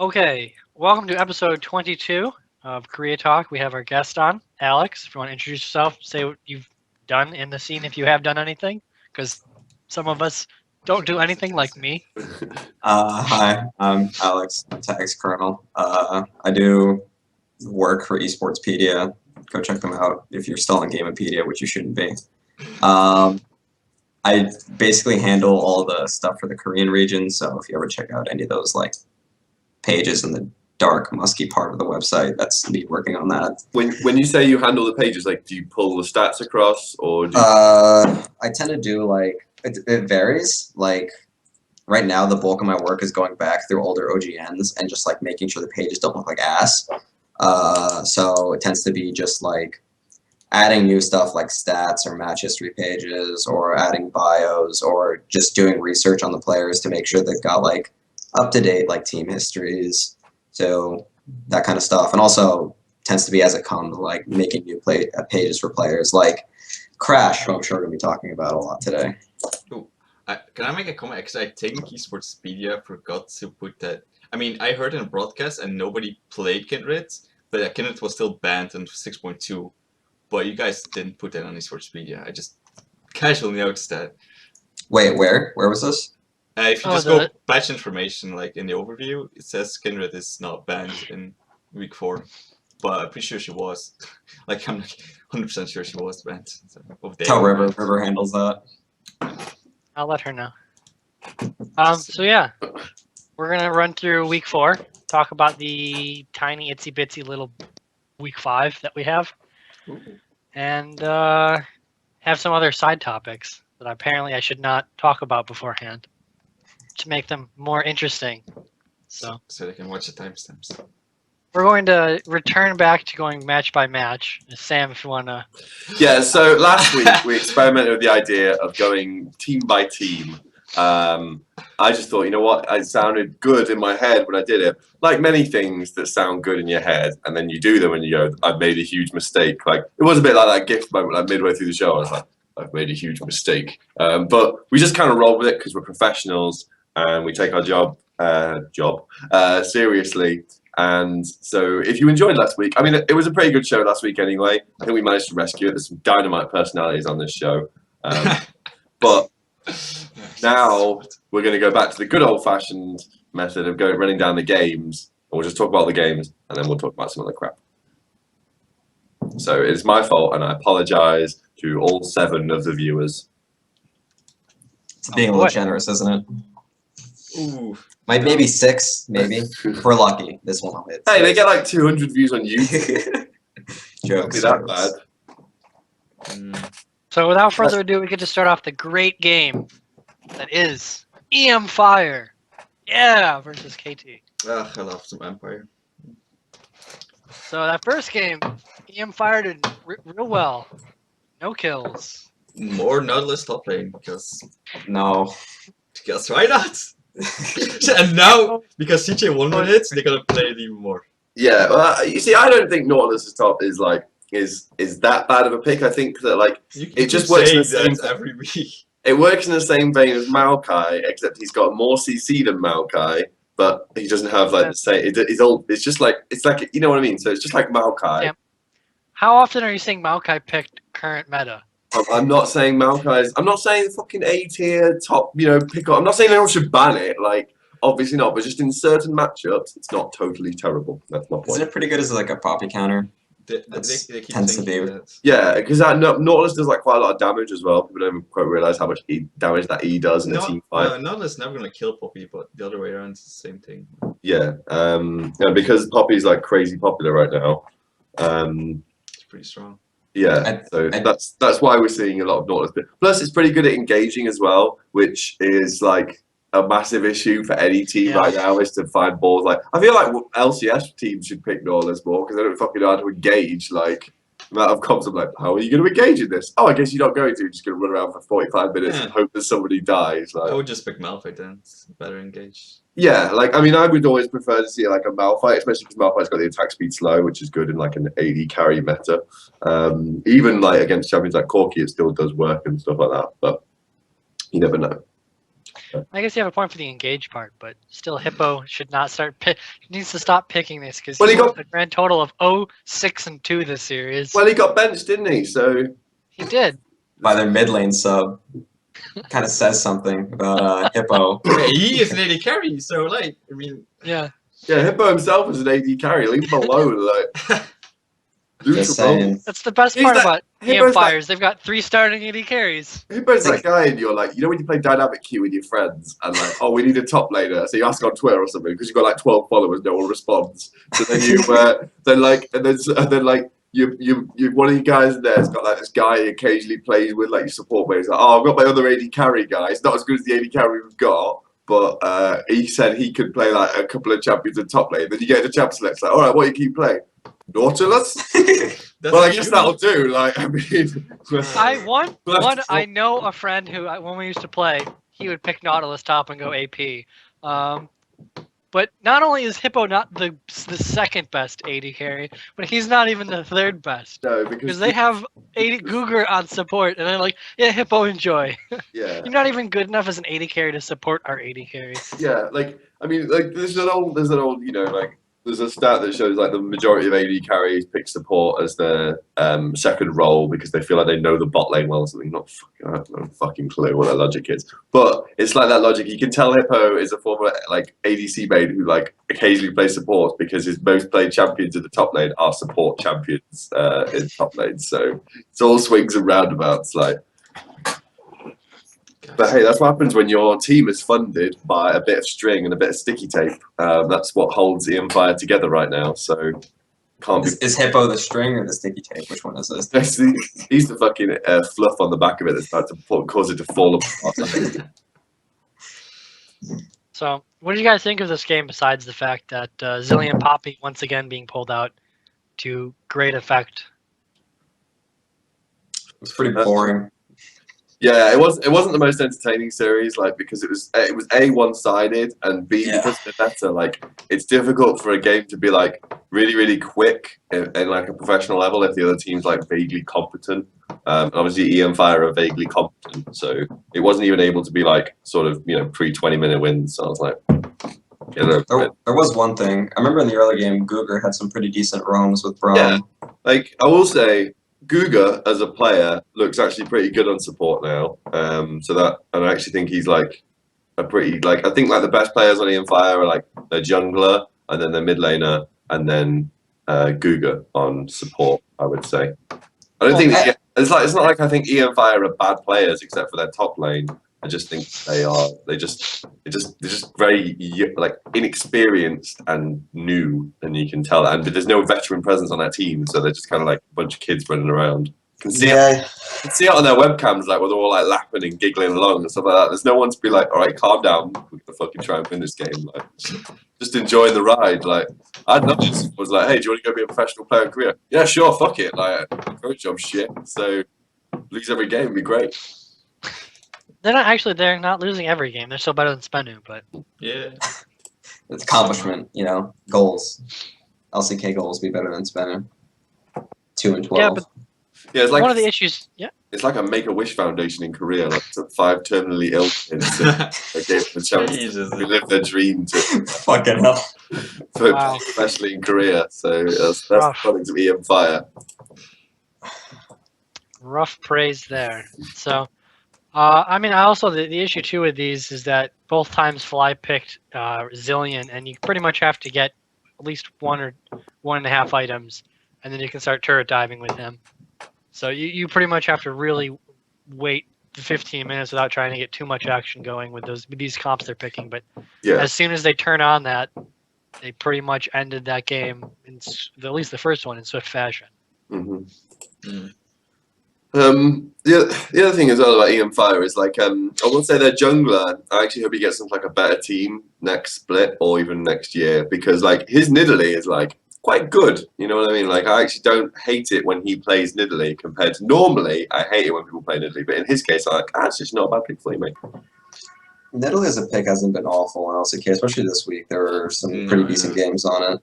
Okay, welcome to episode 22 of Korea Talk. We have our guest on, Alex. If you want to introduce yourself, say what you've done in the scene if you have done anything, because some of us don't do anything like me. Hi, I'm Alex, Tags Colonel. I do work for Esportspedia. Go check them out if you're still on Gamepedia, which you shouldn't be. Um, I basically handle all the stuff for the Korean region, so if you ever check out any of those like pages in the dark, musky part of the website, that's me working on that. When you say you handle the pages, like, do you pull the stats across, or do you... I tend to do like it varies. Like right now, the bulk of my work is going back through older OGNs and just like making sure the pages don't look like ass. So it tends to be just like adding new stuff like stats or match history pages or adding bios or just doing research on the players to make sure they've got like up-to-date like team histories. So that kind of stuff. And also tends to be as it comes, like making new pages for players like Crash, who I'm sure we're going to be talking about a lot today. Ooh, can I make a comment? Because I think Esportspedia forgot to put that. I mean, I heard in a broadcast and nobody played Kindred, but Kindred was still banned in 6.2. But you guys didn't put that on Esportspedia. I just casually noticed that. Wait, where? Where was this? If you just go patch information, like in the overview, it says Kindred is not banned in week 4. But I'm pretty sure she was. Like, I'm like 100% sure she was banned. So, Tell River. River handles that. I'll let her know. So yeah, we're gonna run through week 4, talk about the tiny itsy bitsy little week 5 that we have, and have some other side topics that apparently I should not talk about beforehand to make them more interesting. So they can watch the timestamps. We're going to return back to going match by match. Sam, if you want to. Yeah, so last week we experimented with the idea of going team by team. I just thought, you know what, it sounded good in my head when I did it. Like many things that sound good in your head, and then you do them and you go, I've made a huge mistake. Like, it was a bit like that GIF moment, like midway through the show, I was like, I've made a huge mistake. But we just kind of roll with it because we're professionals and we take our job seriously. And so if you enjoyed last week, I mean, it was a pretty good show last week anyway. I think we managed to rescue it. There's some dynamite personalities on this show. But now we're going to go back to the good old-fashioned method of running down the games. And we'll just talk about the games, and then we'll talk about some other crap. So it's my fault, and I apologize to all 7 of the viewers. It's being a little generous, isn't it? Ooh. Maybe 6, maybe. If we're lucky, this one will hit. Hey, they get like 200 views on YouTube. Jokes. That bad. So without further ado, we get to start off the great game that is EM Fire. Yeah, versus KT. Ugh, I love some Empire. So that first game, EM Fire did real well. No kills. More Nautilus top lane because why not? And now, because CJ won with it, they're gonna play it even more. Yeah, well, you see, I don't think Nautilus's top is like is that bad of a pick. I think that like it just works in the same every week. It works in the same vein as Maokai, except he's got more CC than Maokai, but he doesn't have like the same. It's just like you know what I mean. So it's just like Maokai. Yeah. How often are you saying Maokai picked current meta? I'm not saying Maokai's. I'm not saying fucking A tier top. You know, pick up. I'm not saying anyone should ban it. Like, obviously not. But just in certain matchups, it's not totally terrible. That's my point. Isn't it pretty good as like a poppy counter? They tends to be. Yeah, because Nautilus does like quite a lot of damage as well. People don't quite realize how much damage that E does in a team fight. No, Nautilus never gonna kill Poppy, but the other way around is the same thing. Yeah, because Poppy's like crazy popular right now. It's pretty strong. Yeah, so that's why we're seeing a lot of Nautilus. Plus, it's pretty good at engaging as well, which is like a massive issue for any team right now, is to find balls. Like, I feel like LCS teams should pick Nautilus more because they don't fucking know how to engage. Like, the amount of comps, I'm like, how are you going to engage in this? Oh, I guess you're not going to. You're just going to run around for 45 minutes and hope that somebody dies. Like, I would just pick Malphite then. It's better engaged. Yeah, like, I mean, I would always prefer to see like a Malphite, especially because Malphite's got the attack speed slow, which is good in like an AD carry meta. Even like against champions like Corki, it still does work and stuff like that, but you never know. I guess you have a point for the engage part, but still, Hippo should not start. He needs to stop picking this because Well, he he got- got a grand total of 0-6-2 this series. Well, he got benched, didn't he? So He did. By their mid lane sub. Kind of says something about Hippo. Yeah, he is an AD carry, so like, I mean, Yeah. yeah, Hippo himself is an AD carry. Leave him alone. Like, Just saying. That's the best He's part that- about Hippo's EM Fires. They've got 3 starting AD carries. Hippo's that guy, and you're like, you know, when you play dynamic queue with your friends, and like, oh, we need a top laner, so you ask on Twitter or something because you've got like 12 followers, no one responds. So then you, then like. You one of you guys in there's got like this guy he occasionally plays with like your support mate. He's like, oh, I've got my other AD carry guy. It's not as good as the AD carry we've got, but he said he could play like a couple of champions in top lane. Then you get the champ select, like, all right, what do you keep playing? Nautilus? Well, I guess that'll do. Like, I mean, I know a friend who, when we used to play, he would pick Nautilus top and go AP. But not only is Hippo not the second best AD carry, but he's not even the third best. no, Because they have Guger on support, and they're like, yeah, Hippo, enjoy. yeah. You're not even good enough as an AD carry to support our AD carry. Yeah, like I mean, like there's an old, you know, like there's a stat that shows like the majority of AD carries pick support as their second role because they feel like they know the bot lane well or something. I have no fucking clue what that logic is, but it's like that logic. You can tell Hippo is a former like ADC main who like occasionally plays support because his most played champions in the top lane are support champions in top lane. So it's all swings and roundabouts, like. But hey, that's what happens when your team is funded by a bit of string and a bit of sticky tape. That's what holds EM Fire together right now. So can't be. Is Hippo the string or the sticky tape? Which one is this? He's the fucking fluff on the back of it that's about to cause it to fall apart. So, what do you guys think of this game besides the fact that Zillion Poppy once again being pulled out to great effect? It's pretty boring. Yeah, it wasn't the most entertaining series, like because it was A, one-sided, and B, Yeah. because of the meta, like it's difficult for a game to be like really quick in like a professional level if the other team's like vaguely competent. Obviously EM Fire are vaguely competent, so it wasn't even able to be like sort of, you know, pre-20-minute wins. So I was like, get over it. There was one thing. I remember in the early game, Guger had some pretty decent roams with Braum. Yeah. Like I will say, Guga as a player looks actually pretty good on support now. So that, and I actually think he's like a pretty, like I think like the best players on EM Fire are like their jungler and then their mid laner and then Guga on support, I would say. I don't think it's not like I think EM Fire are bad players except for their top lane. I just think they're just very like inexperienced and new, and you can tell. And there's no veteran presence on that team, so they're just kind of like a bunch of kids running around. You can see it on their webcams, like where they're all like laughing and giggling along and stuff like that. There's no one to be like, all right, calm down, we're gonna fucking try and win this game. Like, just enjoying the ride. Like, I'd love this. I was like, hey, do you want to go be a professional player in Korea? Yeah, sure, fuck it. Like, coach job shit. So lose every game would be great. They're not losing every game. They're still better than Spenu, but yeah. It's accomplishment, you know, goals. LCK goals be better than Spinner. 2 and 12. yeah, but Yeah, it's like one of the issues, it's like a Make-A-Wish Foundation in Korea. Like took 5 terminally ill kids and they gave them a chance Jesus. to live their dream to, Fucking hell. Wow. especially in Korea. So that's the Rough. product of EM Fire. rough praise there. So, I mean, I also the issue too with these is that both times Fly picked Zillion, and you pretty much have to get at least 1 or 1.5 items, and then you can start turret diving with him. So you pretty much have to really wait the 15 minutes without trying to get too much action going with these comps they're picking. But Yeah. as soon as they turn on that, they pretty much ended that game in at least the first one in swift fashion. Mm-hmm. The other thing as well about EM Fire is like I will say their jungler. I actually hope he gets some like a better team next split or even next year because like his Nidalee is like quite good. You know what I mean? Like I actually don't hate it when he plays Nidalee compared to normally. I hate it when people play Nidalee, but in his case, I'm like it's just not a bad pick for you, mate. Nidalee as a pick hasn't been awful on LCK, especially this week. There were some pretty decent games on it.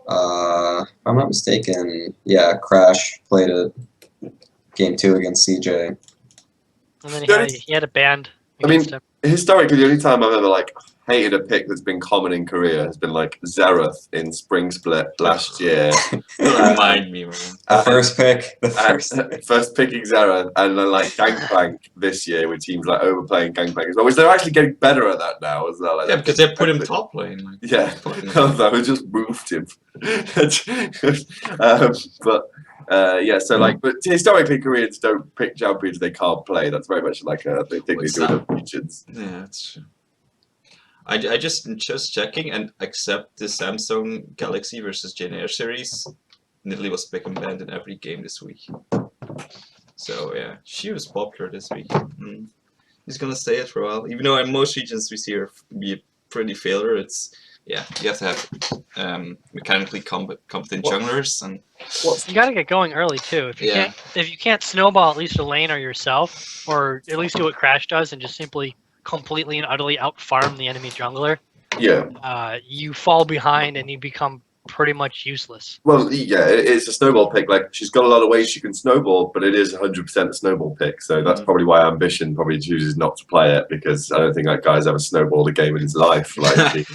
If I'm not mistaken, yeah, Crash played it game 2 against CJ. And then he had a banned I mean, against him. historically, the only time I've ever like hated a pick that's been common in Korea has been like Xerath in Spring Split last year. Don't remind me, man. The first pick. The first. First picking Xerath, and then like Gangplank this year with teams like overplaying Gangplank as well, which they're actually getting better at that now as well. Like, Yeah, because they put him top lane. Like, Yeah, we just moved him. But yeah, so like, but historically, Koreans don't pick champions they can't play. That's very much like they think they What's do in that? the regions. yeah, that's true. I just checking, and except the Samsung Galaxy versus Jane series, Nidalee was pick and banned in every game this week. So yeah, she was popular this week. He's gonna stay it for a while, even though in most regions we see her be a pretty failure. It's you have to have mechanically competent junglers, and You got to get going early too. If you can't snowball at least a lane or yourself, or at least do what Crash does and just simply completely and utterly out farm the enemy jungler, Yeah. you fall behind and you become pretty much useless. Well, yeah, it's a snowball pick. Like she's got a lot of ways she can snowball, but it is 100% a snowball pick. So that's probably why Ambition probably chooses not to play it, because I don't think that guy's ever snowballed a game in his life. Like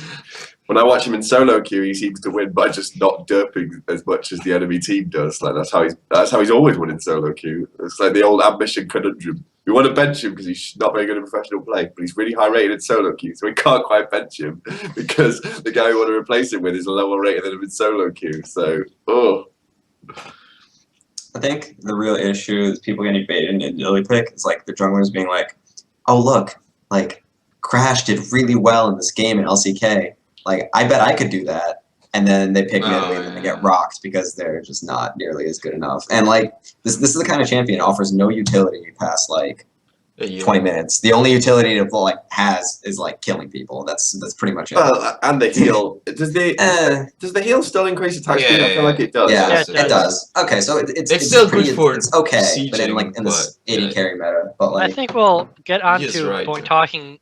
when I watch him in solo queue, he seems to win by just not derping as much as the enemy team does. Like that's how he's always won in solo queue. It's like the old Ambition conundrum. We want to bench him because he's not very good in professional play, but he's really high rated in solo queue, so we can't quite bench him because the guy we want to replace him with is a lower rated than him in solo queue. So, I think the real issue is people getting baited in Nidalee pick is like the junglers being like, oh look, like Crash did really well in this game in LCK. Like I bet I could do that. And then they pick Nidalee and they get rocked because they're just not nearly as good enough. And like this is the kind of champion that offers no utility past like 20 minutes. The only utility it like has is like killing people. That's pretty much it. And the heal. Does the heal still increase attack speed? I feel like it does. Yeah, it it does. Okay, so it's still pretty, good for it's okay, sieging, but in this 80 carry meta, but I like think we'll get on He is to right. talking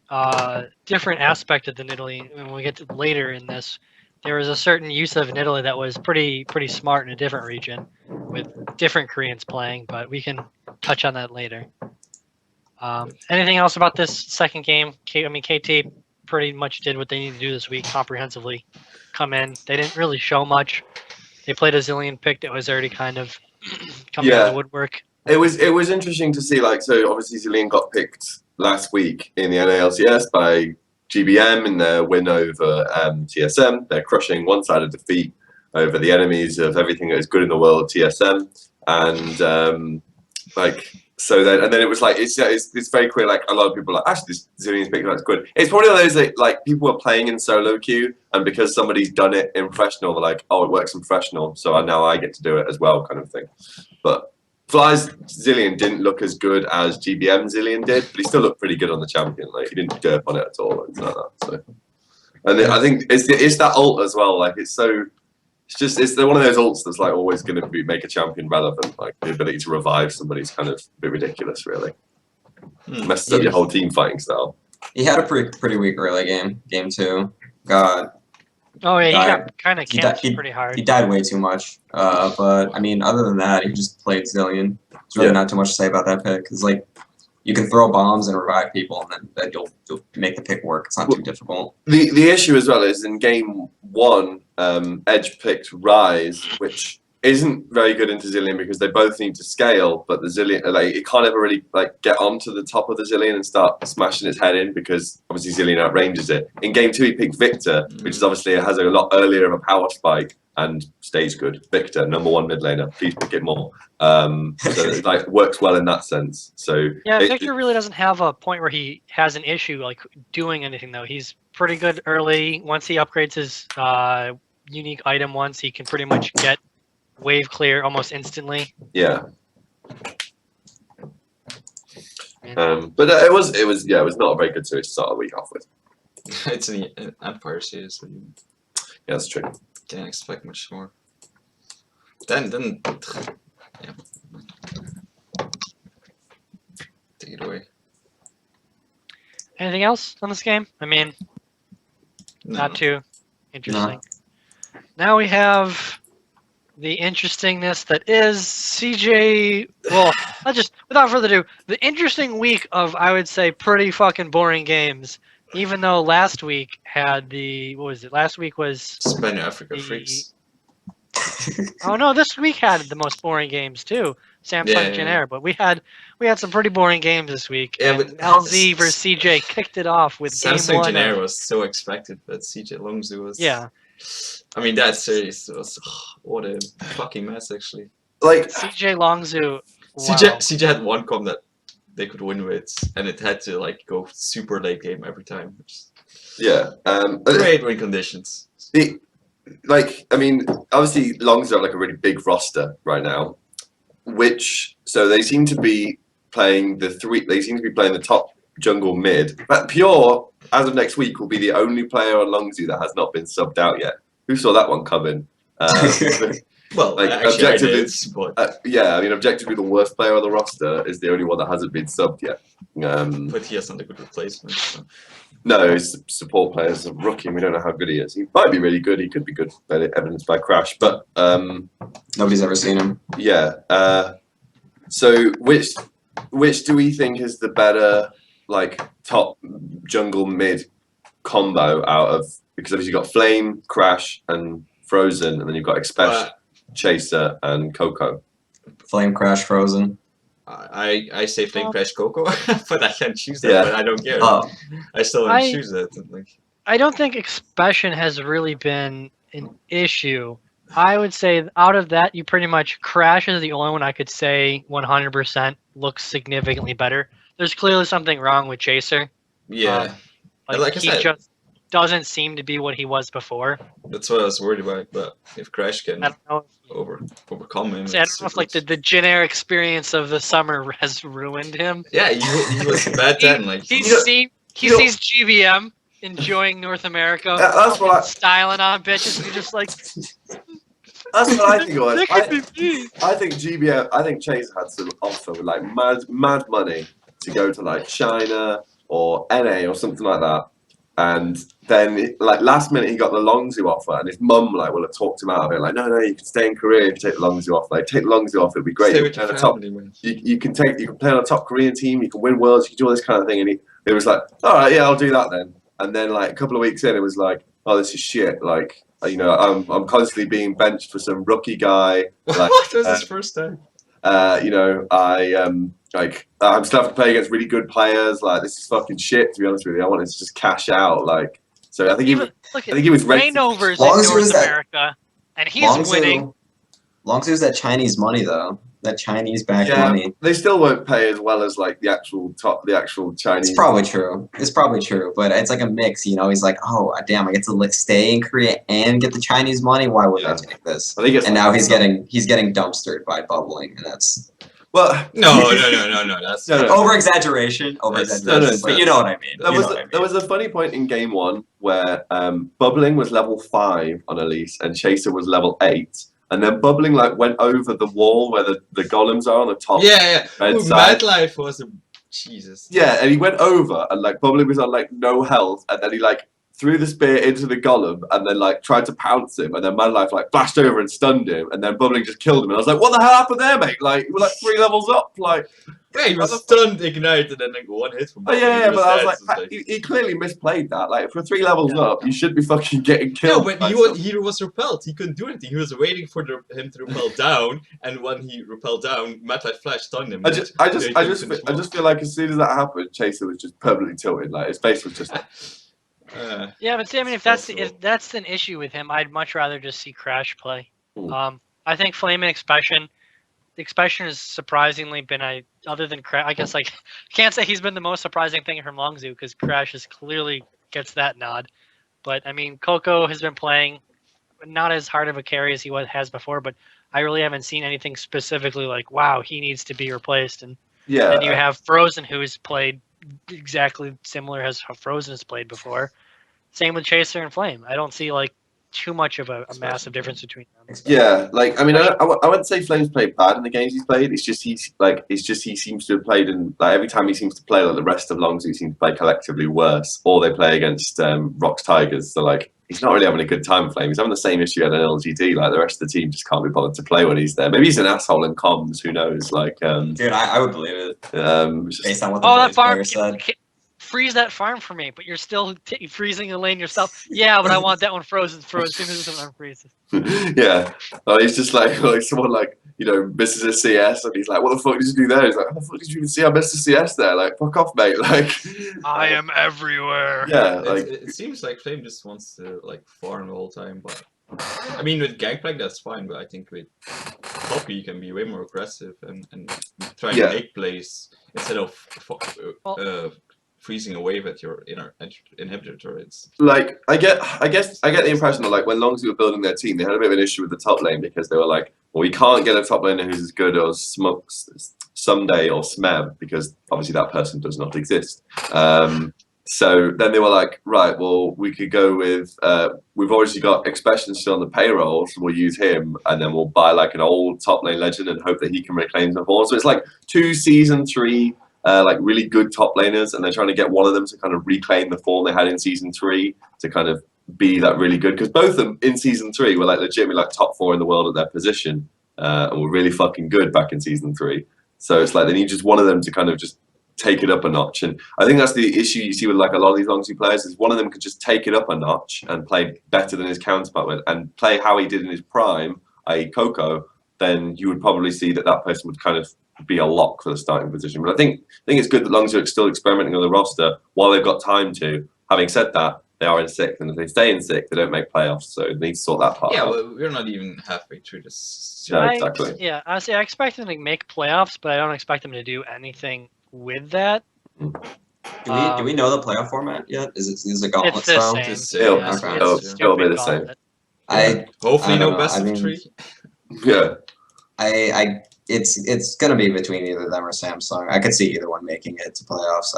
different aspect of the Nidalee when we get to later in this. There was a certain use of Nidalee that was pretty smart in a different region with different Koreans playing, but we can touch on that later. Anything else about this second game? KT pretty much did what they needed to do this week comprehensively. Come in. They didn't really show much. They played a Zilean pick that was already kind of coming out of the woodwork. It was interesting to see, like, so obviously Zilean got picked last week in the NALCS by GBM in their win over TSM. They're crushing one-sided defeat over the enemies of everything that is good in the world, TSM. And so then it was like it's very clear. Like a lot of people are like, actually, this Zilean's pick that's good. It's probably one of those that like people are playing in solo queue, and because somebody's done it in professional, they're like, oh, it works in professional, so now I get to do it as well, kind of thing. But Fly's Zilean didn't look as good as GBM Zilean did, but he still looked pretty good on the champion. Like he didn't derp on it at all, and like that. So, and I think it's that ult as well. Like it's one of those ults that's like always going to make a champion relevant. Like the ability to revive somebody's kind of a bit ridiculous, really. Messes up your whole team fighting style. he had a pretty weak early game 2. God, Oh yeah, he died. got kind of He camped died- pretty hard. he died way too much. But I mean, other than that, he just played Zilean. There's really not too much to say about that pick because like you can throw bombs and revive people, and then you'll make the pick work. It's not too difficult. The issue as well is in game 1, Edge picked Rise, which isn't very good into Zilean because they both need to scale, but the Zilean like it can't ever really like get onto the top of the Zilean and start smashing its head in because obviously Zilean outranges it. In game 2 he picked Victor, which is obviously has a lot earlier of a power spike and stays good. Victor, #1 mid laner, please pick it more. So it like works well in that sense. So Yeah, Victor really doesn't have a point where he has an issue like doing anything though. He's pretty good early. Once he upgrades his unique item once, he can pretty much get wave clear almost instantly. yeah. And But it was not a very good series to start the week off with. It's an Empire series, so you Yeah, that's true. can't expect much more. Then yeah. Take it away. anything else on this game? I mean, not too interesting. Now we have the interestingness that is CJ. Well, without further ado, the interesting week of, I would say, pretty fucking boring games. Even though last week had what was it? Last week was Spanish Africa The- freaks. oh no, this week had the most boring games too. Samsung Yeah, Gen yeah. Air, but we had some pretty boring games this week. Yeah, and but LZ versus CJ kicked it off with Samsung game one. Gen Air of- was so expected, but CJ Longzhu was. Yeah, I mean, that series was what a fucking mess, actually. Like, CJ Longzhu. CJ had one comp that they could win with, and it had to like go super late game every time. Which yeah. great win conditions. Like, I mean, obviously, Longs have like a really big roster right now, so they seem to be playing They seem to be playing the top jungle mid. But Pure, as of next week, will be the only player on Longzhu that has not been subbed out yet. Who saw that one coming? Well, Like, actually, I objectively- did, but Yeah, I mean, objectively, the worst player on the roster is the only one that hasn't been subbed yet. he has not a good replacement. So. No, his support player is a rookie. We don't know how good he is. He might be really good. He could be good, evidenced by Crash. But Nobody's ever seen him. yeah. So which do we think is the better like top jungle mid combo out of, because obviously you've got Flame, Crash, and Frozen, and then you've got Expesh, Chaser, and Coco. Flame Crash Frozen. I say Flame Crash Coco, but I can't choose that. Yeah. But I don't care. Oh, I still want I- to choose that. Like, I don't think Expression has really been an issue. I would say out of that, you pretty much Crash is the only one I could say 100% looks significantly better. There's clearly something wrong with Chaser. yeah, like I he said- just doesn't seem to be what he was before. that's what I was worried about. But if Crash can I don't know. overcome him, I don't it's know if like good. the generic experience of the summer has ruined him. Yeah, he was bad then. Like He You know- he you know- sees GVM enjoying North America, That's what I- styling on bitches, and he's just like, That's what I think it was. "Look at me." I think GBF, I think Chase had some offer with like mad money to go to like China or NA or something like that. And then like last minute he got the Longzhu offer, and his mum like will have talked him out of it. Like, no, you can stay in Korea if you take the Longzhu offer. Like, take the Longzhu offer, it'd be great. stay You with can your play on a top, family, man. you can play on a top Korean team, you can win worlds, you can do all this kind of thing. And it was like, all right, yeah, I'll do that then. And then like a couple of weeks in, it was like, oh, this is shit. Like, you know, I'm constantly being benched for some rookie guy. Like, What was his first time? you know, I'm still having to play against really good players. Like, this is fucking shit. To be honest with you, I wanted to just cash out. Like, so I think Look I at think he was ready. Reignover's Long in as it North was that- America, and he's winning. Longzhu's that Chinese money though. That Chinese backed Yeah, money. they still won't pay as well as like the actual Chinese. It's probably true. It's probably true, but it's like a mix. You know, he's like, oh damn, I get to stay in Korea and get the Chinese money. Why would Yeah. I take this? I think it's And now he's getting dumpstered by bubbling, and that's well. No. That's No, no. over exaggeration. Over exaggeration. no, But you know what I mean. There You was know what I mean. there was a funny point in game one where Bubbling was level 5 on Elise and Chaser was level 8, and then Bubbling like went over the wall where the golems are on the top. Yeah. Red Ooh, side. Madlife was a Jesus. Yeah, and he went over and like Bubbling was on like no health, and then he like threw the spear into the golem and then like tried to pounce him, and then Madlife like flashed over and stunned him, and then Bubbling just killed him. And I was like, what the hell happened there, mate? Like we're like 3 levels up. Like, Yeah, he was stunned, ignite, and then like one hit from. oh yeah, He but I was dead, like, so it's he clearly misplayed that. Like for 3 levels up, you should be fucking getting killed. No, but by he was repelled. He couldn't do anything. He was waiting for him to repel down, and when he repelled down, Madlife Flash stunned him. I just feel like as soon as that happened, Chaser was just permanently tilted. Like his face was just like, Yeah, but see, I mean, if that's an issue with him, I'd much rather just see Crash play. Hmm. I think Flame and Expression. The Expression has surprisingly been other than Crash. I guess like can't say he's been the most surprising thing from Longzhu because Crash is clearly gets that nod. But I mean, Coco has been playing not as hard of a carry as he has before, but I really haven't seen anything specifically like, wow, he needs to be replaced. And yeah. then you have Frozen, who's played exactly similar as how Frozen has played before. Same with Chaser and Flame. I don't see like too much of a massive difference between them. Yeah, like I mean, I wouldn't say Flame's played bad in the games he's played. It's just he seems to have played in like every time he seems to play like the rest of Longzhu seems to play collectively worse, or they play against Rocks Tigers. So like he's not really having a good time playing. He's having the same issue at an LGD. Like the rest of the team just can't be bothered to play when he's there. Maybe he's an asshole in comms. Who knows? Like, Dude, I would believe it it's based just, on what the Oh, that Blaze farm! player said. Freeze that farm for me, but you're still freezing the lane yourself. Yeah, but I want that one frozen for as soon as this one freezes. yeah. He's just like someone like misses a CS and he's like, what the fuck did you do there? He's like, how the fuck did you even see I missed a CS there? Like, fuck off, mate. Like, I am everywhere. yeah. Like, It seems like Flame just wants to like farm the whole time, but I mean with Gangplank that's fine, but I think with Poppy you can be way more aggressive and try and Yeah. make plays instead of freezing a wave at your inhibitor turrets. like I get the impression that like when Longzhu were building their team, they had a bit of an issue with the top lane because they were like, well, we can't get a top laner who's as good as Someday or Smeb because obviously that person does not exist. So then they were like, right, well, we could go with we've obviously got Expression still on the payroll, so we'll use him, and then we'll buy like an old top lane legend and hope that he can reclaim some form. So it's like 2 season 3. Like really good top laners, and they're trying to get one of them to kind of reclaim the form they had in season 3 to kind of be that really good. Because both of them in season 3 were like legitimately like top 4 in the world at their position, and were really fucking good back in season 3. So it's like they need just one of them to kind of just take it up a notch. And I think that's the issue you see with like a lot of these Longzhu players is one of them could just take it up a notch and play better than his counterpart with, and play how he did in his prime, i.e. Coco. Then you would probably see that person would kind of be a lock for the starting position. But I think it's good that Longzhu are still experimenting on the roster while they've got time to. Having said that, they are in 6th, and if they stay in 6th, they don't make playoffs, so they need to sort that part Yeah, out. well, we're not even halfway through this. Yeah, exactly. Yeah, honestly, I expect them to make playoffs, but I don't expect them to do anything with that. Do we know the playoff format yet? Is it gauntlet It's the style? same. Just, It'll- yeah, okay. it'll it's, still be Stupid the same. gauntlet. hopefully I no don't know, best I of mean- 3. Yeah. It's gonna be between either them or Samsung. I could see either one making it to playoffs.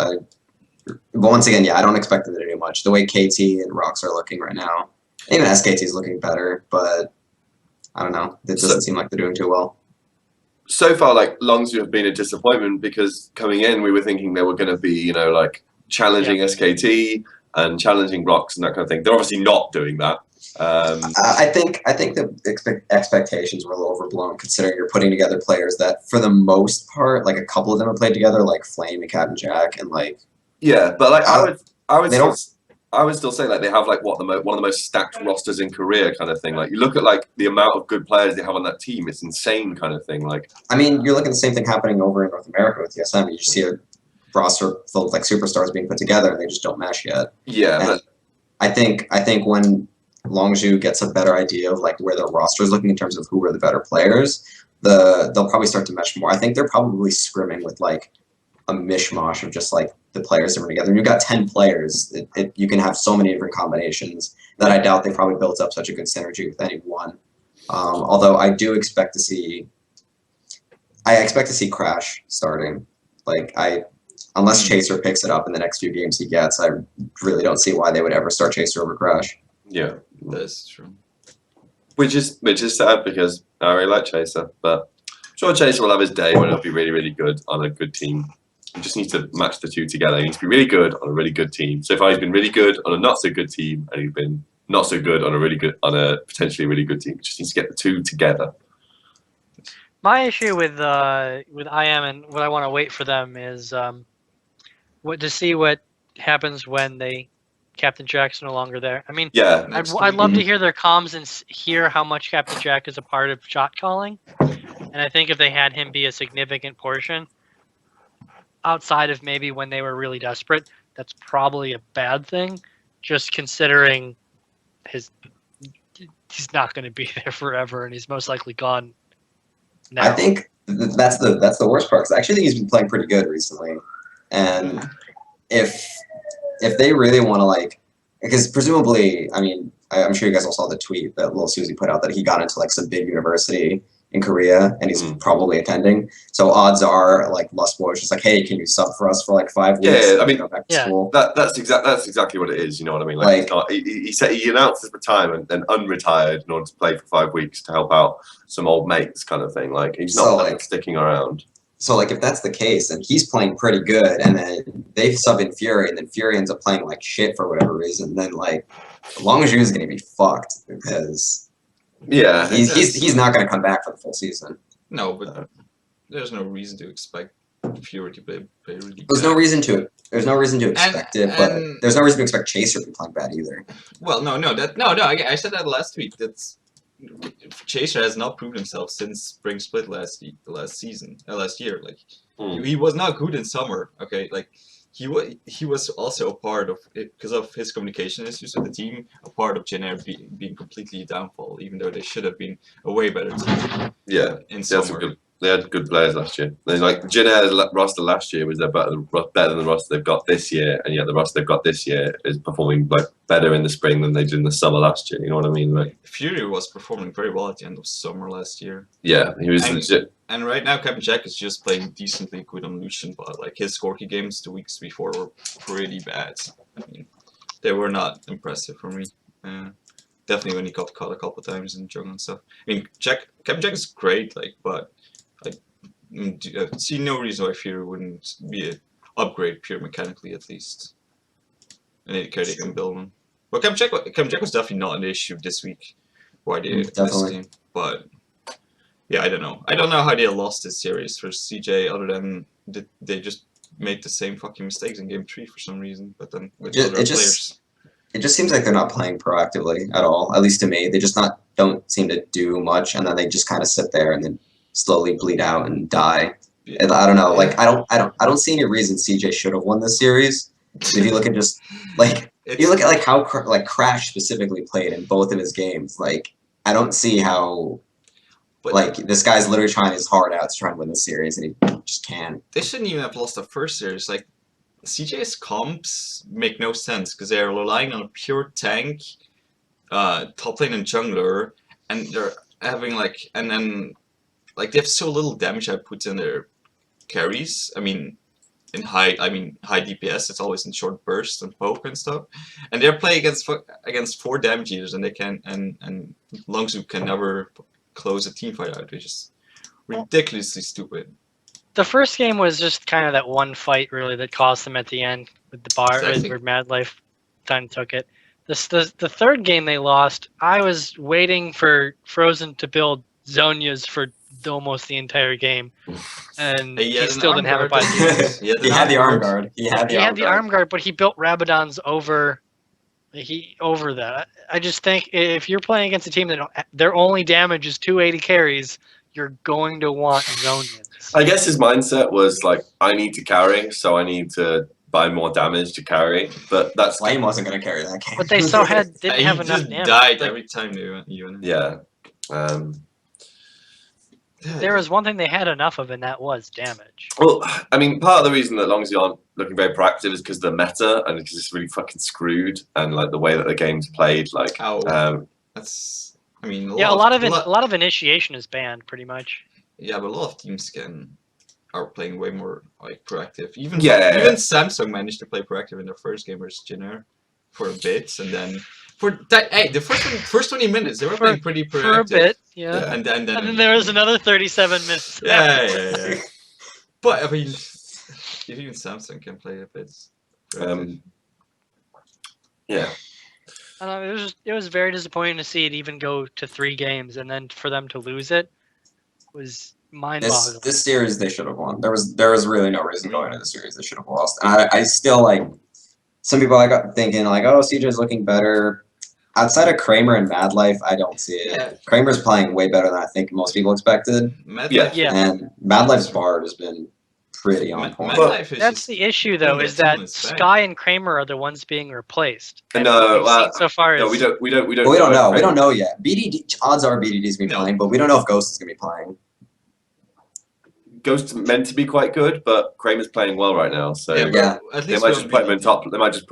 But once again, yeah, I don't expect them to do much. The way KT and Rocks are looking right now, even SKT is looking better, but I don't know. It doesn't seem like they're doing too well. So far, like Longzhu have been a disappointment because coming in, we were thinking they were going to be, like challenging SKT and challenging Rocks and that kind of thing. They're obviously not doing that. I think the expectations were a little overblown considering you're putting together players that, for the most part, like a couple of them have played together, like Flame and Captain Jack, and like Yeah, but like I would They still say like they have like one of the most stacked rosters in Korea kind of thing. Like you look at like the amount of good players they have on that team, it's insane kind of thing. Like I mean, you're looking at the same thing happening over in North America with TSM. You just see a roster full of like superstars being put together, and they just don't mesh yet. yeah, And but I think when Longzhu gets a better idea of like where their roster is looking in terms of who are the better players, they'll probably start to mesh more. I think they're probably scrimming with like a mishmash of just like the players that were together. And you've got 10 players. You can have so many different combinations that I doubt they probably built up such a good synergy with any one. Although I do expect to see Crash starting. Like unless Chaser picks it up in the next few games he gets, I really don't see why they would ever start Chaser over Crash. yeah, That's true. which is sad because I really like Chaser, but I'm sure Chaser will have his day when it'll be really, really good on a good team. He just needs to match the two together. He needs to be really good on a really good team. So far, he's been really good on a not so good team, and he's been not so good on a potentially really good team. He just needs to get the two together. My issue with IM and what I want to wait for them is to see what happens when Captain Jack's no longer there. I mean, Yeah, I'd love to hear their comms and hear how much Captain Jack is a part of shot calling. And I think if they had him be a significant portion, outside of maybe when they were really desperate, that's probably a bad thing. Just considering he's not going to be there forever, and he's most likely gone now. I think that's the worst part, because I actually think he's been playing pretty good recently. And if they really want to, like, because presumably, I mean, I'm sure you guys all saw the tweet that Lil Susie put out that he got into like some big university in Korea, and he's probably attending. So odds are, like, Lustboy is just like, hey, can you sub for us for like 5 weeks? Yeah, I and mean, go back to yeah. school. that's exactly what it is. You know what I mean? Like, it's not, he said he announced his retirement, then unretired in order to play for 5 weeks to help out some old mates, kind of thing. Like he's not So, like like, sticking around. So like if that's the case, and he's playing pretty good, and then they sub in Fury, and then Fury ends up playing like shit for whatever reason, then like Longzhu is gonna be fucked because Yeah, he's not gonna come back for the full season. No, but there's no reason to expect Fury to play really There's bad. no reason to expect it, but and- there's no reason to expect Chaser to be playing bad either. Well, no. I said that last week. That's Chaser has not proved himself since Spring Split last year. Like he was not good in summer. Okay, like he was also a part of it because of his communication issues with the team. A part of Jin Air being completely downfall, even though they should have been a way better team yeah. in They had, summer. they had good players last year. Like Jin Air's roster last year was better than the roster they've got this year, and yet the roster they've got this year is performing like better in the spring than they did in the summer last year. You know what I mean? Like, Fury was performing very well at the end of summer last year. yeah, he was And- legit. And right now, Captain Jack is just playing decently good on Lucian, but like his Skorky games 2 weeks before were pretty bad. I mean, they were not impressive for me. Definitely when he got caught a couple times in jungle and stuff. I mean, Captain Jack is great, like, but like, I see no reason why Fury wouldn't be an upgrade pure mechanically at least. And they can build one. But Captain Jack was definitely not an issue this week. Why they this Definitely. game, but. Yeah, I don't know. I don't know how they lost this series for CJ, other than they just made the same fucking mistakes in Game 3 for some reason. But then with other players, It just seems like they're not playing proactively at all. At least to me, they just don't seem to do much, and then they just kind of sit there and then slowly bleed out and die. And I don't know. Like I don't see any reason CJ should have won this series. If you look at just like it's, you look at like how Crash specifically played in both of his games, like I don't see how. but Like this guy's literally trying his heart out to try and win the series, and he just can't. they shouldn't even have lost the first series. Like CJ's comps make no sense because they're relying on a pure tank, top lane and jungler, and they're having and then they have so little damage outputs in their carries. I mean, high DPS, it's always in short bursts and poke and stuff, and they're playing against 4 damage eaters, and they can and Longzhu can never close a team fight out, which is ridiculously stupid. The first game was just kind of that one fight, really, that cost them at the end with the bar Exactly. where Mad Life time took it. The third game they lost, I was waiting for Frozen to build Zonias for almost the entire game, and he had an still arm didn't have it guard. by the end. He had the arm guard. He had the arm guard. But he built Rabadon's over that. I just think if you're playing against a team that their only damage is 280 carries, you're going to want Zonias. I guess his mindset was like, I need to carry, so I need to buy more damage to carry. But that's Flame wasn't going to carry that game. But they still didn't He have enough just damage. died Like, every time they even. yeah. there was one thing they had enough of, and that was damage. Well, I mean, part of the reason that Longzhu aren't looking very proactive is because of the meta, and because it's really fucking screwed, and like the way that the game's played. Like, How that's. I mean, A lot of initiation is banned, pretty much. Yeah, but a lot of teams are playing way more like proactive. Even Yeah. Samsung managed to play proactive in their first game versus Jin Air for a bit, and then for that, the first 20 minutes they were playing pretty proactive For a bit, yeah. Yeah. and then And then there was another 37 minutes. yeah. But I mean, if even Samsung can play a bit. Proactive. yeah. I don't know, it was very disappointing to see it even go to 3 games, and then for them to lose it was mind-boggling. This series they should have won. There was really no reason going into the series they should have lost. And I still like some people got thinking like, oh, CJ's looking better. Outside of Kramer and Mad Life, I don't see it. Yeah. Kramer's playing way better than I think most people expected. Mad Yeah. Life- Yeah. And Mad Life's Bard has been pretty on Mad point. Life is That's just- the issue, though, Yeah, is that someone's back. Sky and Kramer are the ones being replaced. And No, what we've well, seen so far is No, we don't. But we don't know. We don't know yet. BDD odds are BDD's gonna be No. playing, but we don't know if Ghost is gonna be playing. Ghost's meant to be quite good, but Kramer's playing well right now, so Yeah, but Yeah. at they least might we just don't put him really- in top. They might just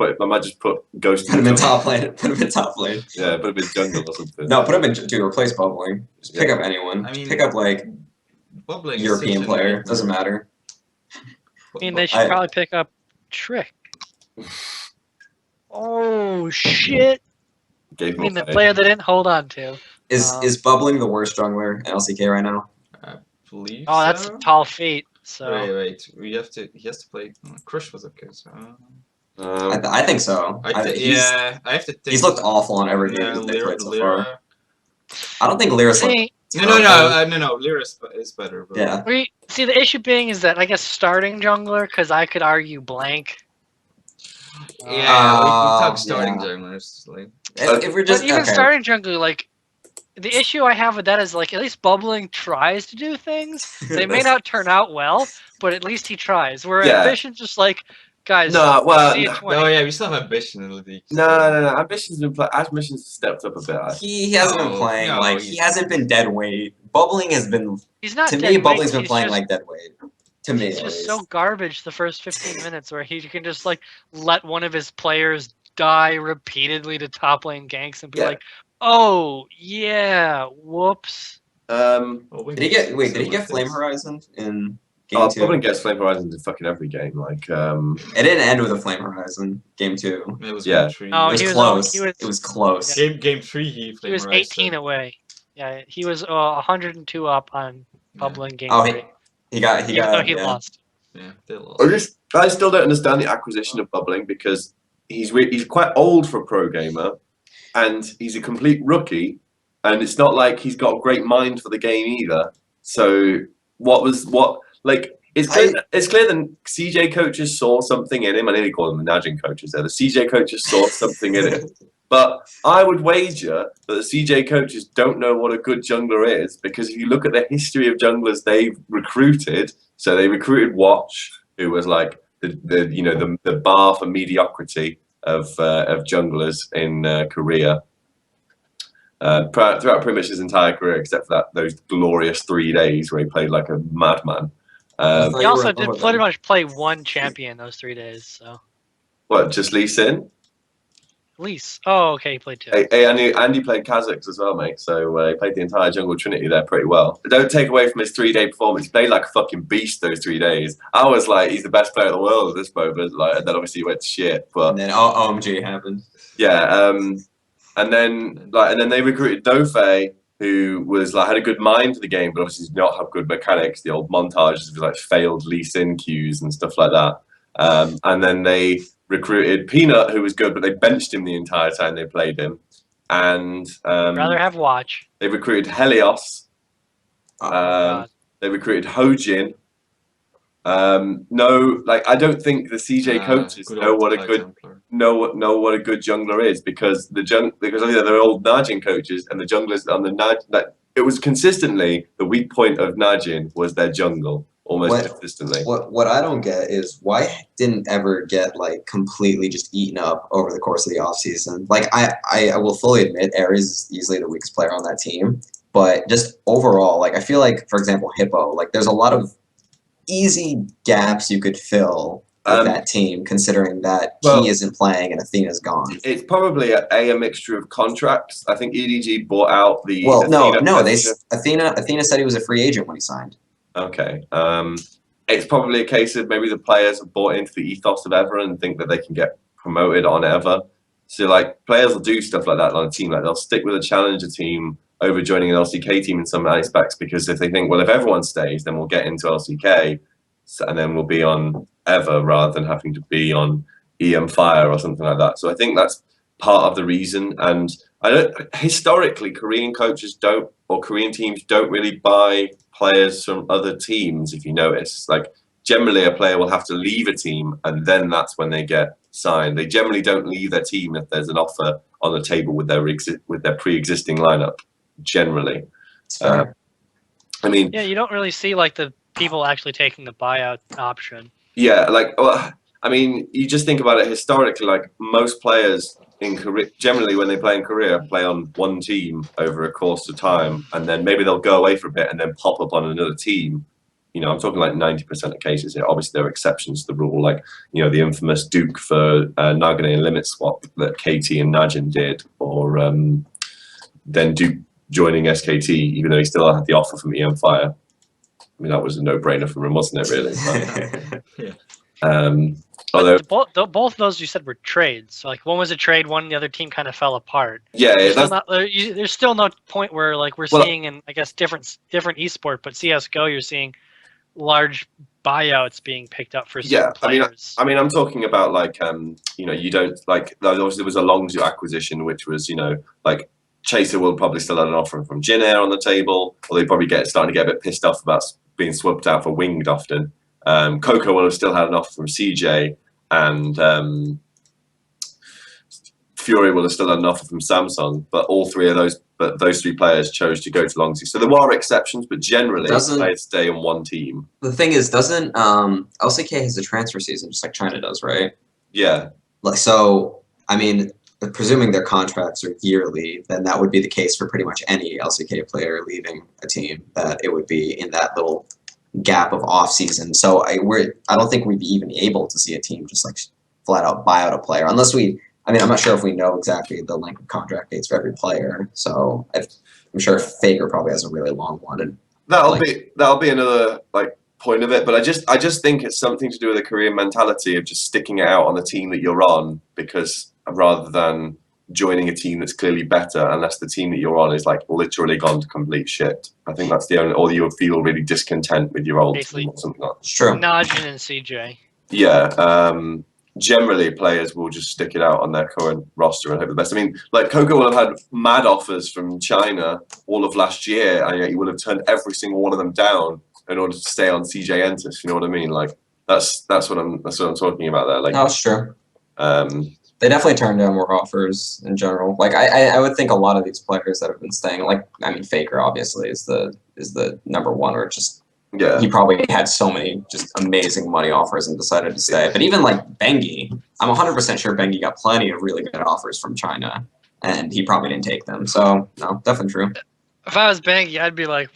put Ghost Put him in top. top lane. Put him in top lane. Yeah, put him in jungle or something. No, put him in to replace bubbling. Just pick Yeah. up anyone. I mean, pick up like Bubbling is European such an player. enigma. Doesn't matter. I mean, they should probably pick up Trick. Oh, shit. Gave I him mean, the a player they didn't hold on to. Is bubbling the worst jungler in LCK right now? Believe Oh, that's so? a tall feat. So Wait. He has to play. Crush was okay. So. I think so. I have to think. He's looked awful on every game that they played so far. I don't think Lyra's looked see, No. Lyra is better. But... Yeah. the issue being is that I guess starting jungler, because I could argue blank. Yeah, we talk Yeah. starting junglers. Like, If we're just But even okay. starting jungler, like the issue I have with that is like at least Bubbling tries to do things. They may not turn out well, but at least he tries. Where Yeah. Ambition's just like, guys, No, well, see no. a 20. oh yeah, we still have ambition in the league. No. Ambition's stepped up a bit. He hasn't been No, playing no, like he hasn't been dead weight. Bubbling has been He's not to dead me. weight, Bubbling's been he's playing just- like dead weight. To me, He's at just least. so garbage the first 15 minutes where he can just like let one of his players die repeatedly to top lane ganks and be Yeah. like, oh yeah, whoops. Um, Did he get Flame Horizon in game oh, two? Bubbling gets Flame Horizons in fucking every game. Like, It didn't end with a Flame Horizon. Game 2. It was Yeah. game 3. Oh, It was he was close. he was- It was close. Game 3 he He was 18 away. Yeah, he was 102 up on Bubbling game Oh, 3. he got Even though he yeah. lost. Yeah, they lost. I still don't understand the acquisition of Bubbling because he's quite old for a pro gamer, and he's a complete rookie, and it's not like he's got a great mind for the game either. So it's clear that CJ coaches saw something in him. I nearly call them the Najin coaches there. The CJ coaches saw something in him. But I would wager that the CJ coaches don't know what a good jungler is, because if you look at the history of junglers they've recruited, so they recruited Watch, who was like the bar for mediocrity of junglers in Korea throughout pretty much his entire career, except for those glorious 3 days where he played like a madman. thought He you also were did over pretty them. much play one champion those 3 days. So What, just Lee Sin? Least. Oh, okay, he played 2. Hey, Andy played Kazakhs as well, mate. So he played the entire jungle trinity there pretty well. But don't take away from his 3-day performance. He played like a fucking beast those 3 days. I was like, he's the best player in the world at this moment. Like, and then obviously he went to shit. But And then OMG happened. yeah, and then they recruited Dofei, who was like had a good mind for the game, but obviously did not have good mechanics. The old montages of like failed Lee Sin queues and stuff like that. And then they recruited Peanut, who was good, but they benched him the entire time they played him. And Rather have Watch. they recruited Helios. God. They recruited Hojin. I don't think the CJ coaches know what a good know what a good jungler is, because they're old Najin coaches, and the junglers on the Najin, it was consistently the weak point of Najin was their jungle almost consistently. What I don't get is why didn't ever get like completely just eaten up over the course of the offseason. Like I will fully admit Ares is easily the weakest player on that team, but just overall, like I feel like, for example, Hippo, like there's a lot of easy gaps you could fill with that team, considering that he isn't playing and Athena's gone. It's probably a mixture of contracts. I think EDG bought out the. Athena said he was a free agent when he signed. Okay. It's probably a case of maybe the players have bought into the ethos of Ever and think that they can get promoted on Ever. So like players will do stuff like that on a team. Like they'll stick with a challenger team over joining an LCK team in some aspects, because if they think, well, if everyone stays, then we'll get into LCK, and then we'll be on Ever rather than having to be on EM Fire or something like that. So I think that's part of the reason. And historically, Korean coaches Korean teams don't really buy players from other teams, if you notice. Like generally a player will have to leave a team and then that's when they get signed. They generally don't leave their team if there's an offer on the table with their pre-existing lineup, generally. Fair. I mean, yeah, you don't really see like the people actually taking the buyout option. Yeah, I mean, you just think about it historically, like most players in Korea, generally when they play in Korea, play on one team over a course of time, and then maybe they'll go away for a bit and then pop up on another team. You know, I'm talking like 90% of cases here. Obviously, there are exceptions to the rule, like, you know, the infamous Duke for Nagane and Limit swap that KT and Najin did, or then Duke joining SKT, even though he still had the offer from EM Fire. I mean, that was a no-brainer for him, wasn't it, really? Yeah. Although, both of those you said were trades. So like one was a trade, one the other team kind of fell apart. yeah, There's still no point where like we're seeing in I guess different esport, but CS:GO you're seeing large buyouts being picked up for Yeah, certain players. I mean, I'm talking about like, you know, you don't like. Obviously, there was a Longzhu acquisition, which was, you know, like Chaser will probably still have an offer from Jin Air on the table, or they probably starting to get a bit pissed off about being swapped out for Winged often. Coco will have still had an offer from CJ, and Fury will have still had an offer from Samsung. But those three players chose to go to Longzhu. So there are exceptions, but generally players stay on one team. The thing is, doesn't LCK has a transfer season just like China does, right? Yeah. Like, so, I mean, presuming their contracts are yearly, then that would be the case for pretty much any LCK player leaving a team, that it would be in that little gap of off season. So I don't think we'd be even able to see a team just like flat out buy out a player unless I'm not sure if we know exactly the length of contract dates for every player. So I'm sure Faker probably has a really long one. And that'll be another like point of it. But I just think it's something to do with the Korean mentality of just sticking it out on the team that you're on, because rather than joining a team that's clearly better, unless the team that you're on is like literally gone to complete shit. I think that's the only, or you feel really discontent with your old Basically, team or something like that. it's true. Najin and CJ. Yeah. Generally, players will just stick it out on their current roster and hope the best. I mean, like Coco will have had mad offers from China all of last year, and yet he would have turned every single one of them down in order to stay on CJ Entus. You know what I mean? Like that's what I'm talking about there. Like, No, it's true. They definitely turn down more offers in general. Like I would think a lot of these players that have been staying, like I mean, Faker obviously is the number one, or just he probably had so many just amazing money offers and decided to stay. But even like Bengi, I'm 100% sure Bengi got plenty of really good offers from China, and he probably didn't take them. So no, definitely true. If I was Bengi, I'd be like,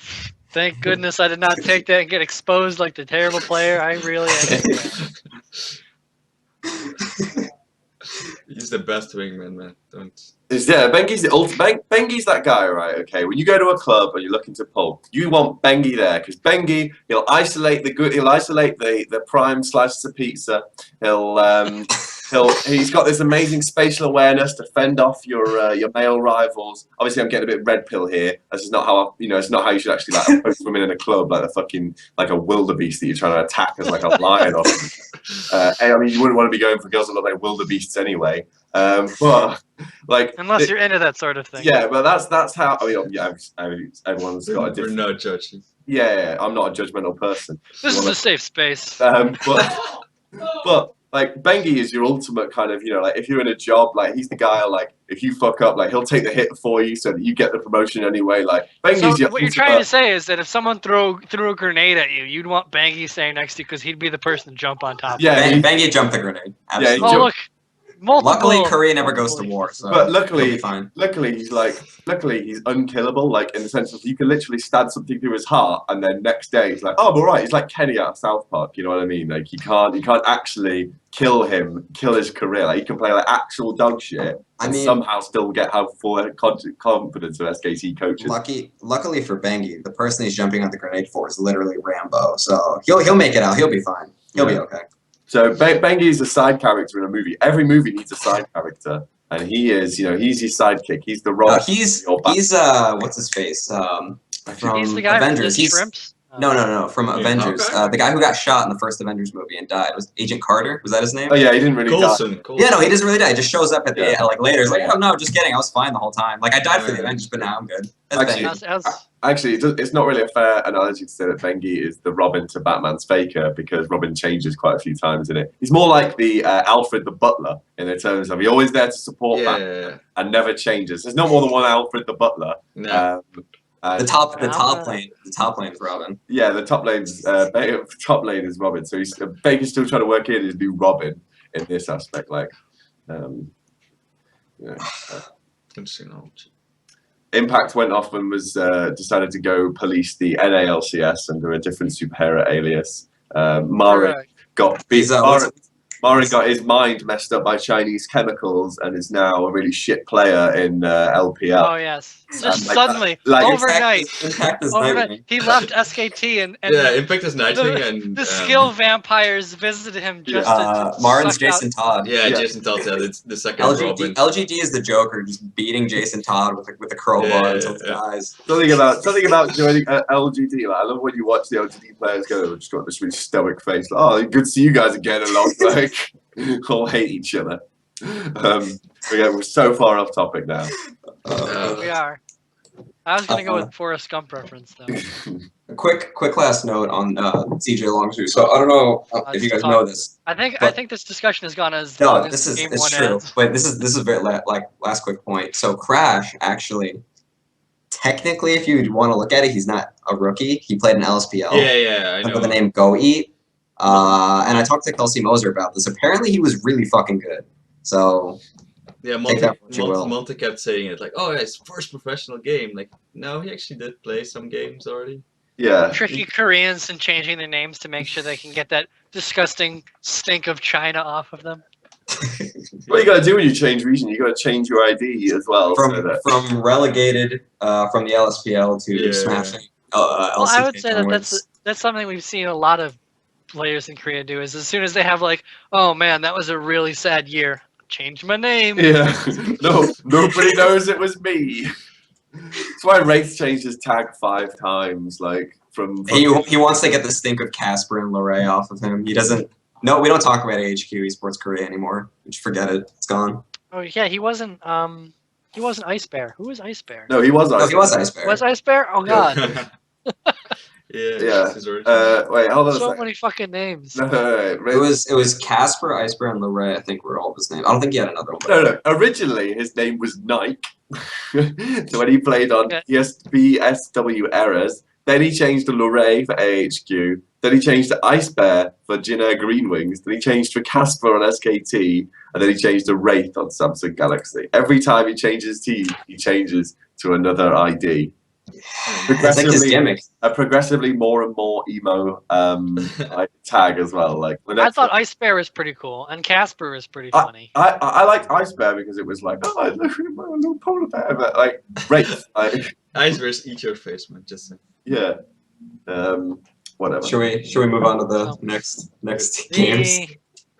thank goodness I did not take that and get exposed like the terrible player I really am. He's the best wingman, man. Don't. Yeah, Bengi's the ultimate. Bengi's that guy, right? Okay, when you go to a club and you're looking to pull, you want Bengi there because Bengi, he'll isolate the good, he'll isolate the prime slices of pizza. He's got this amazing spatial awareness to fend off your male rivals. Obviously, I'm getting a bit red pill here. This is not how it's not how you should actually like approach women in a club like a wildebeest that you're trying to attack as like a lion or something. I mean, you wouldn't want to be going for girls that look like wildebeests anyway. But like, unless you're into that sort of thing. Yeah, but that's how. I mean, yeah, everyone's got a different. We're not judging. Yeah, I'm not a judgmental person. This is a safe space. But like Bengi is your ultimate kind of, like if you're in a job, like he's the guy, like if you fuck up, like he'll take the hit for you so that you get the promotion anyway. Like Bengi's so what you're trying to say is that if someone threw a grenade at you, you'd want Bengi staying next to you because he'd be the person to jump on top. Yeah, Bengi jumped the grenade. Absolutely. Yeah, oh look. Luckily, Korea never goes to war. So but luckily he's unkillable. Like in the sense of you can literally stab something through his heart, and then next day he's like, "Oh, I'm all right." He's like Kenny out of South Park. You know what I mean? Like you can't actually kill his career. Like he can play like actual dog shit, and somehow still have full confidence of SKT coaches. Luckily for Bengi, the person he's jumping on the grenade for is literally Rambo. So he'll make it out. He'll be fine. He'll be okay. So Bengi is a side character in a movie. Every movie needs a side character, and he is, he's your sidekick. He's the role. He's what's his face? From he's the guy Avengers. From the shrimps? No, from Avengers. Okay. The guy who got shot in the first Avengers movie and died was Agent Carter. Was that his name? Oh yeah, he didn't really Coulson. Yeah, no, he doesn't really die. He just shows up at the later. He's like, oh no, just kidding. I was fine the whole time. Like I died for the Avengers, but now I'm good. Actually, it's not really a fair analogy to say that Bengi is the Robin to Batman's Faker, because Robin changes quite a few times in it. He's more like the Alfred the Butler in the terms of he's always there to support Batman and never changes. There's not more than one Alfred the Butler. No. The top lane is Robin. Yeah, the top lane is Robin. So Baker's still trying to work in his new Robin in this aspect. Like, Impact went off and was decided to go police the NALCS under a different Supera alias. Mara got beat. Morin got his mind messed up by Chinese chemicals and is now a really shit player in LPL. Oh yes, just like- suddenly, like- overnight, Impact is overnight, Nightwing. he left SKT and Yeah, Impact is Nightwing and the skill vampires visited him just to Marin's suck out- Jason Todd. Yeah, Yeah. Jason Todd said it's the second LGD, Robin. LGD is the Joker, just beating Jason Todd with a crowbar Yeah, until he yeah. dies. Something about joining LGD. Like, I love when you watch the LGD players go, they've just got this really stoic face. Like, oh, good to see you guys again along. Like, all hate each other. We're so far off topic now. We are. I was gonna go with Forrest Gump reference though. A quick last note on CJ Longzhu. So I don't know if you guys know this. I think But- this discussion has gone as long No, as this is game it's one true. ends. But this is very like last quick point. So Crash actually, technically, if you want to look at it, he's not a rookie. He played in LSPL Yeah, I know. under the name Go Eat. And I talked to Kelsey Moser about this. Apparently, he was really fucking good. So Yeah, Take that for what you will. Monte kept saying it like, oh, yeah, it's first professional game. Like, no, he actually did play some games already. Yeah. Tricky Koreans and changing their names to make sure they can get that disgusting stink of China off of them. What you got to do when you change region, you got to change your ID as well. so that, from relegated from the LSPL to Yeah. smashing. Well, I would LCK say that tournaments. that's something we've seen a lot of players in Korea do. Is as soon as they have like, oh man, that was a really sad year. Change my name. yeah. No, nobody knows it was me. That's why Wraith changed his tag 5 times. Like, from He wants to get the stink of Casper and Lorray off of him. He doesn't. No, we don't talk about AHQ Esports Korea anymore. Just forget it. It's gone. Oh yeah, he wasn't Ice Bear. Who was Ice Bear? No, he was. No, he was Ice Bear. Was Ice Bear? Oh god, Yeah. his origin. Wait, hold on a so second. many fucking names. No. It was Casper, Icebear, and Lorray. I think were all of his names. I don't think he had another one. No. Originally, his name was Nike. So when he played on Okay. BSW Errors, then he changed to Lorray for AHQ. Then he changed to Ice Bear for Jinner Green Wings. Then he changed to Casper on SKT. And then he changed to Wraith on Samsung Galaxy. Every time he changes his team, he changes to another ID. It's like his gimmick. A progressively more and more emo tag as well. Like the I next thought one- Ice Bear was pretty cool, and Casper was pretty I- funny. I liked Ice Bear because it was like, oh, look at my little polar bear. But like Wraith, like, Ice Bears eat your face, man. Just saying. yeah. Whatever. Should we move on to the next games?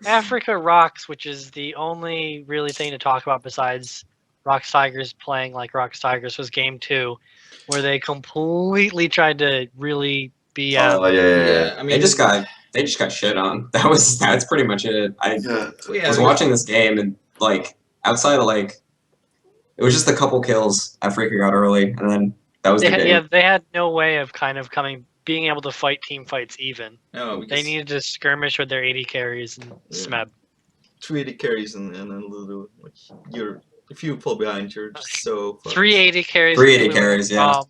The Africa Rocks, which is the only really thing to talk about besides Rocks Tigers playing like Rocks Tigers, was game 2, where they completely tried to really be Oh yeah. I mean, They just got shit on. That's pretty much it. I Yeah. yeah, was watching this game and like outside of like it was just a couple kills Africa got early and then that was the game. they had no way of kind of being able to fight team fights even. No, They needed to skirmish with their 80 carries and Yeah. Smeb. 380 carries and a little like you're if you fall behind, you're just so fucked. 380 carries. 380 Lulu. carries, yeah.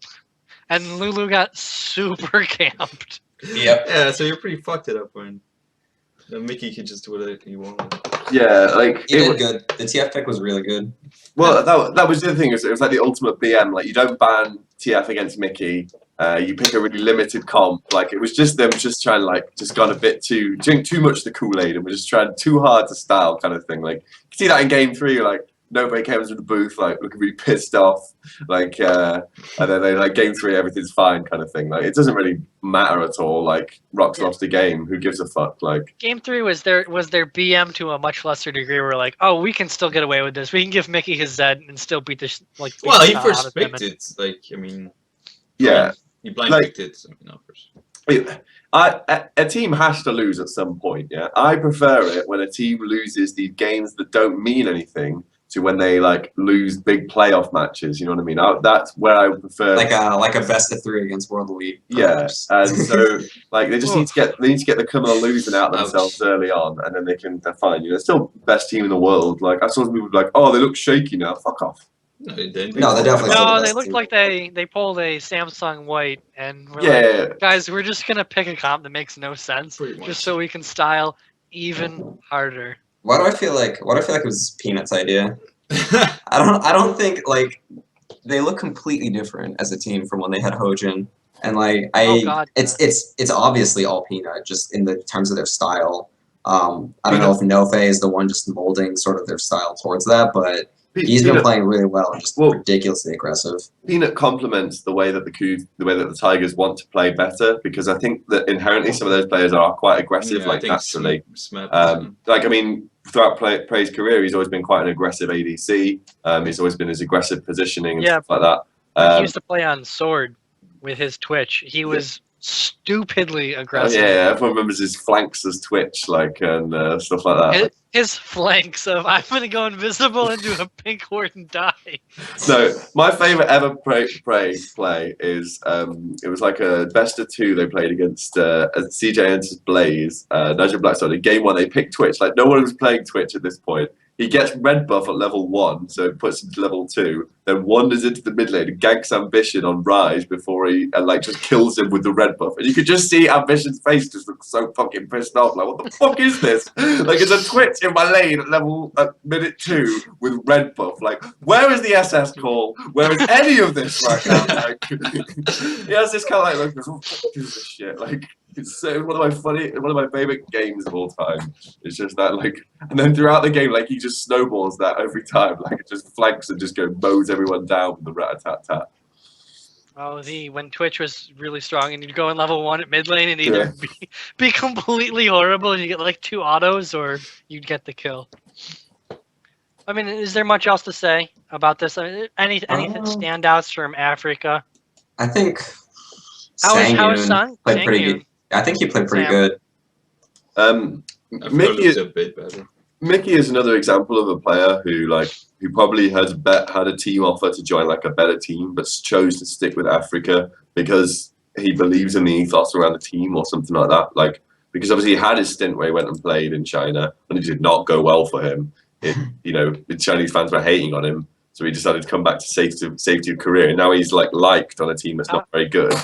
And Lulu got super camped. Yep. Yeah, so you're pretty fucked it up when Mickey could just do whatever he wanted. Yeah, like He it did was, good. The TF pick was really good. well, that was the other thing. It was like the ultimate BM. Like you don't ban TF against Mickey. You pick a really limited comp. Like it was just them just trying to like just gone a bit drink too much the Kool-Aid and we're just trying too hard to style kind of thing. Like you can see that in game 3. Like nobody comes to the booth like looking really pissed off. Like and then they like game 3 everything's fine kind of thing. Like it doesn't really matter at all. Like Rock's lost a game. Who gives a fuck? Like Game 3 was their BM to a much lesser degree. We're like, oh, we can still get away with this. We can give Mickey his Zed and still beat the beat Well, the he shit first out of him. picked it. Like I mean, yeah. he blind Like- picked it. So, you know, first. A team has to lose at some point. Yeah, I prefer it when a team loses these games that don't mean anything to when they like lose big playoff matches. You know what I mean? That's where I prefer. Like a best of 3 against World Elite. yeah, perhaps. and so like they just need to get the coming or losing out themselves early on, and then they're fine. You know, still best team in the world. Like I saw some people like, oh, they look shaky now. Fuck off. No, they didn't. No, they definitely still No, the they best looked team. like they pulled a Samsung White and we're like, Yeah, guys, we're just gonna pick a comp that makes no sense Pretty much. just so we can style even harder. Why do I feel like it was Peanuts' idea? I don't think like they look completely different as a team from when they had Hojin. And like Oh, God. it's obviously all Peanut just in the terms of their style. I don't know if Nofe is the one just molding sort of their style towards that, but he's been playing really well and just ridiculously aggressive. Peanut complements the way that the Tigers want to play better, because I think that inherently some of those players are quite aggressive, Yeah, like I think naturally. Smith, Like I mean, throughout Prey's career, he's always been quite an aggressive ADC. He's always been his aggressive positioning and stuff like that. He used to play on Sword with his Twitch. He was stupidly aggressive. Yeah, everyone remembers his flanks as Twitch, like, and stuff like that. His flanks of I'm gonna go invisible and do a pink ward and die. So my favorite ever Prey play is it was like a best of 2 they played against CJ Enters Blaze, Nigel Blackstone. In game 1 they picked Twitch, like no one was playing Twitch at this point. He gets red buff at level 1, so it puts him to level 2, then wanders into the mid lane and ganks Ambition on Rise before he like just kills him with the red buff. And you could just see Ambition's face just look so fucking pissed off, like what the fuck is this? Like it's a Twitch in my lane at minute 2 with red buff. Like where is the SS call? Where is any of this right now? Like he has this kind of like oh, fuck this shit. Like it's one of my favorite games of all time. It's just that like, and then throughout the game, like he just snowballs that every time. Like it just flanks and just mows everyone down with the rat-a-tat-tat. Oh, when Twitch was really strong and you'd go in level 1 at mid lane and either be completely horrible and you get like 2 autos, or you'd get the kill. I mean, is there much else to say about this? I mean, any standouts from Africa? I think How is Sun played pretty good. I think he played pretty good. Mickey is a bit better. Mickey is another example of a player who probably had a team offer to join like a better team, but chose to stick with Africa because he believes in the ethos around the team or something like that. Like because obviously he had his stint where he went and played in China and it did not go well for him. The Chinese fans were hating on him, so he decided to come back to safety of career. And now he's liked on a team that's not very good.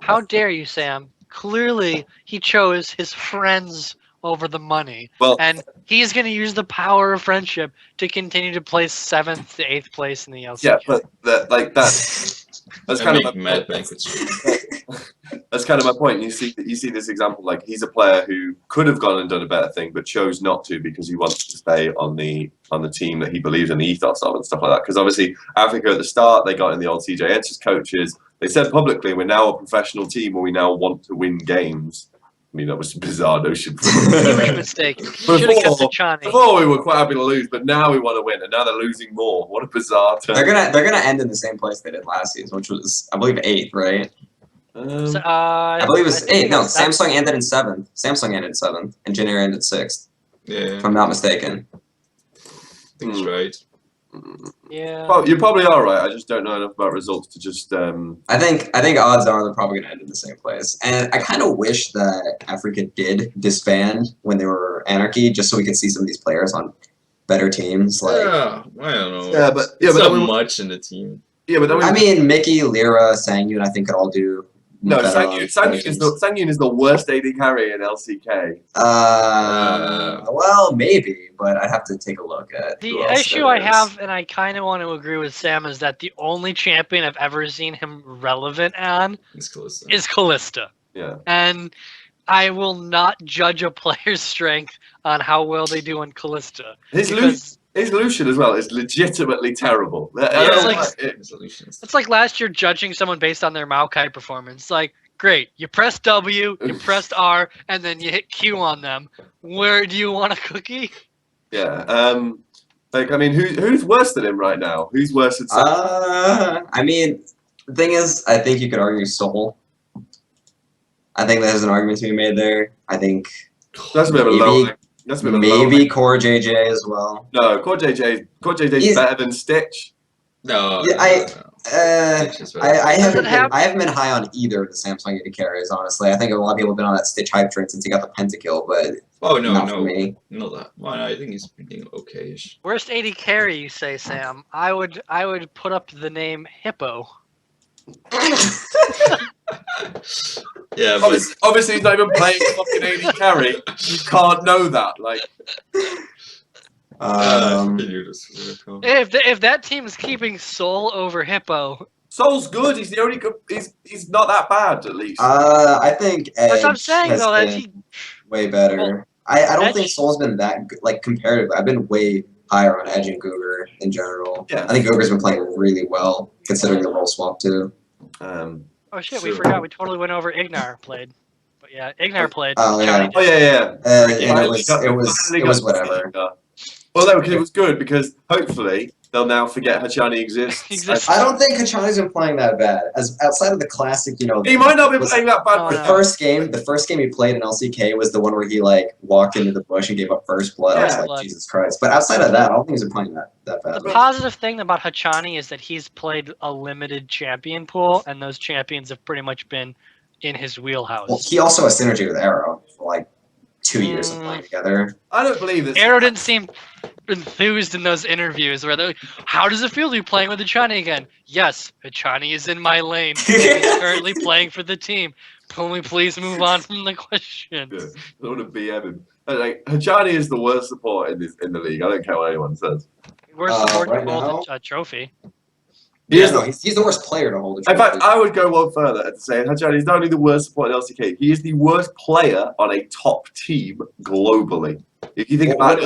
How dare you, Sam? Clearly, he chose his friends over the money. Well, and he's going to use the power of friendship to continue to place 7th to 8th place in the LCK. Yeah, but that's kind of mad banquets. That's kind of my point. You see this example, like he's a player who could have gone and done a better thing, but chose not to because he wants to stay on the team that he believes in the ethos of and stuff like that. Because obviously Africa at the start, they got in the old CJ Enters coaches. They said publicly, we're now a professional team and we now want to win games. I mean, that was a bizarre notion. Huge mistake. Should have kept it Chani. Before we were quite happy to lose, but now we want to win, and now they're losing more. What a bizarre turn. They're gonna end in the same place they did last season, which was I believe 8th, right? I believe it was 8th. No, Samsung ended in 7th. Samsung ended 7th, and Junior ended 6th. Yeah, if I'm not mistaken. I think it's right. Yeah. Well, you probably are right. I just don't know enough about results to just. I think odds are they're probably going to end in the same place, and I kind of wish that Africa did disband when they were Anarchy, just so we could see some of these players on better teams. Like, yeah, I don't know. Yeah, but so much in the team. Yeah, but I mean, Mickey, Lyra, Sangyun, I think could all do. No, Sangyun is the worst AD carry in LCK. Well, maybe, but I'd have to take a look at. The issue I have, and I kind of want to agree with Sam, is that the only champion I've ever seen him relevant on is Kalista. Yeah. And I will not judge a player's strength on how well they do on Kalista. His Lucian as well is legitimately terrible. It's like last year judging someone based on their Maokai performance. Like, great, you press W, you pressed R, and then you hit Q on them. Where do you want a cookie? Yeah. I mean, who's worse than him right now? Who's worse than Sam? I mean, the thing is, I think you could argue Soul. I think there's an argument to be made there. I think that's a bit of a low. Maybe Core JJ as well. No, Core JJ is better than Stitch. No. Yeah, I haven't been high on either of the Samsung AD carries, honestly. I think a lot of people have been on that Stitch hype train since he got the pentakill, but not for me. Not that. Well, I think he's been okay-ish. Worst AD carry, you say, Sam? I would put up the name Hippo. Yeah, but obviously he's not even playing fucking AD carry. You can't know that, like. If that team is keeping Soul over Hippo, Soul's good. He's the only good. He's not that bad, at least. I think Edge that's what I'm saying, though. way better. I don't think Edge- Soul's been that good, like comparatively. I've been way higher on Edge and Cougar in general. Yeah. I think Cougar's been playing really well considering the role swap too. Um, Oh shit, we Sure. forgot. We totally went over Ignar played. But yeah, Ignar played. Oh, Johnny yeah. oh yeah. And Finally got- it finally was got whatever. Ignar. Well, no, because it was good because hopefully they'll now forget Hachani exists. Exists. I don't think Kachani's been playing that bad. As outside of the classic, He might not be was- playing that bad. No, The no. first game he played in LCK was the one where he like walked into the bush and gave up first blood. I was Yeah. like, Blood. Jesus Christ! But outside of that, I don't think he's been playing that The bad. positive thing about Hachani is that he's played a limited champion pool, and those champions have pretty much been in his wheelhouse. Well, he also has synergy with Arrow for like 2 years of playing together. I don't believe this. Arrow didn't seem enthused in those interviews where they're like, how does it feel to be playing with Hachani again? Yes, Hachani is in my lane. He's currently playing for the team. Can we please move on from the question? Yeah, I don't want to BM him. Like Hachani is the worst support in the league. I don't care what anyone says. We're supporting right hold a trophy. He Yeah, is no, the- he's the worst player to hold a In trophy. fact, I would go one further and say Hachani is not only the worst support in LCK, he is the worst player on a top team globally. If you think what, about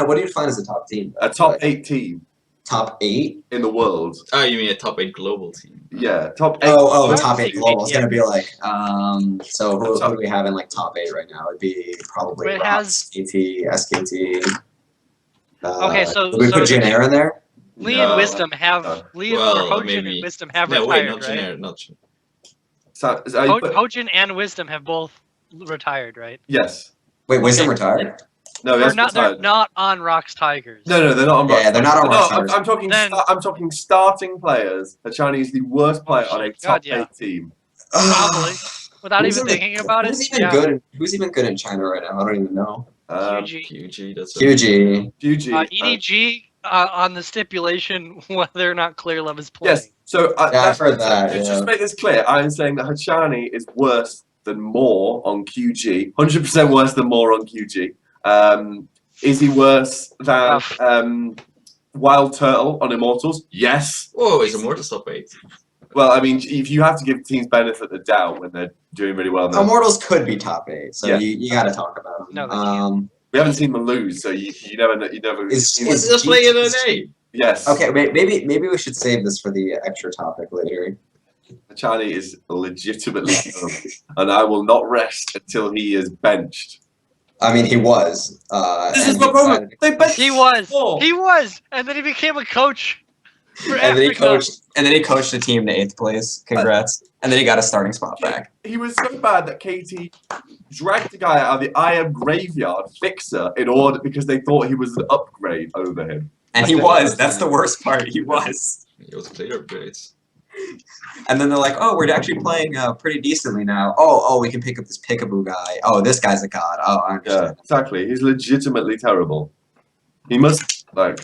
what do you define as a top team? a top Like, 8 team top 8? in the world, Oh, you mean a top 8 global team? yeah, top 8. Oh, would top 8 say global. It's yeah. gonna be like so who Top- do we have in like top 8 right now? It'd be probably It Rox, KT, SKT. Okay, so- did we so put the- Jin Air in there? Lee No. and Wisdom have Lee Well, or Hojin maybe- and Wisdom have No, wait, retired, not right? generic, not gen- So you put- Hojin and Wisdom have both retired, right? yes. Wait, Wisdom Okay. retired? No, They're that's not. They're retired. not on Rocks Tigers. No, they're not on. Yeah, they're not on No, Rock I'm, Stars. I'm talking. Then- I'm talking starting players. Hachani is the worst player on a top God, yeah. 8 team. Probably. Without Who's even even- thinking about it. Who's even Yeah. good? Who's even good in China right now? I don't even know. QG. QG, that's QG. QG. EDG on the stipulation whether or not Clear Love is playing. Yes. So Yeah, I've heard that, Just yeah. to make this clear, I'm saying that Hachani is worse than Moore on QG. 100% worse than Moore on QG. Is he worse than Rough. Wild Turtle on Immortals? Yes. Whoa, is Immortals top 8? Well, I mean, if you have to give teams benefit of the doubt when they're doing really well, then Immortals could be top 8, so Yeah. you got to talk about them. No, they can't. we haven't seen them lose, so you never know. You never. Is- Let's is just play in G- an 8. Yes. Okay, maybe we should save this for the extra topic later. Hachani is legitimately terrible, and I will not rest until he is benched. I mean, he was. This and is my he problem. decided- They benched He was. Moore. He was. And then he became a coach for And then he Africa. coached the team to 8th place. Congrats. And then he got a starting spot back. He was so bad that KT dragged the guy out of the IM graveyard fixer in order because they thought he was an upgrade over him. And he was. That's the worst part. He was. It was clear upgrades. And then they're like, oh, we're actually playing pretty decently now. Oh, we can pick up this Pickaboo guy. Oh, this guy's a god. Oh, I Yeah, understand. exactly. He's legitimately terrible. He must like.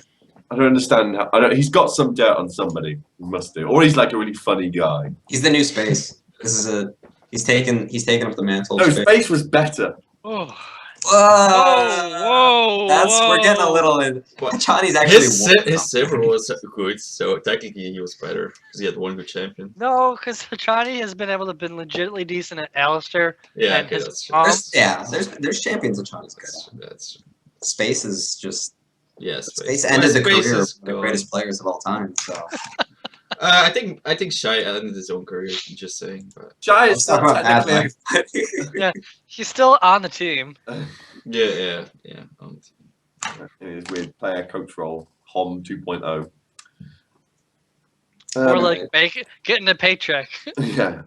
I don't understand. I don't. He's got some dirt on somebody. He must do, or he's like a really funny guy. He's the new Space. This is a. He's taken up the mantle. No, of Space. Space was better. Oh, Whoa! whoa. We're getting a little in. What? Johnny's actually. His silver was good, so technically he was better because he had one good champion. No, because Hachani has been able to been legitimately decent at Alistair. Yeah, And okay, his that's true. mom- There's champions of China's good. That's Space is just yeah. Space ended the Space career of is the gone. greatest players of all time. So I think Shy ended his own career. I'm just saying, but Jai let's is talk not about bad technically. life. He's still on the team. yeah. In his weird player coach role, Hom 2.0. Or like getting a paycheck. Yeah.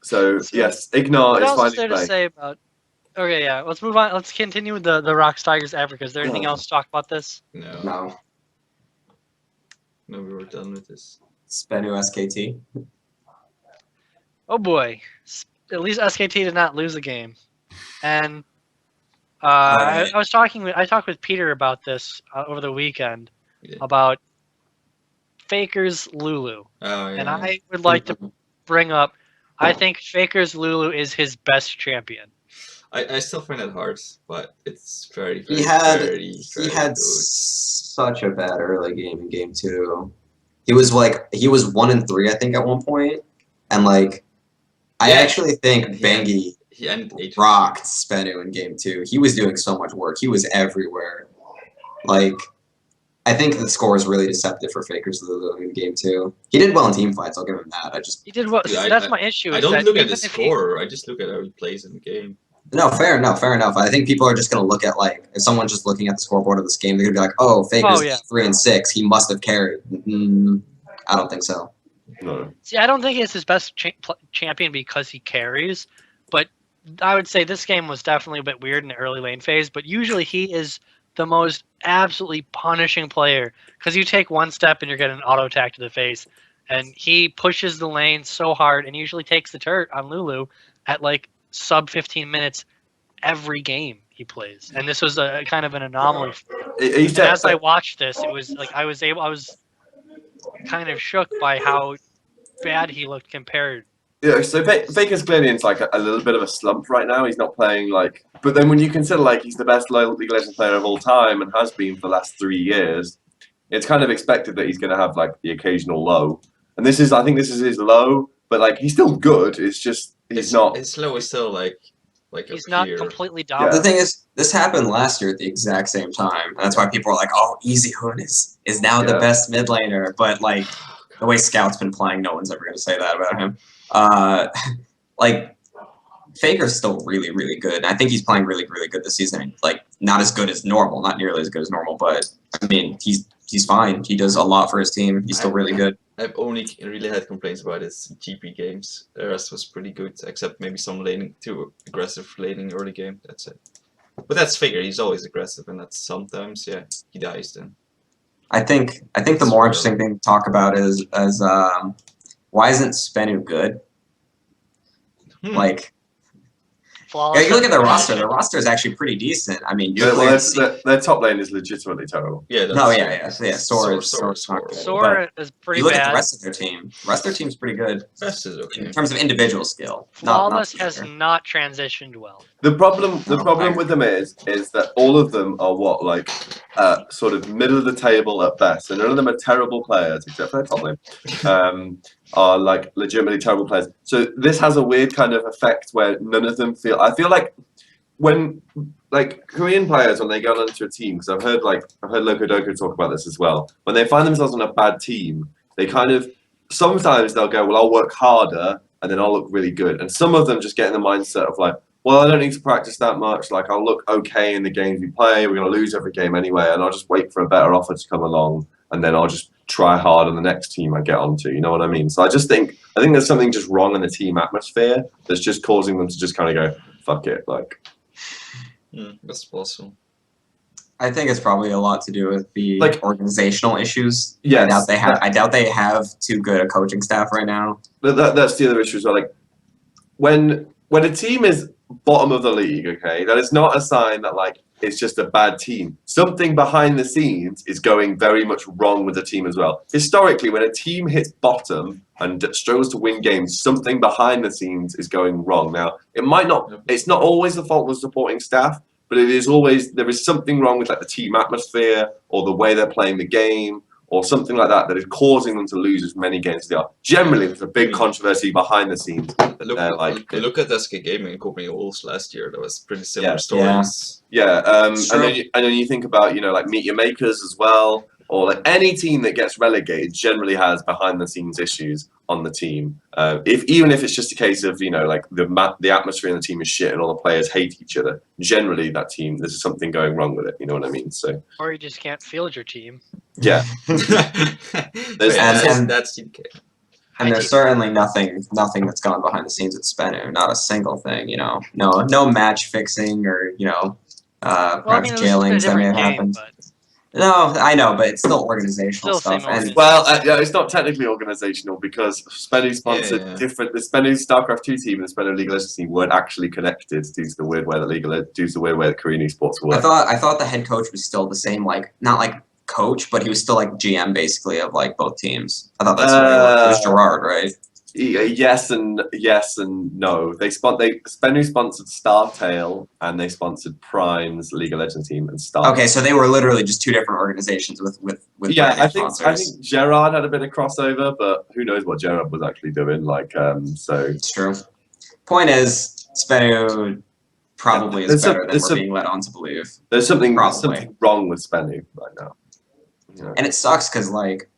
So So, yes, Ignar What is else is there finally to playing. say about? Okay, yeah. Let's move on. Let's continue with the Rocks Tigers Africa. Is there anything Yeah. else to talk about this? No, No, we were done with this. Spenu SKT. Oh boy. At least SKT did not lose a game. And I talked with Peter about this over the weekend Yeah. about Faker's Lulu. Oh yeah. And I would like to bring up I think Faker's Lulu is his best champion. I still find it hard, but it's very he had very had such a bad early game in game 2. He was 1-3, I think, at one point, and like I Yeah. actually think Yeah. Bengi He ended 8. rocked Spenu in game 2. He was doing so much work. He was everywhere. Like, I think the score is really deceptive for Fakers Lulu in game 2. He did well in team fights. I'll give him that. He did well. Yeah, That's my issue. I is don't that look at even the if he- score. I just look at how he plays in the game. No, fair enough. I think people are just gonna look at like if someone's just looking at the scoreboard of this game, they're gonna be like, "Oh, Fakers Oh, yeah. 3 and 6. He must have carried." I don't think so. No. See, I don't think it's his best champion because he carries, but I would say this game was definitely a bit weird in the early lane phase. But usually he is the most absolutely punishing player because you take one step and you're getting an auto attack to the face, and he pushes the lane so hard and usually takes the turret on Lulu at like sub 15 minutes every game he plays. And this was a kind of an anomaly. He's And as I watched this, it was like I was kind of shook by how bad he looked compared. Yeah, so Faker's clearly in like a little bit of a slump right now. He's not playing like, but then when you consider like he's the best League of Legends player of all time and has been for the last 3 years, it's kind of expected that he's going to have like the occasional low. And I think this is his low, but like he's still good. It's just he's not. His slow is still like He's up not here. completely The dominant. thing is, this happened last year at the exact same time, and that's why people are like, "Oh, Easy Hoon is now the Yeah. best mid laner." But like the way Scout's been playing, no one's ever gonna say that about him. Like Faker's still really, really good. And I think he's playing really, really good this season. Like not as good as normal, not nearly as good as normal, but I mean he's fine. He does a lot for his team. He's still really good. I've only really had complaints about his GP games. The rest was pretty good, except maybe some laning, too aggressive laning early game. That's it. But that's Faker. He's always aggressive, and that's sometimes, yeah, he dies then. I think the more interesting thing to talk about is why isn't Spenu good? Like Flawless. yeah, you look at the roster. The roster is actually pretty decent. I mean, Their top lane is legitimately terrible. Yeah. That's, no, yeah. Sora's Sora. not good. Sora is But pretty you look at bad. the rest of their team. The rest of their team's pretty good Rest is in okay. terms of individual skill. Not Flawless has together. not transitioned well. The problem I with them is that all of them are what like sort of middle of the table at best, and none of them are terrible players except for their top lane. Are like legitimately terrible players. So this has a weird kind of effect where none of them feel. I feel like when like Korean players when they go onto a team, because I've heard Loco Doco talk about this as well. When they find themselves on a bad team, they kind of sometimes they'll go, well, I'll work harder and then I'll look really good. And some of them just get in the mindset of like, well, I don't need to practice that much. Like I'll look okay in the games we play. We're gonna lose every game anyway, and I'll just wait for a better offer to come along, and then I'll just try hard on the next team I get onto. You know what I mean? So I think there's something just wrong in the team atmosphere that's just causing them to just kind of go, fuck it, like. That's possible. I think it's probably a lot to do with the Like- organizational issues. Yes. I doubt they have too good a coaching staff right now. But that's the other issue as well. Like when a team is bottom of the league, okay, that is not a sign that like it's just a bad team. Something behind the scenes is going very much wrong with the team as well. Historically, when a team hits bottom and struggles to win games, something behind the scenes is going wrong. Now, it's not always the fault of the supporting staff, but there is something wrong with like the team atmosphere or the way they're playing the game or something like that that is causing them to lose as many games as they are. Generally, there's a big controversy behind the scenes. Look at SK Gaming and Copenhagen Wolves last year. That was pretty similar Yeah. stories. Yeah, and Sure. then you think about like Meet Your Makers as well, or like any team that gets relegated generally has behind the scenes issues on the team. Even if it's just a case of like the atmosphere in the team is shit and all the players hate each other, generally that team there's something going wrong with it. You know what I mean? So Or you just can't field your team. yeah, That's TDK. And there's certainly nothing that's gone behind the scenes at Spenu. Not a single thing, No match fixing or, Well, perhaps this is a jailings that may have different game, happened. but No, I know, but it's still organizational Still same stuff. And organization. well, it's not technically organizational because Spenu sponsored Yeah. different. The Spenu StarCraft 2 team and the Spenu League of Legends team weren't actually connected due to the weird way the Korean esports work. I thought the head coach was still the same, like not like coach, but he was still like GM basically of like both teams. I thought that's what it was Gerard, right? Yes and no. Spenu sponsored Startail and they sponsored Prime's League of Legends team and Star. Okay, so they were literally just two different organizations with Yeah, branding I think sponsors. Gerard had a bit of crossover, but who knows what Gerard was actually doing? So It's true. Point is, Spenu probably is There's some- better than there's we're some- being led on to believe. There's something Probably. wrong with Spenu right now. You know? And it sucks because, like,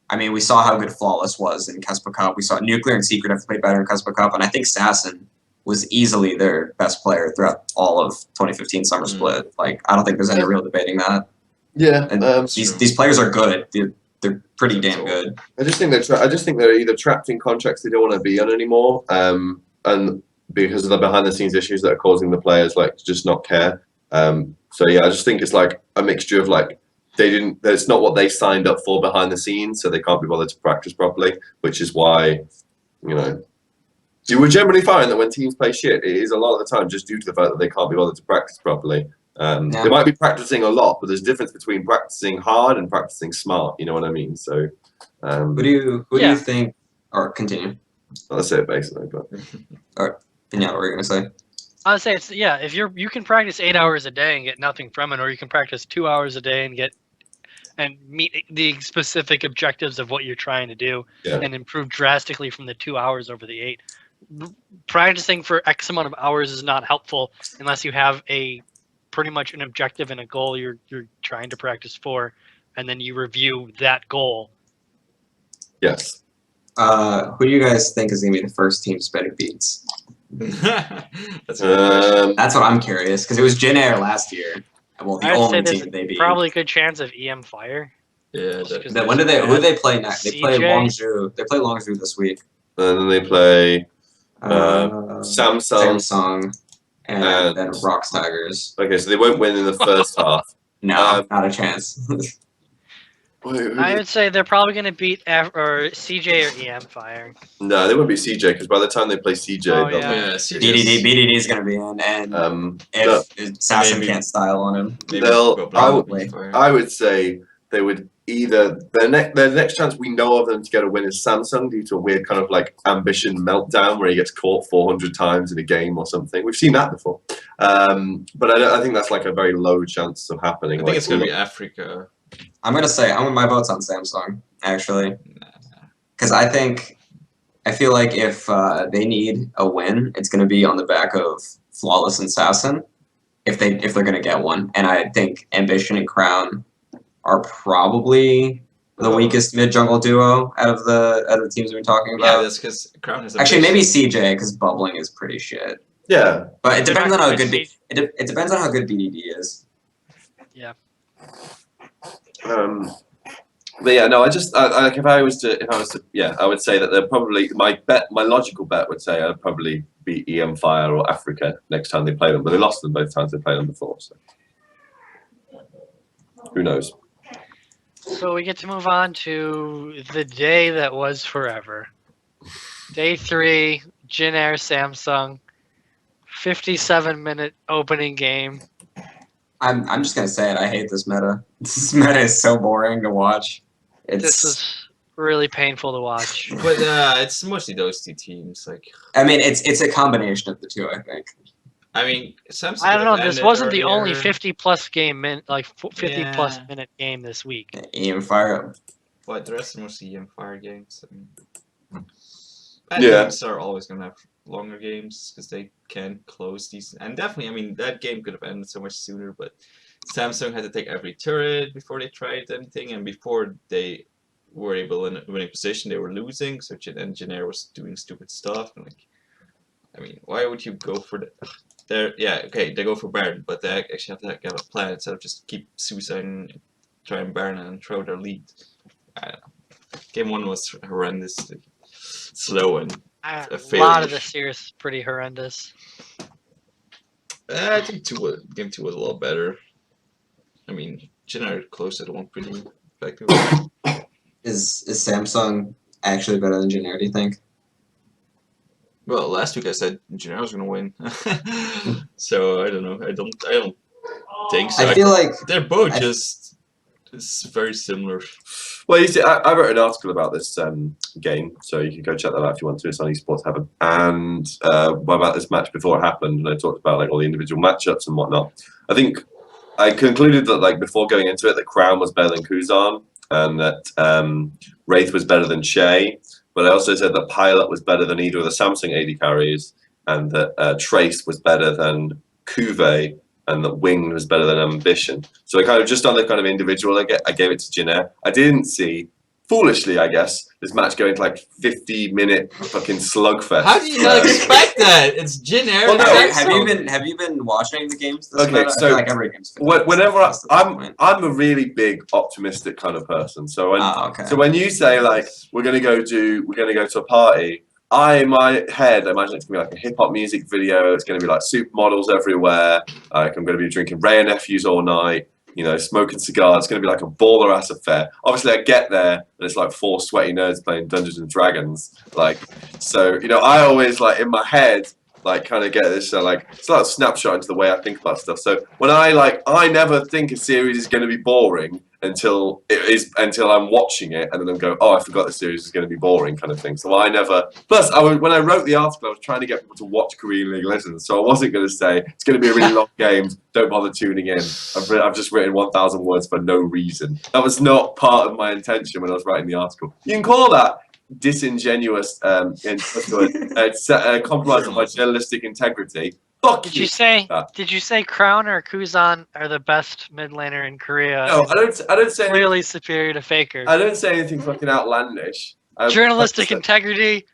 I mean, we saw how good Flawless was in Kespa Cup. We saw Nuclear and Secret have played better in Kespa Cup, and I think Sasson was easily their best player throughout all of 2015 Summer Split. Like, I don't think there's any real debating that. Yeah, And true. these players are good. They're pretty damn good. I just think they're either trapped in contracts they don't want to be on anymore, and because of the behind the scenes issues that are causing the players like to just not care. So yeah, I just think it's like a mixture of like it's not what they signed up for behind the scenes, so they can't be bothered to practice properly, which is why, you know, you would generally find that when teams play shit, it is a lot of the time just due to the fact that they can't be bothered to practice properly. They might be practicing a lot, but there's a difference between practicing hard and practicing smart. You know what I mean? So, Who do you think? Or continue. that's it basically. But Pinata, what were you gonna say? I would say it's if you can practice 8 hours a day and get nothing from it, or you can practice 2 hours a day and meet the specific objectives of what you're trying to do and improve drastically from the 2 hours over the 8. Practicing for X amount of hours is not helpful unless you have pretty much an objective and a goal you're trying to practice for, and then you review that goal. yes, Who do you guys think is gonna be the first team Spenu beats? That's a good question. That's what I'm curious, because it was Jin Air last year. Well, the I'd say only there's team they beat. Probably a good chance of EM Fire. Yeah, Just 'cause When do they? Who do they play next? They play CJ? Longzhou. They play Longzhou this week. and then they play Uh, Samsung. Samsung, and and- then Rocks Tigers. Okay, so they won't win in the first half. No, not a chance. I would say they're probably going to beat or CJ or EM Fire. No, they won't be CJ because by the time they play CJ, Oh, they'll yeah. BDD is going to be in, and if Sassen maybe- can't style on him, probably. I would say they would either their next chance we know of them to get a win is Samsung due to a weird kind of like ambition meltdown where he gets caught 400 times in a game or something. We've seen that before, but I think that's like a very low chance of happening. I think it's gonna be Africa. I'm going to say my vote's on Samsung actually, because I feel like if they need a win, it's going to be on the back of Flawless and Sassen, if they're going to get one, and I think Ambition and Crown are probably the weakest mid jungle duo out of the teams we've been talking Yeah, about. that's because Crown has. Actually, maybe CJ because bubbling is pretty shit. Yeah, But it They're depends not on how gonna good it depends on how good BDD is. but yeah, no, if I was to, I would say that they're probably my logical bet would say I'd probably beat EM Fire or Africa next time they play them, but they lost them both times they played them before, so who knows? So we get to move on to the day that was forever. Day 3, Jin Air Samsung, 57-minute opening game. I'm just gonna say it. I hate this meta. This meta is so boring to watch. This was really painful to watch. But it's mostly those two teams. Like, I mean, it's a combination of the two. I think. I mean, Samsung. I don't know. could have This ended wasn't the only earlier, 50-plus game, 50-plus Yeah. minute game this week. Ian Fire. But the rest are mostly EM Fire games. I mean, Yeah. teams are always gonna have longer games because they can close these. And definitely, I mean, that game could have ended so much sooner. But Samsung had to take every turret before they tried anything, and before they were able in a winning position, they were losing. So Jin Air was doing stupid stuff. And like, I mean, why would you go for the? They go for Baron, but they actually have to have a plan instead of just keep suiciding, try and Baron and throw their lead. I don't know. Game 1 was horrendously slow and A failure. lot of this year is pretty horrendous. I think game 2 was a lot better. I mean, Jin Air closed it one pretty effectively. Is Samsung actually better than Jin Air, do you think? Well, last week I said Jin Air was gonna win, so I don't know. I don't think so. I feel like they're both I- just very similar. Well, you see, I wrote an article about this game, so you can go check that out if you want to. It's on Esports Heaven, and about this match before it happened, and I talked about like all the individual matchups and whatnot. I think I concluded that like before going into it, that Crown was better than Kuzan, and that Wraith was better than Shay. But I also said that Pilot was better than either of the Samsung AD carries, and that Trace was better than Cuvée, and that Winged was better than Ambition. So I kind of just on the kind of individual, I gave it to Jin. I didn't see, foolishly, I guess, this match going to like 50-minute fucking slugfest. How do you not expect that? It's Jin Air. Well, no, Have you been watching the games this Okay, meta? I so feel like every game's 50 Whenever minutes at this I'm point. a really big optimistic kind of person. So when Okay. so when you say like we're gonna go to a party, in my head I imagine it's gonna be like a hip hop music video. It's gonna be like supermodels everywhere. Like I'm gonna be drinking Ray and Nephews all night. You know, smoking cigars. It's gonna be like a baller ass affair. Obviously, I get there and it's like 4 sweaty nerds playing Dungeons and Dragons. Like, so you know, I always like in my head. Like kind of get this like it's like a snapshot into the way I think about stuff. So when I never think a series is going to be boring until I'm watching it and then I'm going, oh, I forgot the series is going to be boring kind of thing. So I never. Plus, when I wrote the article, I was trying to get people to watch Korean League of Legends, so I wasn't going to say it's going to be a really long game. Don't bother tuning in. I've just written 1,000 words for no reason. That was not part of my intention when I was writing the article. You can call that disingenuous compromise of my journalistic integrity. Fuck Did you. you say Crown or Kuzan are the best mid laner in Korea? No, I don't say Really superior to Faker. I don't say anything fucking outlandish. Journalistic integrity,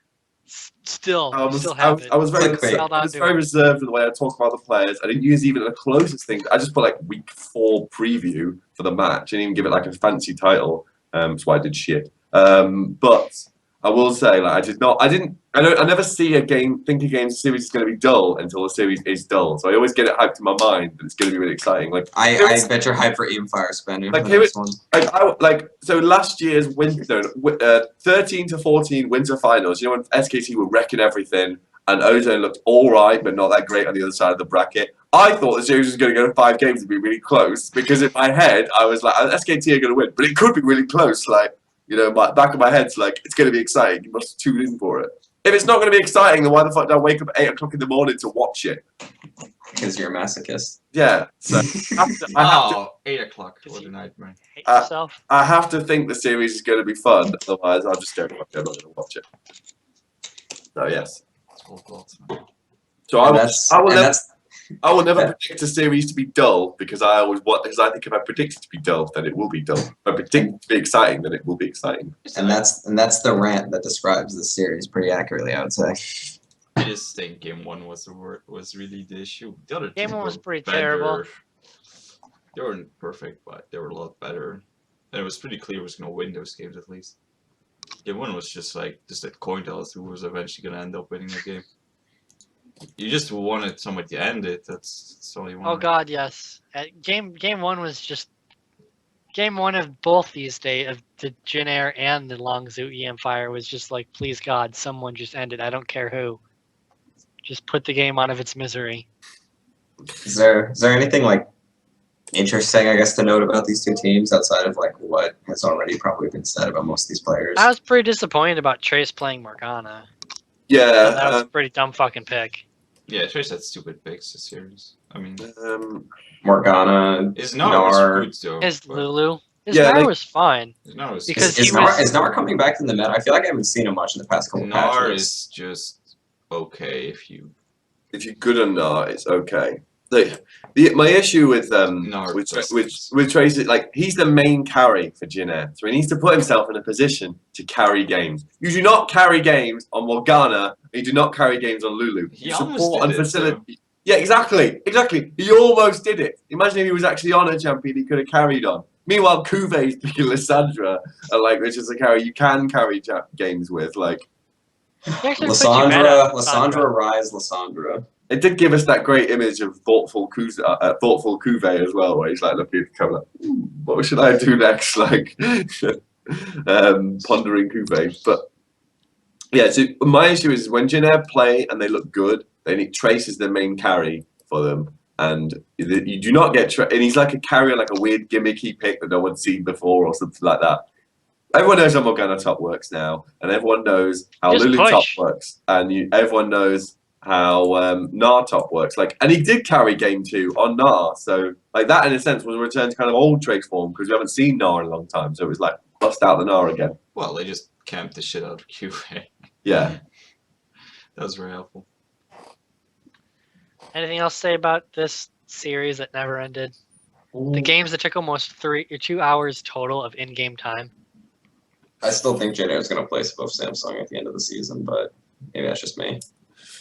still I was have it. very Clickbait. Held I on was to very it. reserved in the way I talk about the players. I didn't use even the closest things. I just put like week 4 preview for the match. I didn't even give it like a fancy title. That's why I did shit. But I will say, like, I never see think a game series is going to be dull until the series is dull. So I always get it hyped in my mind that it's going to be really exciting. Like, I bet you're hyped for Aimfire Spaniard Like, for this one. so last year's winter, 13 to 14 winter finals, you know, when SKT were wrecking everything and Ozone looked all right, but not that great on the other side of the bracket. I thought the series was going to go to 5 games and be really close because in my head, I was like, SKT are going to win, but it could be really close. Like, you know, my back of my head's like, it's going to be exciting. You must tune in for it. If it's not going to be exciting, then why the fuck do I wake up at 8 o'clock in the morning to watch it? Because you're a masochist. Yeah. So I 8 o'clock. What a nightmare. Hate yourself. have to think the series is going to be fun. Otherwise, I'll just go. I'm not going to watch it. So yes. It's all thoughts, man. So I will never predict a series to be dull because I think if I predict it to be dull, then it will be dull. If I predict it to be exciting, then it will be exciting. And that's the rant that describes the series pretty accurately, I would say. I just think game 1 was really the issue. The other Game two 1 was were pretty better. terrible. They weren't perfect, but they were a lot better. And it was pretty clear who was going to win those games at least. Game 1 was just that coin toss who was eventually going to end up winning the game. You just wanted somebody to end it. That's all you wanted. Oh God, yes. Game 1 was just game 1 of both these days of the Jin Air and the Longzhu EM Fire was just like, please God, someone just end it. I don't care who. Just put the game out of its misery. Is there anything like interesting, I guess, to note about these two teams outside of like what has already probably been said about most of these players? I was pretty disappointed about Trace playing Morgana. Yeah. That was a pretty dumb fucking pick. Yeah, Trace had stupid picks this series. I mean, Morgana, his Nar was good though. His but Lulu. His Yeah, Nar was fine. his Nar was Because is he was- Nar coming back to the meta? I feel like I haven't seen him much in the past couple Nar patches. is just okay if you. If you're good on Nar, it's okay. My issue with Nar with just- Trace is like he's the main carry for Jin Air, so he needs to put himself in a position to carry games. You do not carry games on Morgana. You do not carry games on Lulu. He You almost support did and it, facilitate. Yeah, exactly. He almost did it. Imagine if he was actually on a champion he could have carried on. Meanwhile, Cuvée is picking Lissandra, which is a carry you can carry games with. Like, He actually put you better. Lissandra, Rise, Lissandra. it did give us that great image of thoughtful Cuvée as well, where he's like looking at the camera, like, what should I do next? Like, pondering Cuvée. But yeah, so my issue is when Jin Air play and they look good, they need Trace is the main carry for them. And you do not get and he's like a carrier, like a weird gimmicky pick that no one's seen before or something like that. Everyone knows how Morgana top works now, and everyone knows how Just Lulu push. top works, and everyone knows how Nar top works. Like, and he did carry game 2 on Nar, so like that in a sense was a return to kind of old Trace form because we haven't seen Nar in a long time. So it was like bust out the Nar again. Well, they just camped the shit out of QA. Yeah. That was very helpful. Anything else to say about this series that never ended? The games that took almost 2 hours total of in-game time. I still think Jin Air is going to place above Samsung at the end of the season, but maybe that's just me.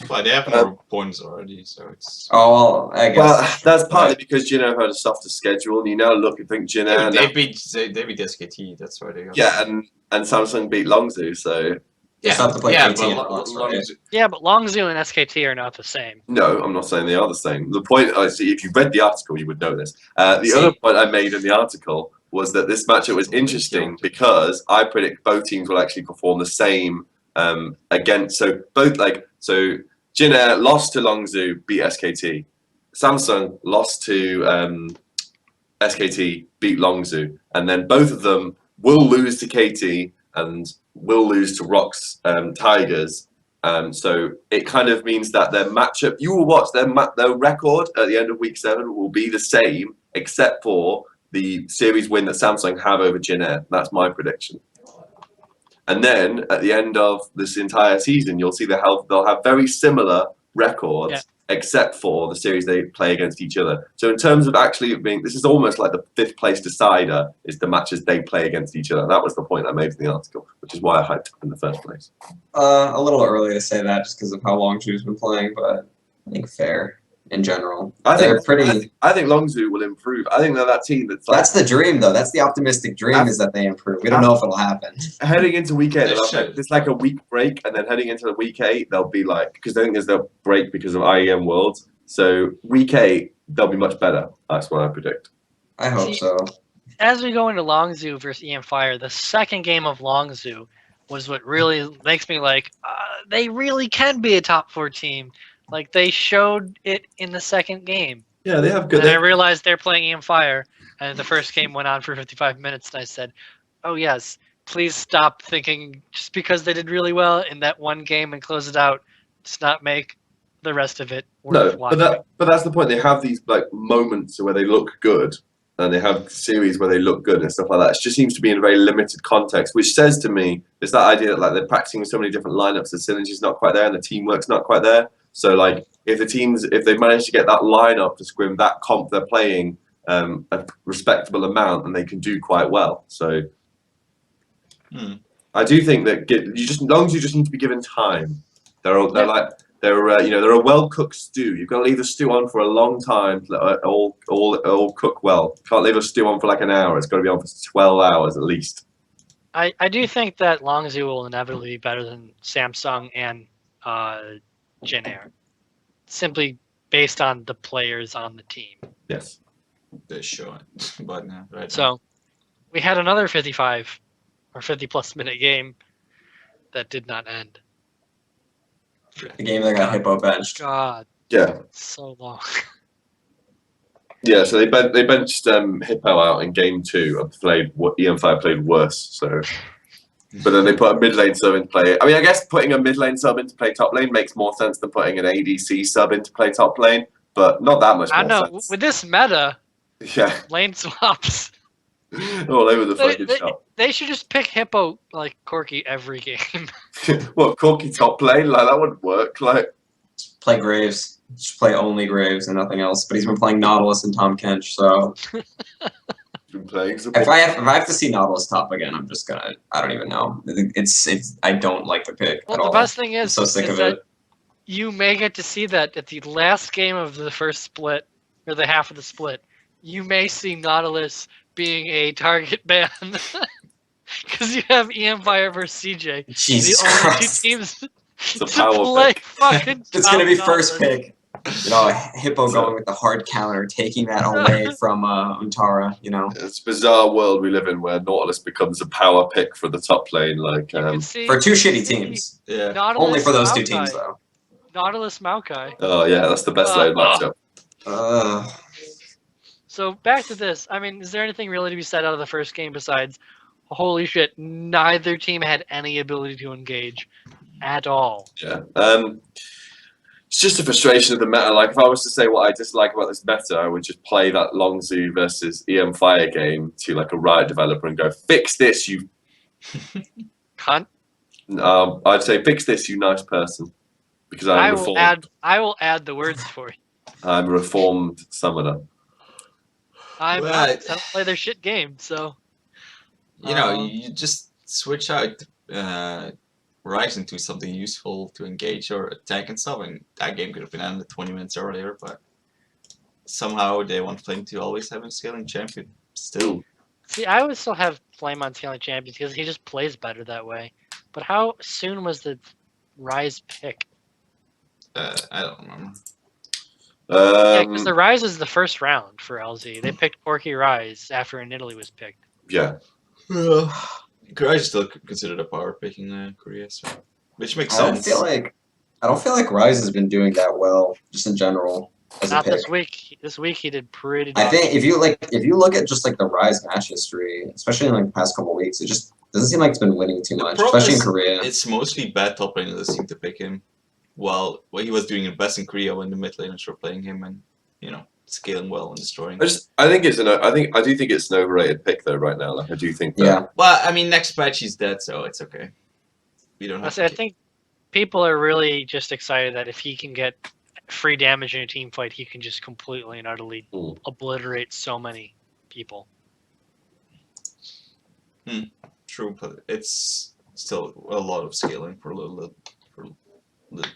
But they have more points already, so it's. Oh, well, I guess. Well, that's partly right. because Jin'er had a softer schedule, and you now look and think Jin'er. Yeah, now- they beat SKT. That's why they got. Yeah, and Samsung beat Longzhu, so They still have to play yeah, KT but in months, right? Yeah, but Longzhu and SKT are not the same. no, I'm not saying they are the same. The point, I see, if you read the article, you would know this. The See. other point I made in the article was that this matchup was interesting because I predict both teams will actually perform the same against. So both Jin'er lost to Longzhu, beat SKT. Samsung lost to SKT, beat Longzhu, and then both of them will lose to KT and will lose to Rox Tigers. So it kind of means that their matchup, you will watch their record at the end of week 7 will be the same, except for the series win that Samsung have over Jin'er. That's my prediction. And then at the end of this entire season, you'll see they'll have very similar records, except for the series they play against each other. So in terms of actually being, this is almost like the 5th place decider is the matches they play against each other. That was the point I made in the article, which is why I hyped up in the first place. A little early to say that just because of how long Longzhu's been playing, but I think fair in general. They're pretty. I think Longzhu will improve. I think they're that team that's like, That's the dream, though. That's the optimistic dream, is that they improve. We don't know if it'll happen. heading into week 8. They should. It's like a week break, and then heading into the week 8, they'll be like, because I think there's the break because of IEM Worlds. So week 8, they'll be much better. That's what I predict. I hope See, so. As we go into Longzhu versus EM Fire, the second game of Longzhu was what really makes me like, they really can be a top 4 team. Like, they showed it in the second game. Yeah, they have And good. I realized they're playing EM Fire, and the first game went on for 55 minutes, and I said, oh yes, please stop thinking just because they did really well in that one game and close it out, does not make the rest of it worth No, watching. but that's the point. They have these like moments where they look good, and they have series where they look good and stuff like that. It just seems to be in a very limited context, which says to me it's that idea that like they're practicing with so many different lineups, the synergy's not quite there, and the teamwork's not quite there. So like if they manage to get that lineup to scrim that comp they're playing a respectable amount, and they can do quite well. So I do think that Longzhu just need to be given time. They're a well cooked stew. You've got to leave the stew on for a long time to let it all cook well. Can't leave a stew on for like an hour. It's got to be on for 12 hours at least. I do think that Longzhu will inevitably be better than Samsung and Jin Air, simply based on the players on the team. Yes. They should, but no, right. So we had another 55 or 50-plus minute game that did not end. The game that got Hippo benched. God, Yeah. so long. Yeah. So they benched Hippo out in game 2 and played what EM5 played worse. So. But then they put a mid lane sub into play. I mean, I guess putting a mid lane sub into play top lane makes more sense than putting an ADC sub into play top lane, but not that much more I know, sense. with this meta, Yeah, lane swaps, all over the they, fucking they, shop. they should just pick Hippo like Corky every game. What, Corky top lane? Like, that wouldn't work. Like, Just play Graves. Just play only Graves and nothing else. But he's been playing Nautilus and Tom Kench, so been playing if I have to see Nautilus top again, I'm just gonna. I don't even know. It's. I don't like the pick Well, at the all. best thing I'm is, so sick is of that it. you may get to see that at the last game of the first split, or the half of the split. You may see Nautilus being a target ban. Because you have EM Fire versus CJ. Jesus the only Christ. 2 teams a to power play pick. fucking It's gonna be first Nautilus. pick. You know, Hippo going with the hard counter, taking that away from Untara. You know, It's a bizarre world we live in where Nautilus becomes a power pick for the top lane. Like, You can see, for 2 you can shitty see teams. Yeah. Nautilus, Only for those 2 Maokai. teams, though. Nautilus Maokai. oh yeah, that's the best lane matchup. So back to this. I mean, is there anything really to be said out of the first game besides, holy shit, neither team had any ability to engage at all. Yeah. It's just a frustration of the meta. Like, if I was to say what I dislike about this meta, I would just play that Longzhu versus EM Fire game to like a Riot developer and go, fix this, you. Cunt. I'd say, fix this, you nice person. Because I I am will reformed. add the words for you. I'm a reformed summoner. I'm Well, not, 'cause I don't play their shit game, so You know, Um, you just switch out Rise into something useful to engage or attack and stuff, and that game could have been ended 20 minutes earlier, but somehow they want Flame to always have a scaling champion. Still, see, I would still have Flame on Scaling Champions because he just plays better that way. But how soon was the Rise pick? I don't remember. Yeah, because the Rise is the first round for LZ. They picked Porky Rise after in Italy was picked. Yeah. Korea is still considered a power picking Korea, so which makes I don't sense. feel like Rise has been doing that well, just in general as a Not pick. this week. This week he did pretty. I dog think shit. if you look at just like the Rise match history, especially in like the past couple of weeks, it just doesn't seem like it's been winning too The much, problem especially in is Korea. It's mostly bad top laners that seem to pick him, while he was doing it best in Korea when the mid laners were playing him and scaling well and destroying. I do think it's an overrated pick though right now. Like I do think that. Yeah, Well, I mean, next patch he's dead, so it's okay. We don't have. I think people are really just excited that if he can get free damage in a team fight, he can just completely and utterly Mm. obliterate so many people. True, but it's still a lot of scaling for a little.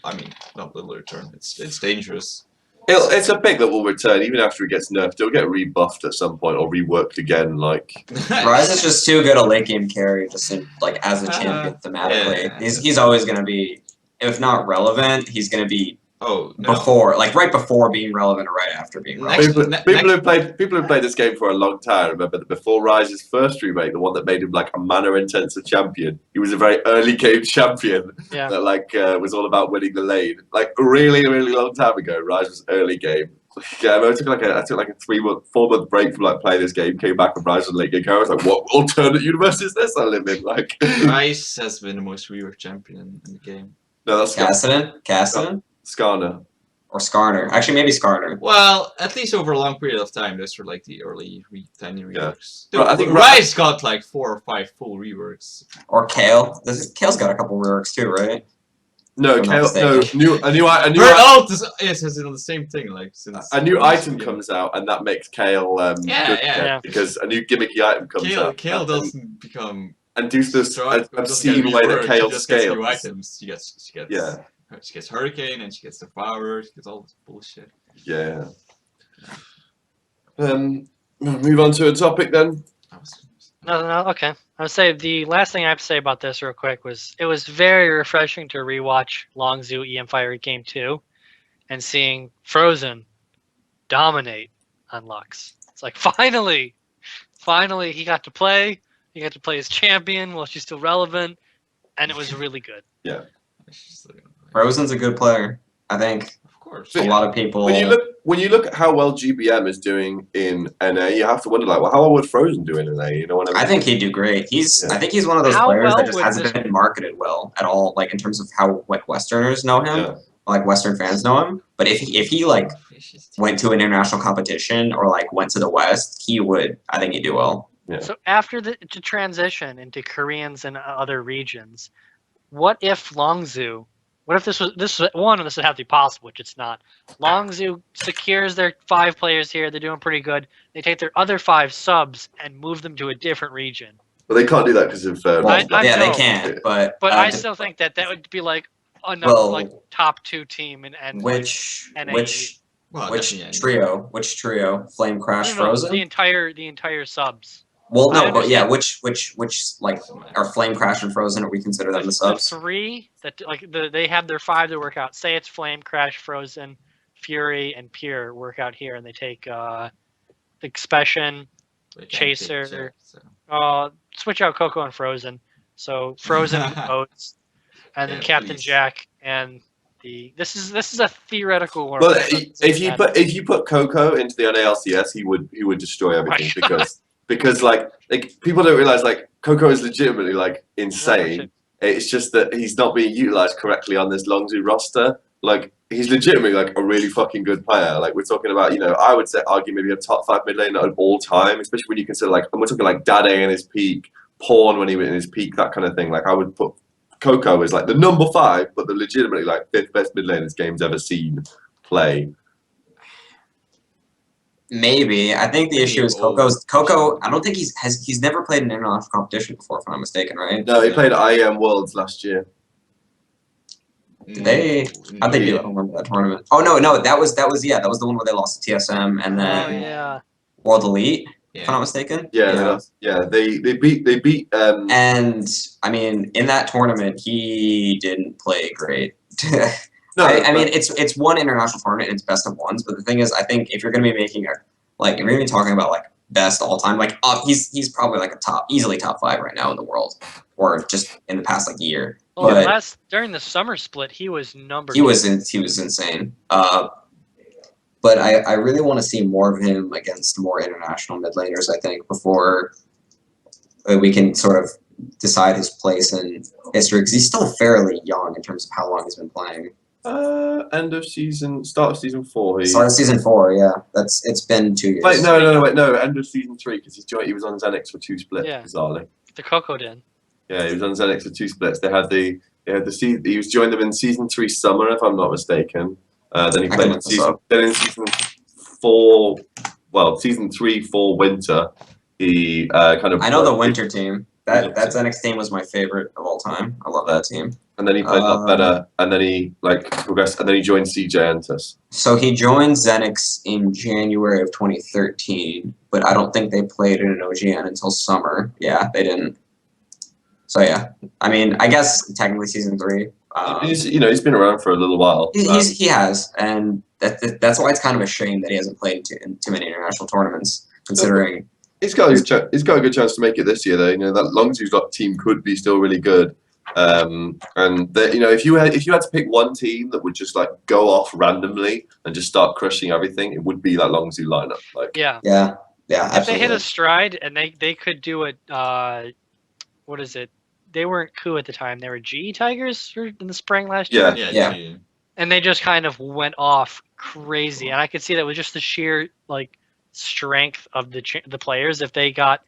I mean, not little return. It's dangerous. It's a pick that will return even after it gets nerfed. It'll get rebuffed at some point or reworked again. Like Rise is just too good a late game carry, just in, like as a champion thematically. yeah. He's always gonna be, if not relevant, he's gonna be Oh no. right before being relevant or right after being Next- relevant. people who played this game for a long time remember that before Rise's first remake, the one that made him like a mana intensive champion, he was a very early game champion Yeah. that was all about winning the lane. Like a really long time ago, Rise was early game. Yeah, I took like a 4-month break from like playing this game, came back and Rise was late game. I was like, what alternate universe is this I live in? Like, Rice has been the most reworked champion in the game. no, that's Kassadin, Skarner. or Skarner. Actually, maybe Skarner. Well, at least over a long period of time, those were like the early tiny reworks. Well, I think Rice got like 4 or 5 full reworks. Or Kale. Kale's got a couple reworks too, right? No, I'm not Kale, no, mistaken. a new Her ult is on the same thing, like since a new item comes out, and that makes Kale Yeah, good yeah. again, Yeah. because a new gimmicky item comes out. Kale doesn't become and do this. strong. I've doesn't seen get the way that reworked, Kale she just gets new scales. items. She gets Hurricane and she gets Devourer. She gets all this bullshit. Yeah. Move on to a topic then. No, okay. I would say the last thing I have to say about this real quick was it was very refreshing to rewatch Longzhu EM Fire Game 2 and seeing Frozen dominate on Lux. It's like finally he got to play. He got to play as champion while she's still relevant, and it was really good. Frozen's a good player. I think Of course. a lot of people. When you look at how well GBM is doing in NA, you have to wonder like, well, how well would Frozen do in NA? You know what I mean? I think he'd do great. Yeah. I think he's one of those How players well that just would hasn't this- been marketed well at all, like in terms of how like Westerners know him, Yeah. like Western fans know him. But if he like went to an international competition or like went to the West, I think he'd do well. Yeah. So after the to transition into Koreans and other regions, what if Longzhu? What if this would have to be possible, which it's not. Longzhu secures their 5 players here. They're doing pretty good. They take their other 5 subs and move them to a different region. But they can't do that because of. Well, I yeah, they know. can, but But I still think that would be like another Well, like top 2 team and which NA. Well, which definitely, trio? Flame Crash No, Frozen? the entire subs. Well, I no, but yeah, understand. which like are Flame Crash and Frozen? Are we consider them the subs? The 3 that they have their 5 to work out. Say it's Flame, Crash, Frozen, Fury, and Pure work out here, and they take the Expression, they can't Chaser. take Jack, so. switch out Coco and Frozen. So Frozen and Oats, and then Yeah, Captain please. Jack and the. This is a theoretical world. Well, but it's if you put Coco into the NALCS, he would destroy everything my God. because like people don't realize like Coco is legitimately like insane. It's just that he's not being utilized correctly on this Longzhu roster. Like he's legitimately like a really fucking good player. Like we're talking about, I would say argue maybe a top 5 mid laner of all time, especially when you consider like, and we're talking like Dade in his peak, Pawn when he was in his peak, that kind of thing. Like I would put Coco as like the number 5, but the legitimately like 5th best mid laner this game's ever seen play. Maybe. I think the Maybe issue is old. Coco. I don't think he's never played an international competition before, if I'm not mistaken, right? No, he played at IEM Worlds last year. Did they? How'd they do? I don't remember that tournament. Oh no, that was the one where they lost to TSM and Oh then yeah. World Elite, if I'm not Yeah. mistaken. Yeah, they beat And I mean, in that tournament, he didn't play great. no, I mean, it's one international tournament, and it's best of ones. But the thing is, I think if you're going to be making if you're even talking about like best all time, like he's probably like easily top 5 right now in the world, or just in the past like year. Well, But during the summer split, he was number. he was insane. But I really want to see more of him against more international mid laners. I think before we can sort of decide his place in history, because he's still fairly young in terms of how long he's been playing. start of season 4. Start of season 4, yeah. It's been 2 years. Wait, no, end of season 3 because he was on Zenix for 2 splits. Yeah. Bizarrely. The Coco Den. Yeah, he was on Zenix for 2 splits. They had the season. He was joined them in season 3 summer, if I'm not mistaken. Then he played in season 4. Well, season 3 4 winter. He kind of. I know the winter team. That Zenix team was my favorite of all time. I love that team. And then he played a lot better, and then he progressed, and then he joined CJ Entus. So he joined Zenix in January of 2013, but I don't think they played in an OGN until summer. Yeah, they didn't. So yeah, I mean, I guess technically season 3. He's been around for a little while. He has, and that's why it's kind of a shame that he hasn't played in too many international tournaments, considering. He's got a good chance to make it this year, though. That Longzhu's got team could be still really good. And if you had to pick one team that would just like go off randomly and just start crushing everything, it would be that Longzhu lineup. Like Yeah. Yeah, If absolutely. they hit a stride and they could do it, what is it? They weren't Coup at the time. They were GE Tigers in the spring last year. Yeah. Gee. And they just kind of went off crazy. And I could see that with just the sheer strength of the players. If they got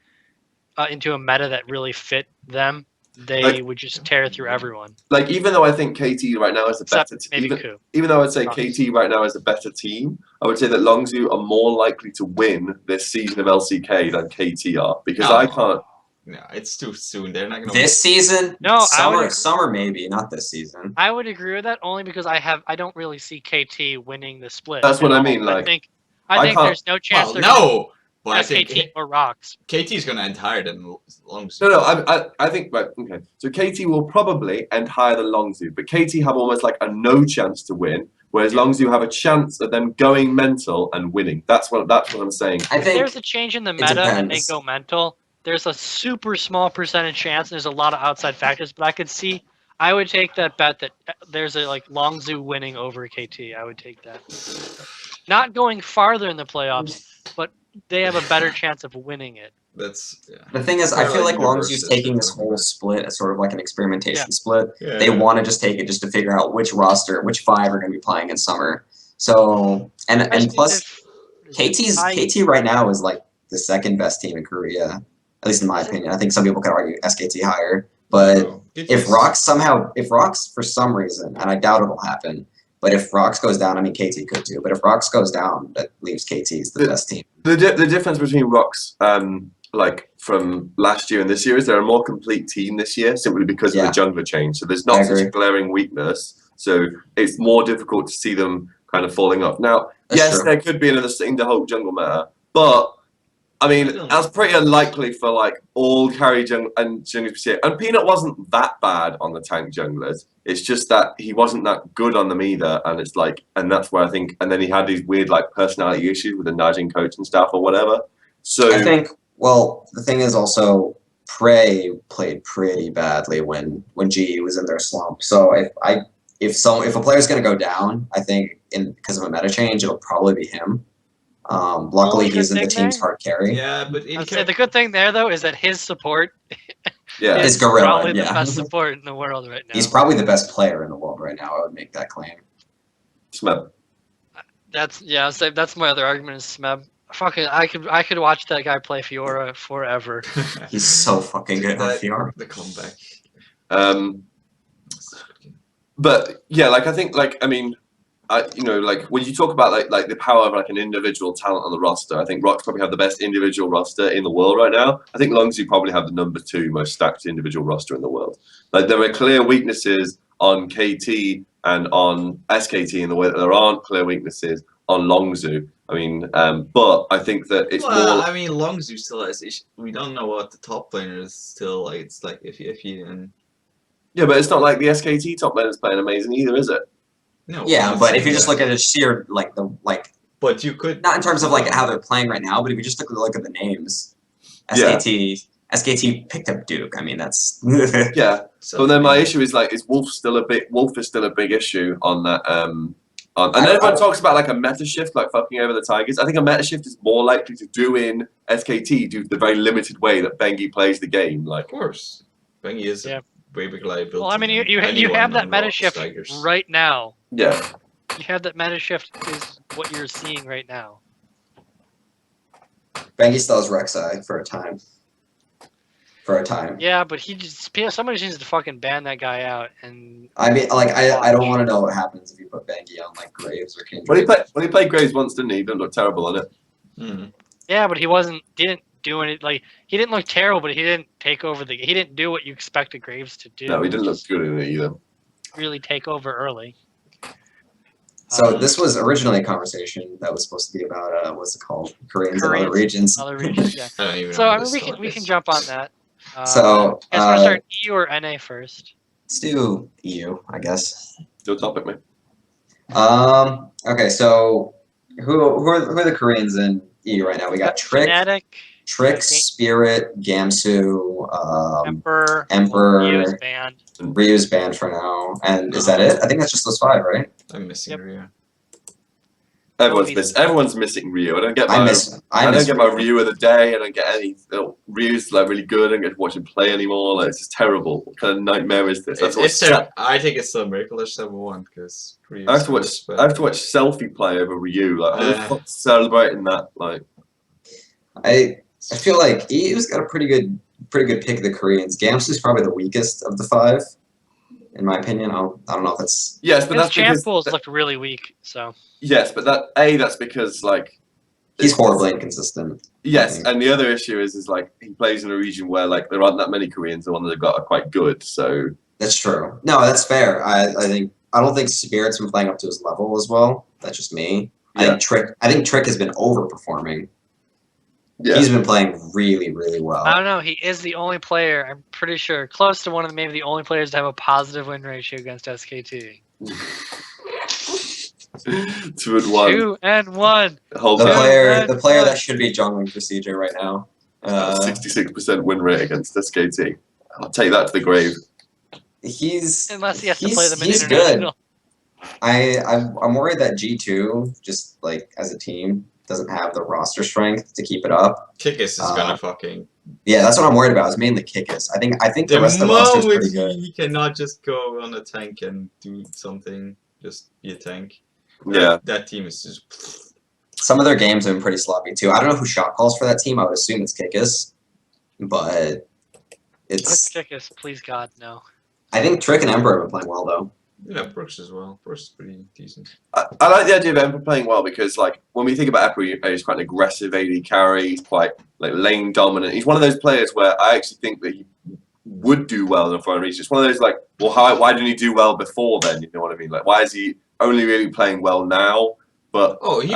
into a meta that really fit them, they would just tear through everyone. Like even though I think KT right now is the Except better maybe team, Coup. even though I'd say Nice. KT right now is a better team, I would say that Longzhu are more likely to win this season of LCK than KT are because No. I can't. No, it's too soon. They're not gonna. This season? No, I would agree. summer maybe, not this season. I would agree with that only because I don't really see KT winning the split. That's what at I all. mean, I like, think I can't- there's no chance Well, they're no. But I gonna think KT or Rocks. KT is gonna end higher than Longzhu. No, I think right. Okay, so KT will probably end higher than Longzhu, but KT have almost like a no chance to win, whereas Longzhu have a chance of them going mental and winning. That's what I'm saying. I If think there's a change in the meta and they depends. go mental, there's a super small percentage chance. And there's a lot of outside factors, but I would take that bet that there's a Longzhu winning over KT. I would take that. Not going farther in the playoffs, but they have a better chance of winning it. That's the thing is, I Kinda feel like like universe Longzhu's system. taking this whole split as sort of like an experimentation Yeah. split. yeah. They want to just take it just to figure out which 5 are going to be playing in summer. So and Especially plus if- KT right now is like the second best team in Korea, at least in my opinion. I think some people could argue SKT higher, but So, if Rocks for some reason, and I doubt it'll happen, but if Rocks goes down, I mean KT could too, but if Rocks goes down, that leaves KT as the best team. The difference between Rocks, like from last year and this year, is they're a more complete team this year simply because of the jungler change. So there's I not such a agree. glaring weakness. So it's more difficult to see them kind of falling off. Now, That's yes, true. there could be another in the whole jungle meta, but I mean that's pretty unlikely for like all carry junglers to see it. And Peanut wasn't that bad on the tank junglers. It's just that he wasn't that good on them either, and it's like, and that's where I think. And then he had these weird like personality issues with the nudging coach and stuff or whatever. So I think. Well, the thing is also Prey played pretty badly when GE was in their slump. So if a player's going to go down, I think because of a meta change, it'll probably be him. Luckily, Only he's in good the thing team's there? hard carry. Yeah, but I'd say the good thing there though is that his support yeah, His is gorilla, probably yeah. the best support in the world right now. He's probably the best player in the world right now. I would make that claim. Smeb. That's that's my other argument is Smeb. Fucking, I could watch that guy play Fiora forever. He's so fucking good on VR. The comeback. But yeah, like I think, like I mean, you know, like when you talk about like the power of like an individual talent on the roster, I think Rocks probably have the best individual roster in the world right now. I think Longzhu probably have the #2 most stacked individual roster in the world. Like there are clear weaknesses on KT and on SKT in the way that there aren't clear weaknesses on Longzhu. I mean, but I think that it's more. I mean, Longzhu still has issues. We don't know what the top laner is still like. It's like if you and Yeah, but it's not like the SKT top laner is playing amazing either, is it? no. Yeah, I'm but saying if you just that. look at a sheer But you could not in terms of like how they're playing right now, but if you just look at the names, Yeah. SKT picked up Duke. I mean, that's Yeah. So, But then my issue is like, Wolf is still a big issue on that. And I- everyone talks about like a meta shift, like fucking over the Tigers. I think a meta shift is more likely to do in SKT due to the very limited way that Bengi plays the game. Like, of course, Bengi is Yeah. a way big liability. Well, I mean, you than you anyone have that on meta Rocks shift Tigers. right now. yeah, You have that meta shift is what you're seeing right now. Bengi still has Rek'Sai for a time. Yeah, but somebody needs to fucking ban that guy out. And I mean, like I don't want to know what happens if you put Bengi on like Graves or Kindred. when he played Graves once, didn't he? He didn't look terrible on it. Mhm. yeah, but he didn't do any like he didn't look terrible, but he didn't take over he didn't do what you expected Graves to do. No, he didn't look Just good in it either. really take over early. So this was originally a conversation that was supposed to be about what's it called, Koreans in other Koreans. regions. Other regions, yeah. I don't even So know I what mean, this we is. can jump on that. So, you guys want to start EU or NA first? Let's do EU, I guess. Your topic, mate. Okay, so who are the Koreans in EU right now? We got Trick, Fnatic, Spirit, Gamsu, Emperor, Emperor. Ryu's banned. Ryu's banned for now, and is that it? I think that's just those 5, right? I'm missing Yep. Ryu. Everyone's missing Ryu. I don't get I my miss Ryu. Ryu of the day. I don't get any. Ryu's like really good. I don't get to watch him play anymore. Like, it's just terrible. What kind of nightmare is this? I think it's still a miracle there's 7-1 because I have to watch Selfie play over Ryu. Like, who the fuck's celebrating that? Like, I feel like EU's got a pretty good pick of the Koreans. Gamsu's probably the weakest of the 5, in my opinion. I don't know if that's yes, but His that's champ because pools looked really weak, so yes, but that's because like he's horribly inconsistent. yes, and the other issue is like he plays in a region where like there aren't that many Koreans. The ones they've got are quite good. So That's true. No, that's fair. I don't think Spirit's been playing up to his level as well. That's just me. Yeah. I think Trick has been overperforming. yeah, He's been playing really, really well. I don't know. He is the only player, I'm pretty sure, close to one of maybe the only players to have a positive win ratio against SKT. 2-1. 2-1. Hold The that. player that should be jungling for CJ right now. 66% win rate against SKT. I'll take that to the grave. He's Unless he has to play them in he's good. international. I'm worried that G2 just like as a team doesn't have the roster strength to keep it up. Kikis is gonna fucking. Yeah, that's what I'm worried about. Is mainly Kikis. I think the The rest of the roster is moment pretty good. he cannot just go on a tank and do something, just be a tank. Yeah. That team is just. Some of their games have been pretty sloppy too. I don't know who shot calls for that team. I would assume it's Kikis, but Let's it's. kick us, please God, no. I think Trick and Ember have been playing well though. Yeah, Brooks as well. Brooks is pretty decent. I like the idea of Emperor playing well because, like, when we think about Emperor, he's quite an aggressive AD carry. He's quite like lane dominant. He's one of those players where I actually think that he would do well in a foreign region. It's one of those like, well, why didn't he do well before then? You know what I mean? Like, why is he only really playing well now? But Oh, he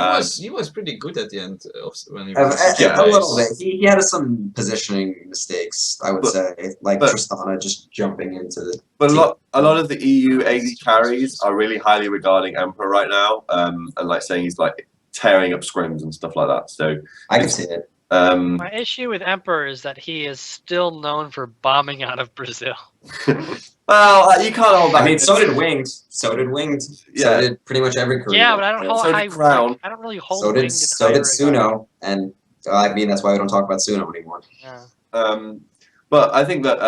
was pretty good at the end of when he A, was. a little bit. He had some positioning mistakes, I would But- say, like but- Tristana just jumping into the. But a lot of the EU AD carries are really highly regarding Emperor right now, and like saying he's like tearing up scrims and stuff like that. So I can see it. My issue with Emperor is that he is still known for bombing out of Brazil. well, you can't hold that. I mean, so did Winged. So Yeah. did pretty much every Korean. Yeah, but I don't hold So did high. Crown. I don't really hold. So did Winged in so high did regard. Suno, and I mean that's why we don't talk about Suno anymore. Yeah. But I think that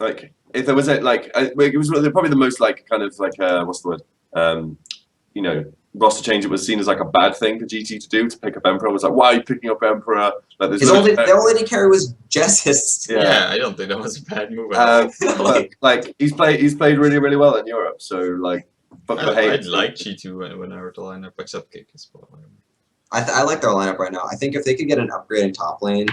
like if there was a like it was probably the most like kind of like what's the word you know, roster change. It was seen as like a bad thing for GT to do, to pick up Emperor. It was like, why are you picking up Emperor? Like there's The only AD carry was Jessis. Yeah. I don't think that was a bad move. but, like he's played really really well in Europe. So like But for I haters, like G2 when I heard the lineup, except Kickers. But whatever. I like their lineup right now. I think if they could get an upgrade in top lane,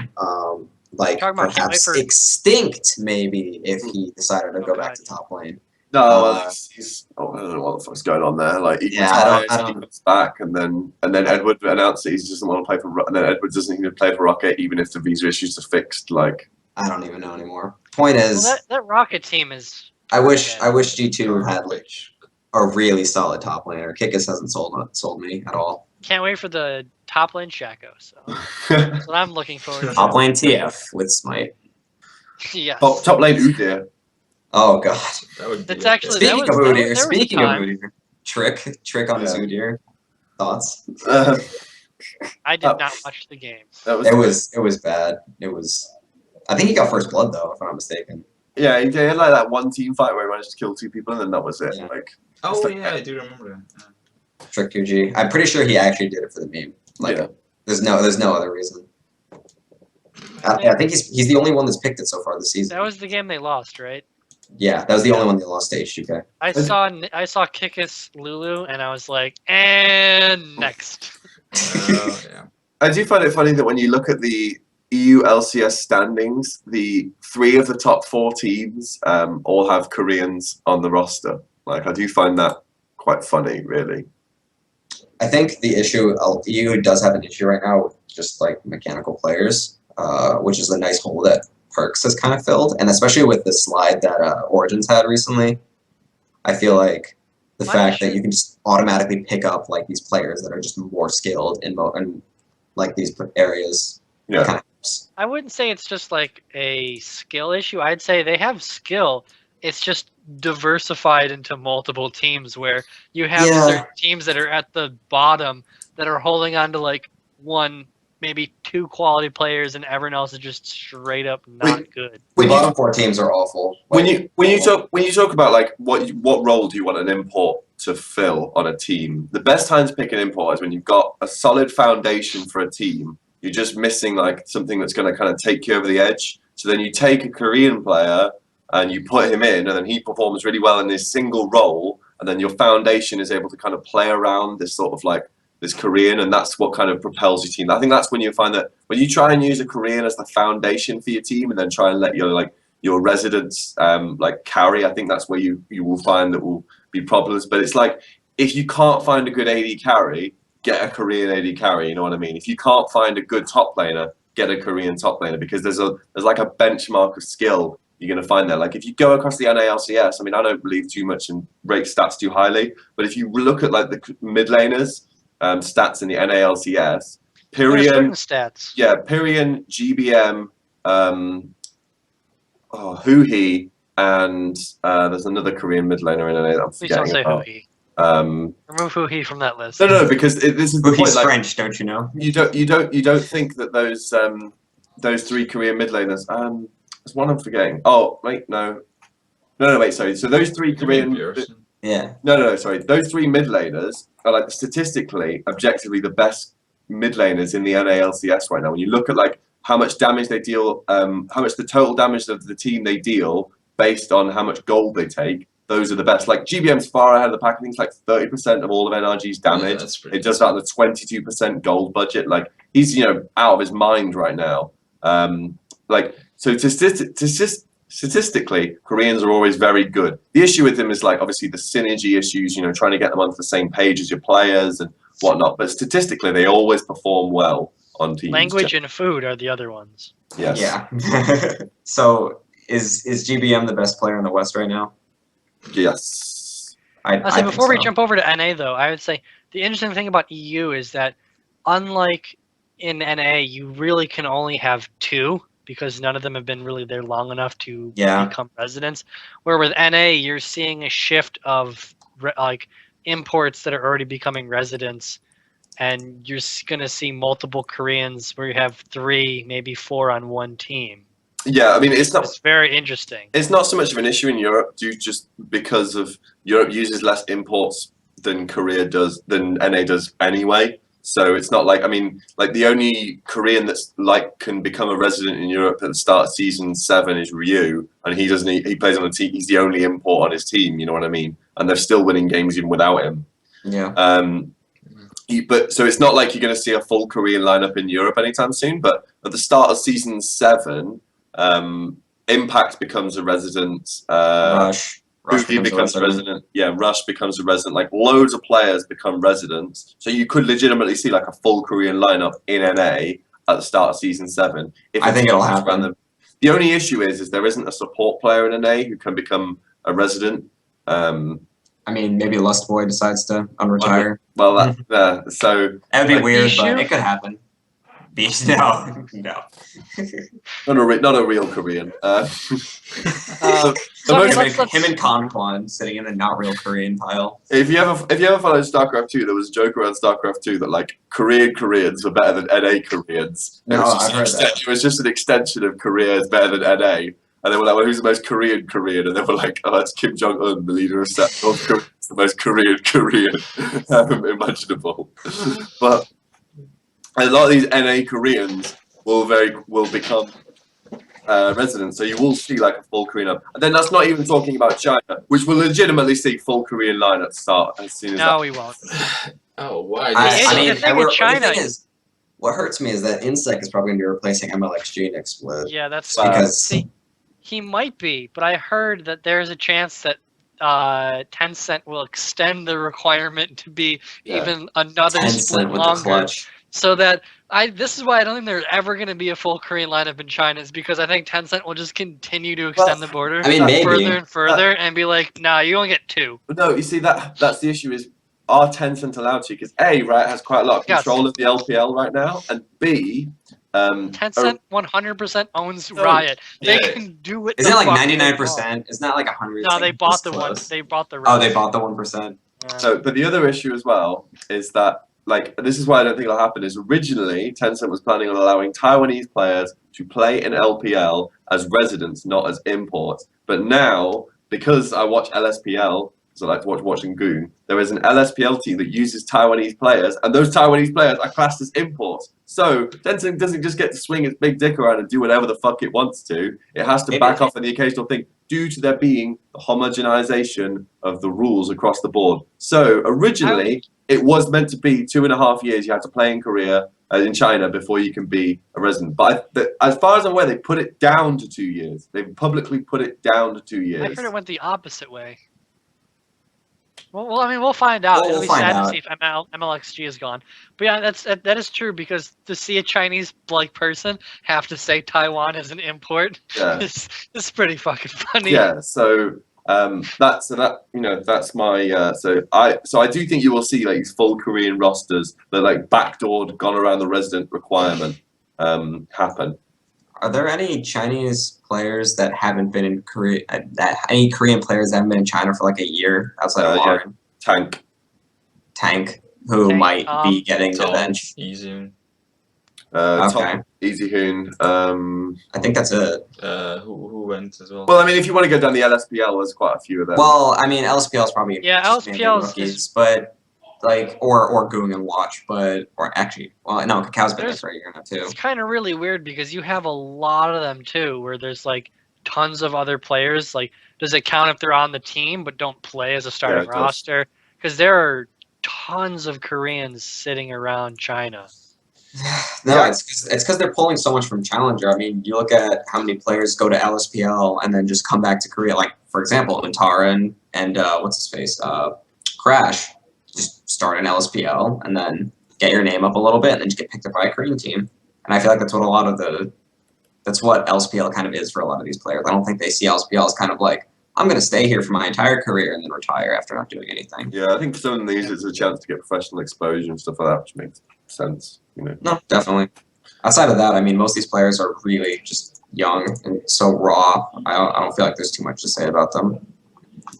like Talking about perhaps Sniper. Extinct, maybe if he decided to go back Okay. to top lane. no, well, Uh, he's I don't know what the fuck's going on there. Like he Yeah, I don't- retires, I he don't- comes back, and then Edward announced that he doesn't want to play for, and then Edward doesn't even play for Rocket, even if the visa issues are fixed. Like, I don't even know anymore. Point Well, is, that Rocket team is. I wish Yeah. G2 had like a really solid top laner. Kikis hasn't sold me at all. Can't wait for the top lane Shaco. So that's what I'm looking forward to. Top lane TF with Smite. Yes. top lane Udyr. Oh god. That would be That's okay. actually- that Speaking of was- Udyr, there was a speaking of time- Udyr, trick on his Yeah. Udyr. Thoughts? I did not watch the game. That It was bad. It was. I think he got first blood though, if I'm not mistaken. yeah, he had like that one team fight where he managed to kill 2 people, and then that was it. Yeah. Like, Oh like- yeah, I do remember that. Yeah. Trick 2G. I'm pretty sure he actually did it for the meme. Like, Yeah. there's no other reason. I think he's the only one that's picked it so far this season. That was the game they lost, right? Yeah, that was the only one they lost to HGK. I saw Kikis Lulu, and I was like, and next. Oh yeah. I do find it funny that when you look at the EU LCS standings, the 3 of the top 4 teams all have Koreans on the roster. Like, I do find that quite funny, really. I think the issue EU does have an issue right now with just like mechanical players, which is a nice hole that Perks has kind of filled, and especially with the slide that Origins had recently, I feel like the My fact that issue- you can just automatically pick up like these players that are just more skilled in like these areas Yeah. kind of helps. I wouldn't say it's just like a skill issue. I'd say they have skill. It's just diversified into multiple teams where you have Yeah. certain teams that are at the bottom that are holding on to like 1, maybe 2 quality players, and everyone else is just straight up not good. The When you- bottom 4 teams are awful. When Like, you talk about like what role do you want an import to fill on a team, the best time to pick an import is when you've got a solid foundation for a team. You're just missing like something that's going to kind of take you over the edge. So then you take a Korean player and you put him in, and then he performs really well in his single role, and then your foundation is able to kind of play around this sort of like this Korean, and that's what kind of propels your team. I think that's when you find that when you try and use a Korean as the foundation for your team, and then try and let your residents like carry. I think that's where you will find that will be problems. But it's like if you can't find a good AD carry, get a Korean AD carry. You know what I mean? If you can't find a good top laner, get a Korean top laner, because there's like a benchmark of skill you're going to find there. Like if you go across the NALCS, I mean, I don't believe too much and rate stats too highly, but if you look at like the mid laners stats in the NALCS, There are certain Pyrian, stats. yeah, Pyrian, GBM, Huhi, and there's another Korean mid laner in NA that I'm Please don't forgetting say about. Huhi. Um, Remove Huhi from that list. no, because this is the But point. he's Like, French, don't you know? you don't think that those 3 Korean mid laners. There's one I'm forgetting. Oh wait, no, wait, sorry. So those 3 Korean. Pearson. Yeah. No, sorry. Those 3 mid laners are like statistically, objectively the best mid laners in the NALCS right now. When you look at like how much damage they deal, how much the total damage of the team they deal based on how much gold they take, those are the best. Like GBM's far ahead of the pack. I think it's like 30% of all of NRG's damage. That's pretty It does that on the 22% gold budget. Like he's out of his mind right now. Like so statistically, Koreans are always very good. The issue with them is like obviously the synergy issues. Trying to get them onto the same page as your players and whatnot. But statistically, they always perform well on teams. Language and food are the other ones. Yes. Yeah. So is GBM the best player in the West right now? Yes. I say think before we so. jump over to NA though, I would say the interesting thing about EU is that unlike in NA, you really can only have 2 because none of them have been really there long enough to Yeah. become residents. Where with NA, you're seeing a shift of like imports that are already becoming residents, and you're gonna see multiple Koreans where you have 3, maybe 4 on one team. Yeah. I mean, it's not. It's very interesting. It's not so much of an issue in Europe, just because of Europe uses less imports than Korea does, than NA does anyway. So it's not like, I mean, like the only Korean that's like can become a resident in Europe at the start of season 7 is Ryu, and he plays on the team. He's the only import on his team. You know what I mean? and they're still winning games even without him. Yeah. But so it's not like you're going to see a full Korean lineup in Europe anytime soon. But at the start of season 7, Impact becomes a resident. Rush. Fuji becomes a resident. Yeah, Rush becomes a resident. Like loads of players become residents. So you could legitimately see like a full Korean lineup in NA at the start of season 7. I think it'll happen. The only issue is there isn't a support player in NA who can become a resident. I mean, maybe Lustboy decides to unretire. Well, so That'd be weird, Bishu? but it could happen. No. not a real Korean. So, I mean, him, let's- him and Conquan sitting in the not real Korean pile. If you ever followed StarCraft 2, there was a joke around StarCraft 2 that like Koreans were better than NA Koreans. No, I've heard that. It was just an extension of Korea is better than NA. And they were like, well, who's the most Korean? And they were like, oh, that's Kim Jong-un, the leader of North Korea. It's the most Korean imaginable. But a lot of these NA Koreans will become residents. So you will see like a full Korean up. And then that's not even talking about China, which will legitimately see full Korean lineup start as soon as No, we won't. Oh, why? I mean, the the thing with China thing is, what hurts me is that Insect is probably going to be replacing MLXG next split. Yeah, that's Because see, he might be, but I heard that there's a chance that Tencent will extend the requirement to be even another split Tencent with the longer, clutch. so that this is why I don't think there's ever going to be a full Korean lineup in China, is because I think Tencent will just continue to extend the border I mean, maybe. further and further and be like, nah, you only get 2. But no, you see that's the issue is are Tencent allowed to? Because A, Riot has quite a lot of Yes. control of the LPL right now, and B, Tencent 100% owns No. Riot. They Yeah. can do it. Isn't it like 99%? Isn't that like 100? No, they It's bought the close. one. They bought the. Oh, rest. they bought the 1%. Yeah. So, but the other issue as well is that, like, this is why I don't think it'll happen. Is originally Tencent was planning on allowing Taiwanese players to play in LPL as residents, not as imports. But now, because I watch LSPL, so I like to watching Goon, there is an LSPL team that uses Taiwanese players, and those Taiwanese players are classed as imports. So Tencent doesn't just get to swing its big dick around and do whatever the fuck it wants to. It has to Maybe back it- off on the occasional thing due to there being the homogenization of the rules across the board. So originally, it was meant to be 2.5 years you had to play in Korea, in China, before you can be a resident. But as far as I'm aware, they put it down to 2 years. They've publicly put it down to 2 years. I heard it went the opposite way. Well, I mean, we'll find out. We'll It'll be find sad out. to see if MLXG is gone. But yeah, that is true, because to see a Chinese person have to say Taiwan as an import Yeah. is pretty fucking funny. Yeah, so that's my so I do think you will see like these full Korean rosters that like backdoored, gone around the resident requirement happen. Are there any Chinese players that haven't been in Korea? Any Korean players that haven't been in China for like a year outside of Yeah. Lauren? Tank, who Tank, might be getting the Tom, bench. Easy. Okay. Tom, Easy Hoon. I think that's it. Who went as well? Well, I mean, if you want to go down the LSPL, there's quite a few of them. Well, I mean, LSPL is probably Yeah, just mainly LSPL is- rookies, but like or Goong and Watch, but or actually, well, no, Cacao been there There's- for a year now too. It's kind of really weird because you have a lot of them too, where there's like tons of other players. Like, does it count if they're on the team but don't play as a starting it does. roster? Because there are tons of Koreans sitting around China. No, Yeah. it's because they're pulling so much from Challenger. I mean, you look at how many players go to LSPL and then just come back to Korea. Like, for example, Nantara and what's his face, Crash, just start an LSPL and then get your name up a little bit and then just get picked up by a Korean team. And I feel like that's what LSPL kind of is for a lot of these players. I don't think they see LSPL as kind of like, I'm going to stay here for my entire career and then retire after not doing anything. yeah, I think for some of these, it's a chance to get professional exposure and stuff like that, which makes sense. You know. No, definitely. Outside of that, I mean, most of these players are really just young and so raw. I don't feel like there's too much to say about them.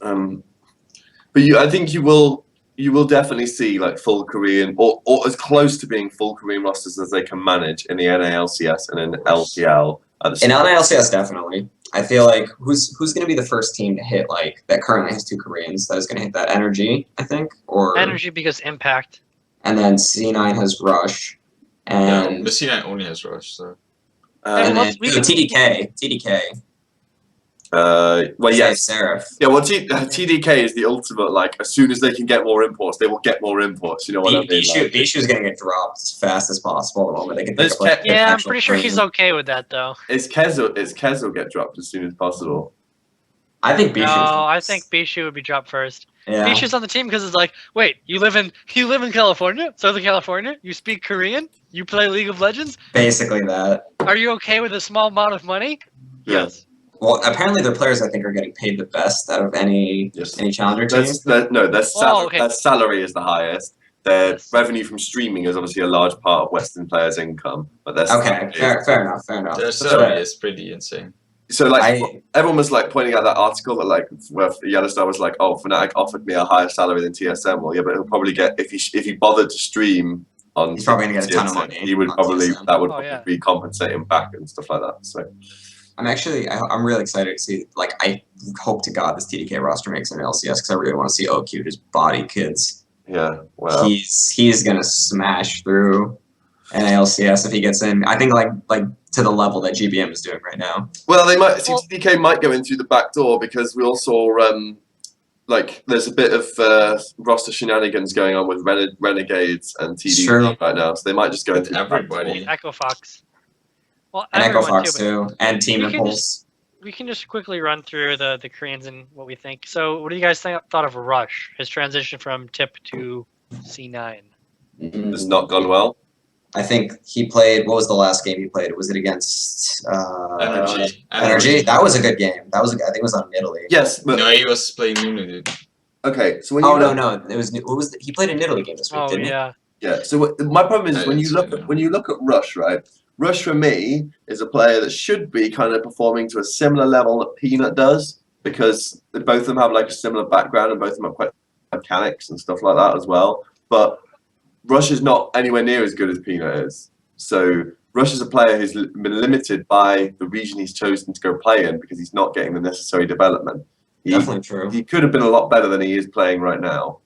But I think you will definitely see like full Korean or as close to being full Korean rosters as they can manage in the NALCS and in LPL. At the In start. LNLCS, definitely. I feel like who's going to be the first team to hit like that currently has 2 Koreans that is going to hit that Energy, I think, or Energy because Impact. and then C9 has Rush, Yeah, and Messina only has Rush, so and let's- then we can- TDK. Well, yes. Seraph. Yeah, well, TDK is the ultimate. Like, as soon as they can get more imports, they will get more imports. You know what I mean? Bishu's gonna get dropped as fast as possible the moment they can think There's of like. Yeah, I'm actual pretty sure he's Korean. okay with that though. Is Kez get dropped as soon as possible? I think Bishu. No, I think Bishu would be dropped first. Yeah. Bishu's on the team because it's like, wait, you live in California, Southern California. You speak Korean. You play League of Legends. Basically that. Are you okay with a small amount of money? Yeah. Yes. Well, apparently their players I think are getting paid the best out of any Yes. challenger team. Their salary is the highest. Their Yes. revenue from streaming is obviously a large part of Western players' income, but their Okay, salary fair enough. Their That's salary fair. is pretty insane. So like I- everyone was like pointing out that article that like where Yellowstar was like, oh, Fnatic offered me a higher salary than TSM. Well, yeah, but he'll probably get if he bothered to stream on. He's probably gonna get a ton of TSM, money He would on probably TSM. that would Oh, probably yeah. be compensate him back and stuff like that. So I'm really excited to see. Like, I hope to God this TDK roster makes an LCS because I really want to see OQ just body kids. yeah, well, He's gonna smash through an ALCS if he gets in. I think like to the level that GBM is doing right now. they might. Well- TDK might go in through the back door because we all saw like there's a bit of roster shenanigans going on with Renegades and TDK Sure. right now, so they might just go in With through the back door. everybody. Echo Fox. Well, And Echo everyone Fox too, too, and Team we can Impulse. but we can just quickly run through the Koreans and what we think. So, what do you guys thought of Rush? His transition from Tip to C9. It's not gone well. I think he played. What was the last game he played? Was it against Energy. That was a good game. I think it was on Italy. Yes, but No, he was playing Nunu, dude. okay. So when you Oh no, look- no, it was. What was he played an Italy game this week? Oh didn't yeah. Yeah. So my problem is I when didn't you see look it, at when you look at Rush, right? Rush for me is a player that should be kind of performing to a similar level that Peanut does because both of them have like a similar background and both of them have quite mechanics and stuff like that as well. But Rush is not anywhere near as good as Peanut is. So Rush is a player who's been limited by the region he's chosen to go play in because he's not getting the necessary development. Definitely true. He could have been a lot better than he is playing right now.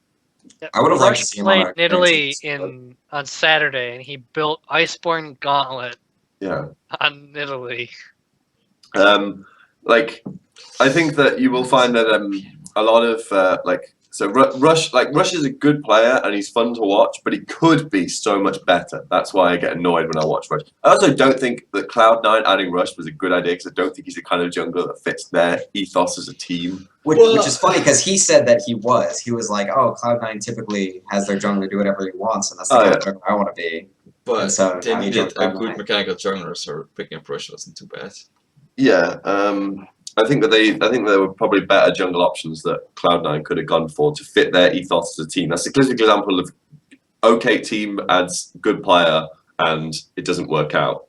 I would have liked to Rush see him on played a in Italy Korean team, on Saturday, and he built Iceborne Gauntlet Yeah. on Italy. Like I think that you will find that a lot of Rush is a good player and he's fun to watch, but he could be so much better. That's why I get annoyed when I watch Rush. I also don't think that Cloud9 adding Rush was a good idea because I don't think he's the kind of jungler that fits their ethos as a team. which is funny because he said that he was like, oh, Cloud9 typically has their jungler do whatever he wants, and that's the Oh, kind yeah. of jungler I want to be. But And so they now he needed jumped a on good mine. mechanical jungler, so picking up Rush wasn't too bad. Yeah, I think there were probably better jungle options that Cloud9 could have gone for to fit their ethos as a team. That's a classic example of okay team adds good player and it doesn't work out.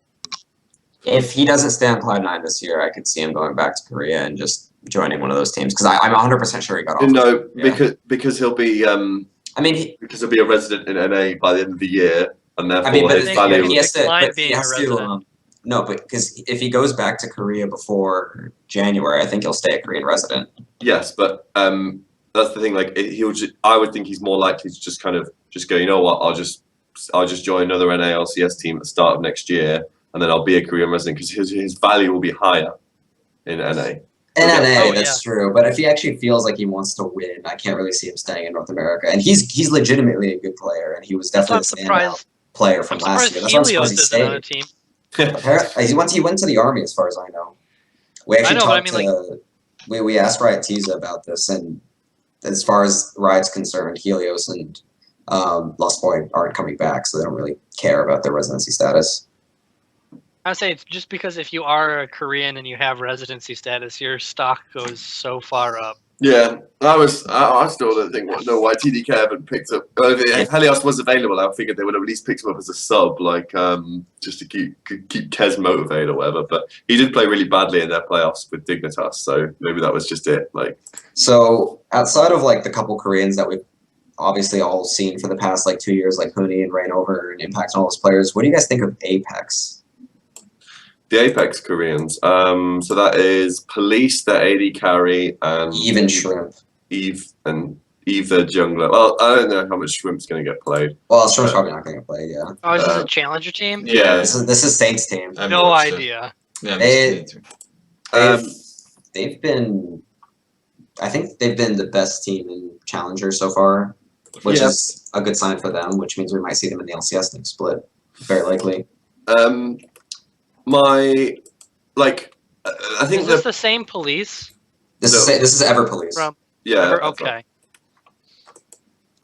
If he doesn't stay on Cloud9 this year, I could see him going back to Korea and just joining one of those teams because I'm 100% sure he got off. No, Yeah. because he'll be I mean, because he'll be a resident in NA by the end of the year, and therefore but his think value. he has to. Decline But he being a has to. resident. No, but because if he goes back to Korea before January, I think he'll stay a Korean resident. Yes, but that's the thing. Like I would think he's more likely to just kind of just go. You know what? I'll just join another NALCS team at the start of next year, and then I'll be a Korean resident because his value will be higher in NA. In Okay. NA, Oh, that's true. But if he actually feels like he wants to win, I can't really see him staying in North America. And he's legitimately a good player, and he was I'm definitely not a standout surprised. player from I'm last surprised year. That's why I'm Helios surprised he isn't on a stayed. team. Apparently, he went to the army, as far as I know. We actually know, but I talked mean, to we asked Riot Tiza about this, and as far as Riot's concerned, Helios and Lost Boy aren't coming back, so they don't really care about their residency status. I would say it's just because if you are a Korean and you have residency status, your stock goes so far up. Yeah, I still don't know why TDK haven't picked up. If Helios was available, I figured they would have at least picked him up as a sub, like just to keep Kez motivated or whatever. But he did play really badly in their playoffs with Dignitas, so maybe that was just it. Like, So outside of like the couple Koreans that we've obviously all seen for the past like 2 years, like Huni and Rainover and Impact and all those players, what do you guys think of Apex? the Apex Koreans. So that is Police, the AD carry, and Even Shrimp. Eve the jungler. Well, I don't know how much Shrimp's going to get played. Well, Shrimp's probably not going to play. Yeah. Oh, is this a challenger team? Yeah. This is Saints team. I No watched it. idea. Yeah, They- me too. they've been. I think they've been the best team in Challenger so far, which Yeah. is a good sign for them. Which means we might see them in the LCS next split, very likely. My like, I think Is this that the same police? This No. is Ever Police, From- yeah. Ever? that's right. Okay.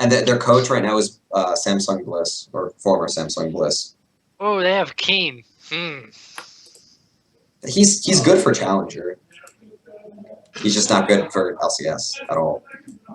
and their coach right now is Samsung Bliss or former Samsung Bliss. Oh, they have Keen. He's good for Challenger. He's just not good for LCS at all.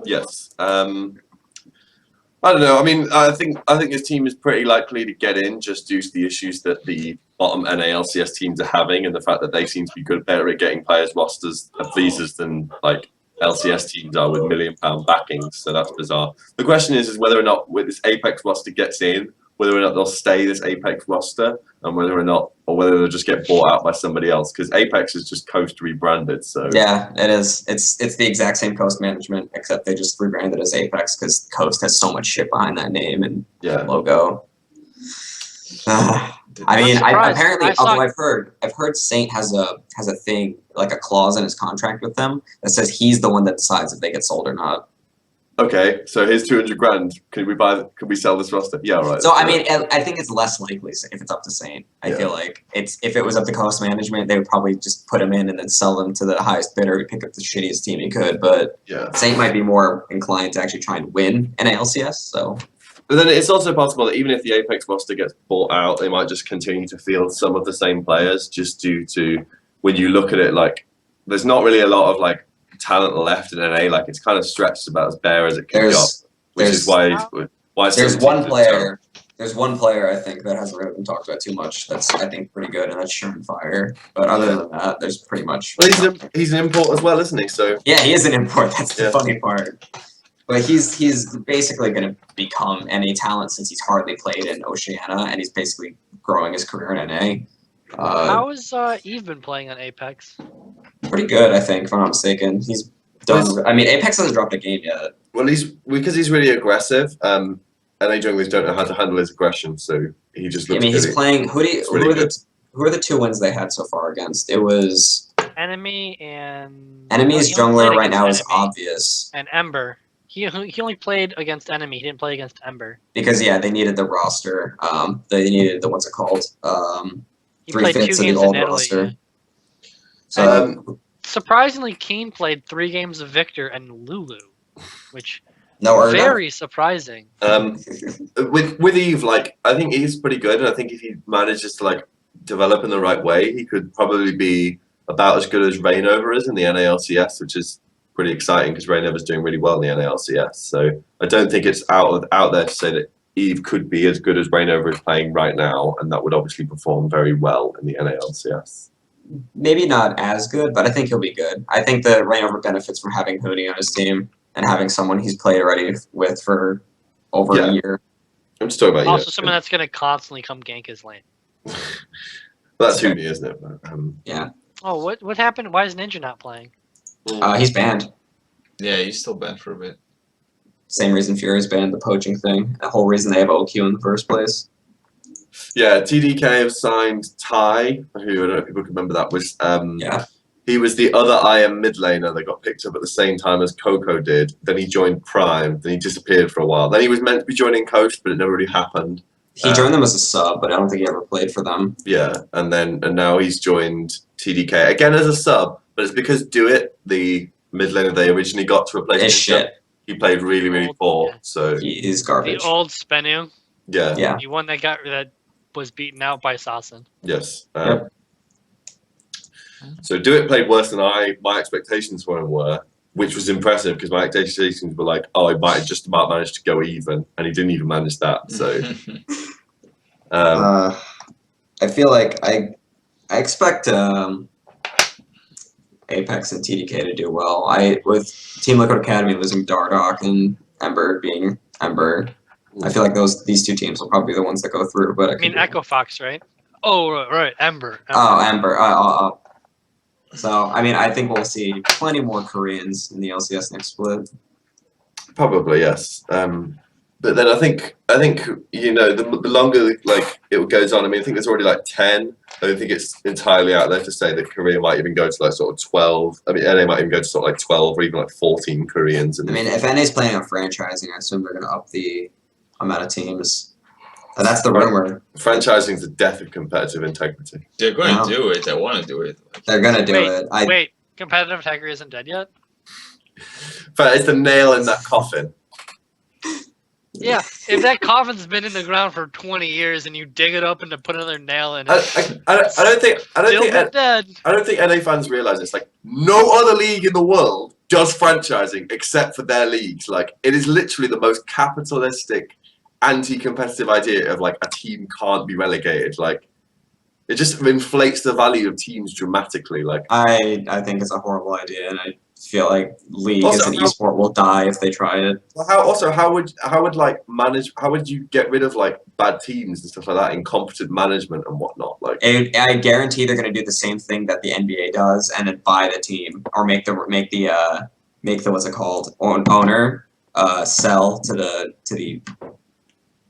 Yes. I don't know. I mean, I think his team is pretty likely to get in just due to the issues that the bottom NALCS teams are having, and the fact that they seem to be better at getting players rosters of visas than like LCS teams are with £1 million backings. So that's bizarre. The question is whether or not with this Apex roster gets in, whether or not they'll stay this Apex roster, and whether they'll just get bought out by somebody else, because Apex is just Coast rebranded. So Yeah, it is. It's the exact same Coast management, except they just rebranded as Apex because Coast has so much shit behind that name and yeah. logo. I I'm mean, surprised. apparently, I saw- although I've heard Saint has a thing, like a clause in his contract with them that says he's the one that decides if they get sold or not. Okay, so here's 200 grand. Can we sell this roster? Yeah, all right. So I mean, I think it's less likely if it's up to Saint. I Yeah. feel like if it was up to Coast management, they would probably just put him in and then sell them to the highest bidder who pick up the shittiest team he could. But yeah. Saint might be more inclined to actually try and win an LCS. So But then it's also possible that even if the Apex roster gets bought out, they might just continue to field some of the same players, just due to when you look at it, like there's not really a lot of like talent left in NA. Like it's kind of stretched about as bare as it can there's go, which is why there's some one teams are player. There's one player I think that hasn't really been talked about too much. That's I think pretty good, and that's Fire. But other than that, there's pretty much. Well, he's an import as well, isn't he? So Yeah, he is an import. That's the Yeah. funny part. But he's basically going to become NA talent since he's hardly played in Oceania, and he's basically growing his career in NA. How has Eve been playing on Apex? Pretty good, I think, if I'm not mistaken. He's done. I mean, Apex hasn't dropped a game yet. well, because he's really aggressive. NA junglers don't know how to handle his aggression, so he just I looks mean, he's really, playing. it's really good. Who are the two wins they had so far against? It was Enemy and Enemy's he only played jungler right now against is Enemy obvious and Ember. He only played against Enemy. He didn't play against Ember. because they needed the roster. They needed the what's it called? He played 2 3/5 of the games old in Italy. roster. So Surprisingly, Keen played 3 games of Victor and Lulu, which no Urna. very surprising. with Eve, like I think he's pretty good, and I think if he manages to like develop in the right way, he could probably be about as good as Rainover is in the NALCS, which is pretty exciting because Rainover's doing really well in the NALCS. So I don't think it's out there to say that Eve could be as good as Rainover is playing right now, and that would obviously perform very well in the NALCS. Maybe not as good, but I think he'll be good. I think that Rainover benefits from having Hootie on his team and having someone he's played already with for over Yeah. a year. I'm just talking about Also, someone that's going to constantly come gank his lane. that's Hooney, isn't it? But, Oh, what happened? Why is Ninja not playing? He's banned. Yeah, he's still banned for a bit. Same reason Fury's banned, the poaching thing. The whole reason they have OQ in the first place. yeah, TDK have signed Ty, who I don't know if people can remember that was Yeah. he was the other IM mid laner that got picked up at the same time as Coco did. Then he joined Prime. Then he disappeared for a while. Then he was meant to be joining Coast, but it never really happened. He joined them as a sub, but I don't think he ever played for them. Yeah, and now he's joined TDK again as a sub, but it's because Do It, the mid laner they originally got to replace It's Ninja, shit. he played really, really poor. So He is The garbage. old Spenu, yeah, Yeah. the one that was beaten out by Sassen. yes. Yep. So Do It played worse than my expectations for him were, which was impressive because my expectations were like, oh, he might have just about managed to go even, and he didn't even manage that. So I feel like I expect Apex and TDK to do well. With Team Liquid Academy losing Dardoch and Ember being Ember, I feel like these two teams will probably be the ones that go through. But I mean, Echo Fox, right? Oh, right, Ember. Oh, Ember. So I mean, I think we'll see plenty more Koreans in the LCS next split. probably yes. But then I think you know the longer like it goes on. I mean, I think there's already like 10. I don't think it's entirely out there to say that Korea might even go to like sort of 12. I mean, NA might even go to sort of like 12 or even like 14 Koreans. And I mean, if NA's planning on franchising, I assume they're going to up the amount of teams. But that's the rumor. franchising is the death of competitive integrity. They're going No. to do it. I want to do it. They're going to do Wait, it. Wait, competitive integrity isn't dead yet? But it's the nail in that coffin. Yeah, if that coffin's been in the ground for 20 years and you dig it up and to put another nail in it, I don't think still dead. I don't think NA fans realize it's like no other league in the world does franchising except for their leagues. Like it is literally the most capitalistic, anti-competitive idea of like a team can't be relegated. Like it just inflates the value of teams dramatically. Like I think it's a horrible idea, and I feel like league Also, as an how- esport will die if they try it. how would you get rid of like bad teams and stuff like that, incompetent management and whatnot? Like I guarantee they're going to do the same thing that the NBA does, and then buy the team or make the what's it called owner sell to the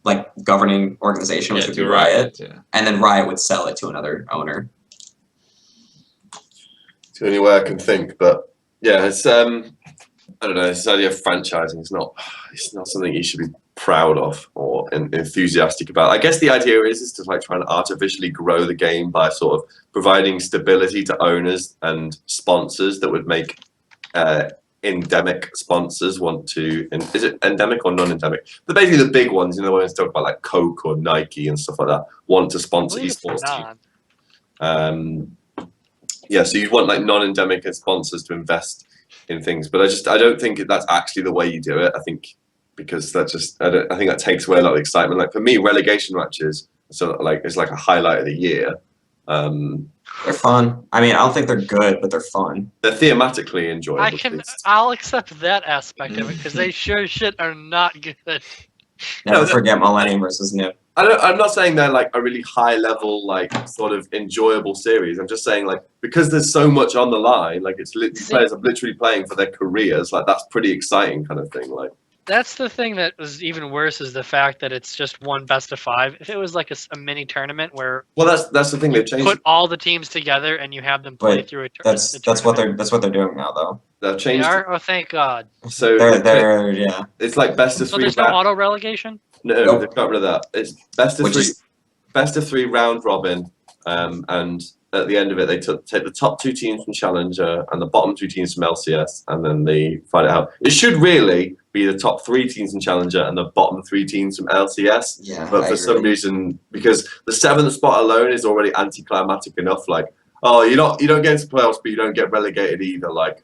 like governing organization, which would be to Riot, Yeah. and then Riot would sell it to another owner. it's the only way I can think, but yeah, it's I don't know. This idea of franchising is not something you should be proud of or enthusiastic about. I guess the idea is to like try and artificially grow the game by sort of providing stability to owners and sponsors that would make endemic sponsors want to. And is it endemic or non-endemic? But basically, the big ones, you know, when it's talking about like Coke or Nike and stuff like that, want to I sponsor believe it's esports teams. non. Yeah, so you want like non-endemic sponsors to invest in things, but I don't think that's actually the way you do it. I think because that just I think that takes away a lot of excitement. Like for me, relegation matches, so like it's like a highlight of the year. They're fun. I mean, I don't think they're good, but they're fun. They're thematically enjoyable. I at can. least. I'll accept that aspect of it because they sure as shit are not good. Never No, forget Millennium versus Nip. I'm not saying they're like a really high level, like sort of enjoyable series. I'm just saying like because there's so much on the line, like it's literally players are literally playing for their careers. Like that's pretty exciting kind of thing. Like That's the thing that was even worse is the fact that it's just one best of 5. If it was like a mini tournament where well, that's the thing they've changed. put all the teams together and you have them play Wait, through a That's what they're doing now, though. They've They changed. are? Oh, thank God. So They're yeah. it's like best of So three. there's no auto relegation? No, Nope. they've got rid of that. It's best of Which three, is- best of 3 round robin, and at the end of it, they take the top 2 teams from Challenger and the bottom 2 teams from LCS, and then they fight it out. It should really be the top 3 teams from Challenger and the bottom 3 teams from LCS, Yeah. but I for some agree. reason, because the 7th spot alone is already anticlimactic enough. Like, oh, you don't get into playoffs, but you don't get relegated either. Like,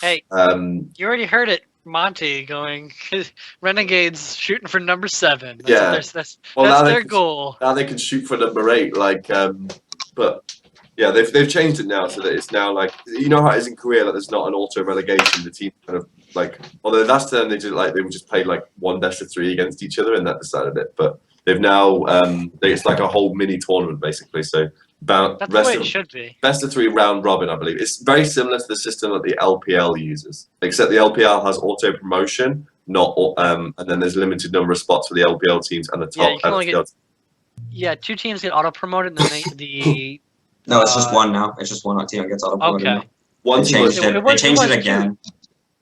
Hey, you already heard it. Monty going, Renegades shooting for number 7. That's Yeah. That's well, now their they goal. now they can shoot for number 8. Like, but yeah, they've changed it now so that it's now like you know how it is in Korea, like there's not an auto relegation. The team kind of like although last time they did like they just played like 1 best of 3 against each other and that decided it. But they've now it's like a whole mini tournament basically. So about That's the way it should be. best of 3 round robin, I believe. It's very similar to the system that the LPL uses, except the LPL has auto promotion, not and then there's a limited number of spots for the LPL teams and the Yeah, top you can only LPL. Yeah, 2 teams get auto promoted, and then the No, it's just one now. It's just one team that gets auto promoted. okay, now. One They team changed was- it. It They was changed it 2. again.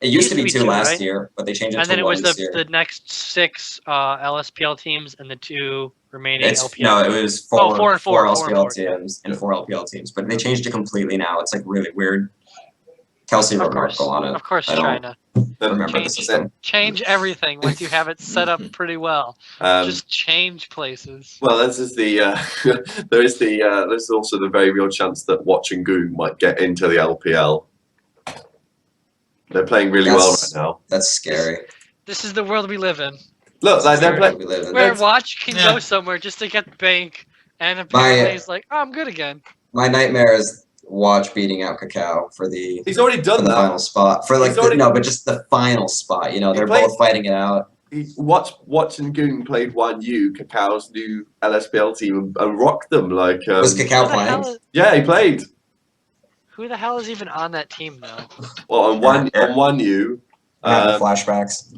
It used to be 2 last right? year, but they changed it and to then it 1 was this year. the next 6 LSPL teams and the 2 remaining It's LPL. no, it was Oh, 4 and 4, 4 and LSPL 4, teams and 4 LPL teams, but they changed it completely now. It's like really weird. Kelsey wrote Of an course, article on it. of course, I don't China. remember the Change system. Change everything once you have it set up pretty well. Just change places. well, this is the there's also the very real chance that Watch and Goon might get into the LPL. They're playing really well right That's- now. That's scary. This is the world we live in, Look, like they're Scary playing. we live in. where That's- Watch can Yeah. go somewhere just to get bank, and apparently he's like, "Oh, I'm good again." My nightmare is Watch beating out Cacao for the He's already for done the that. final spot. For like He's already- no, but just the final spot. You know, He they're played- both fighting it out. Watch and Goon played 1U, Cacao's new LSPL team, and rocked them. Like, Was Cacao Who the hell playing? is- yeah, he played. Who the hell is even on that team though? Well, on 1U. Having flashbacks.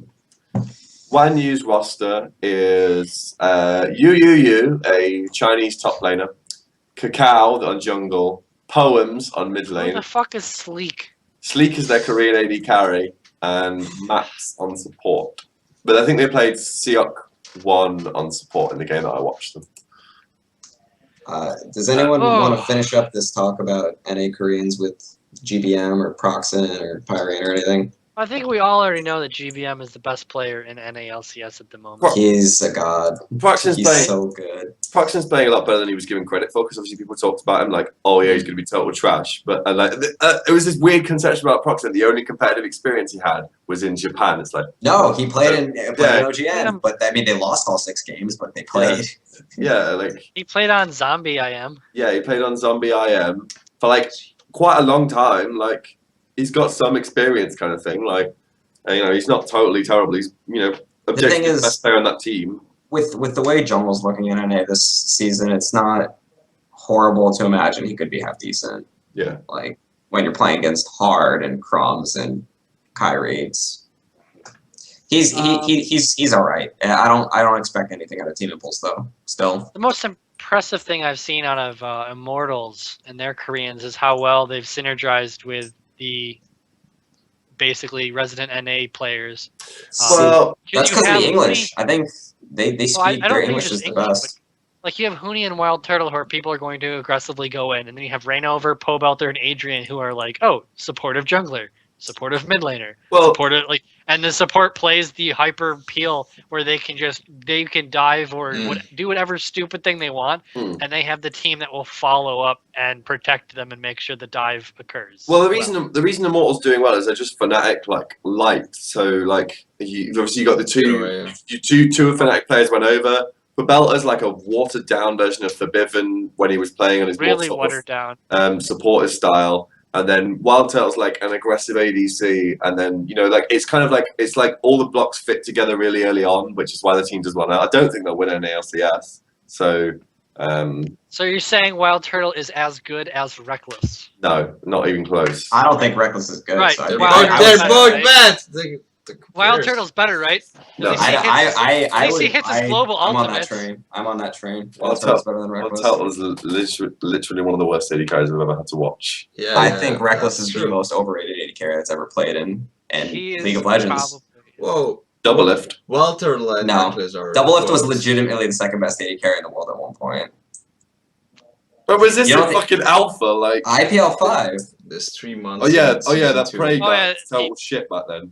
Wan Yu's roster is Yu, a Chinese top laner, Kakao on jungle, Poems on mid Who lane, the fuck is Sleek? Sleek is their Korean AD carry, and Max on support. But I think they played Seok 1 on support in the game that I watched them. Does anyone want Oh. to finish up this talk about NA Koreans with GBM or Proxen or Pyrean or anything? I think we all already know that GBM is the best player in NALCS at the moment. He's a god. Proxen's He's playing, so good. Proxen's playing a lot better than he was given credit for, because obviously people talked about him like, oh yeah, he's going to be total trash. But it was this weird conception about Proxen. The only competitive experience he had was in Japan. It's like, No, he played in OGN, Yeah. but I mean they lost all 6 games, but they played. yeah, like He played on Zombie IM. yeah, he played on Zombie IM for like quite a long time. Like he's got some experience, kind of thing. Like he's not totally terrible. He's objectively is- the best player on that team. With the way Jungle's looking at NA this season, it's not horrible to imagine he could be half decent. Yeah. Like when you're playing against Hard and Crumbs and Kyrie, he's all right. I don't expect anything out of Team Impulse though. Still, The most impressive thing I've seen out of Immortals and their Koreans is how well they've synergized with the basically resident NA players. Well, that's you because of have the English. Huni- I think they Well, speak I don't their think English it's is the English, best. Like you have Huni and Wild Turtle, who are people are going to aggressively go in, and then you have Rainover, Pobelter, and Adrian, who are like, oh, supportive jungler, supportive mid laner, well, supportive and the support plays the hyper peel where they can dive or do whatever stupid thing they want, and they have the team that will follow up and protect them and make sure the dive occurs. Well, the reason Immortal's doing well is they're just Fnatic like light. So like obviously you got the two Fnatic players went over. But Belter's like a watered down version of Forbiven when he was playing on his really more watered down. supporter style. And then Wild Turtle's like an aggressive ADC, and then it's kind of like it's like all the blocks fit together really early on, which is why the team does well now. I don't think they'll win an ALCS. So So you're saying Wild Turtle is as good as Reckless? no, not even close. I don't think Reckless is good. Right, So I They're mean, Wild I both, Turtle's would they're say- better, both right? bad. Wild Turtle's better, right? No. At least he hits- I at least he would- hits his global I'm on that ultimates. train. I'm on that train. Wild Wild Turtle's better than Wild Reckless. Turtle is literally one of the worst AD carries I've ever had to watch. Yeah, I yeah, think Reckless that's is the true. most overrated AD carry that's ever played in He is League of Legends. probably- Whoa, Double lift. Walter and No. Reckless are Double Lift was close. legitimately the second best AD carry in the world at one point. But was this You a don't think- fucking alpha? Like, IPL 5. This 3 months. oh yeah, in that season Prey 2. Oh, guy yeah, was total shit back then.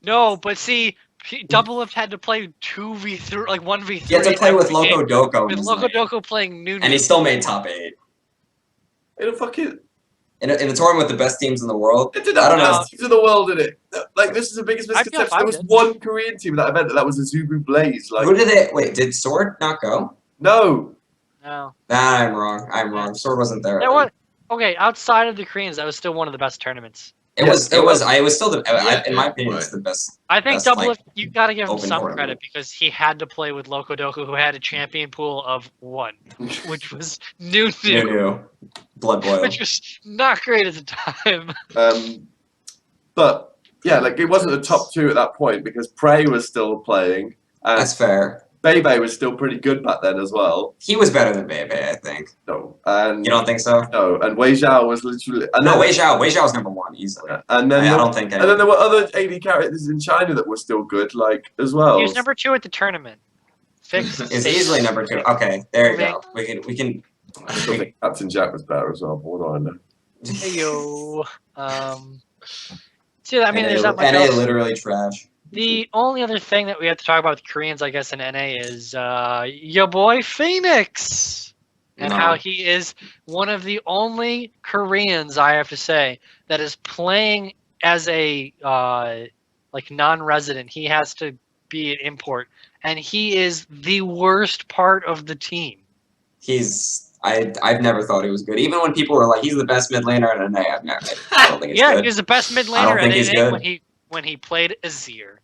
No, but see, Double Lift had to play 2v3, like 1v3. He had to play with every Loco game, Doko. with Loco Doko playing Nunu. And he still made top 8. In a fucking In a tournament with the best teams in the world. it did I not don't know. have to the world in it. Like this is the biggest IPL misconception. There was did. one Korean team at that event that was a Zubu Blaze. Like Who did they... Wait, did Sword not go? no. No. Nah, I'm wrong. Sword wasn't there. That was, okay, outside of the Koreans, that was still one of the best tournaments. It Yeah, was still the... in my yeah, opinion, right. it's the best. I think That's Double like Lift, you gotta give him open some tournament. credit because he had to play with Loco Doku, who had a champion pool of 1, which was Nunu, New. Blood Boil. which was not great at the time. But yeah, like it wasn't the top 2 at that point because Prey was still playing and That's fair. Bebe was still pretty good back then as well. He was better than Bebe, I think. No, and You don't think so? no, and Wei Zhao was literally and No, then, Wei Zhao was number 1 easily. and then I there- don't think and then there were other AD characters in China that were still good, like as well. He was number 2 at the tournament. Fix is easily number 2. Okay, there you go. We can I still think Captain Jack was better as well. But what do I know? Hey, yo. See, I mean, there's not much NA else. literally trash. The only other thing that we have to talk about with the Koreans, I guess, in NA is your boy Phoenix. And No. how he is one of the only Koreans, I have to say, that is playing as a like non-resident. He has to be an import, and he is the worst part of the team. I've never thought he was good. Even when people were like, he's the best mid laner in NA, I don't think he's Yeah, good. he was the best mid I don't laner think in he's NA good. when he played Azir.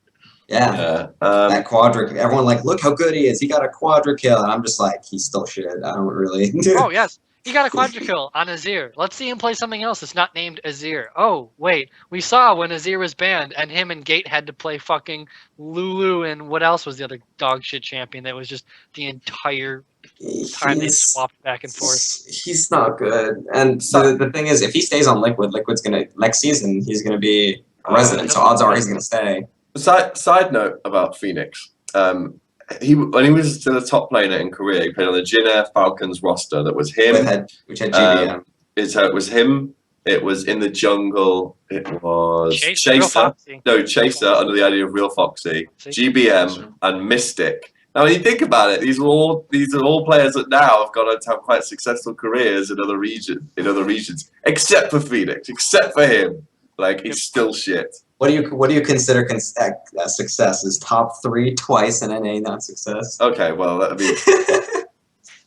Yeah. Yeah. That quadra, everyone like, look how good he is. He got a quadra kill, and I'm just like, he's still shit. I don't really. Oh yes, He got a quadra-kill on Azir. Let's see him play something else that's not named Azir. Oh, wait. We saw when Azir was banned and him and Gate had to play fucking Lulu and what else was the other dog shit champion that was just the entire time they swapped back and forth. He's not good. And the thing is, if he stays on Liquid's gonna next season he's gonna be a resident. So odds are he's gonna stay. Side note about Phoenix. When he was still a top player in Korea, he played on the Jin Falcons roster. That was him. Which had GBM. It was him. It was in the jungle. It was Real Chaser. Foxy. No, Chaser under the idea of Real Foxy, See? GBM, and Mystic. Now, when you think about it, these are all players that now have gone on to have quite successful careers in other regions, except for Phoenix, except for him. Like, he's still shit. What do you consider success? Is top 3 twice in NA not success? Okay, well, that'd be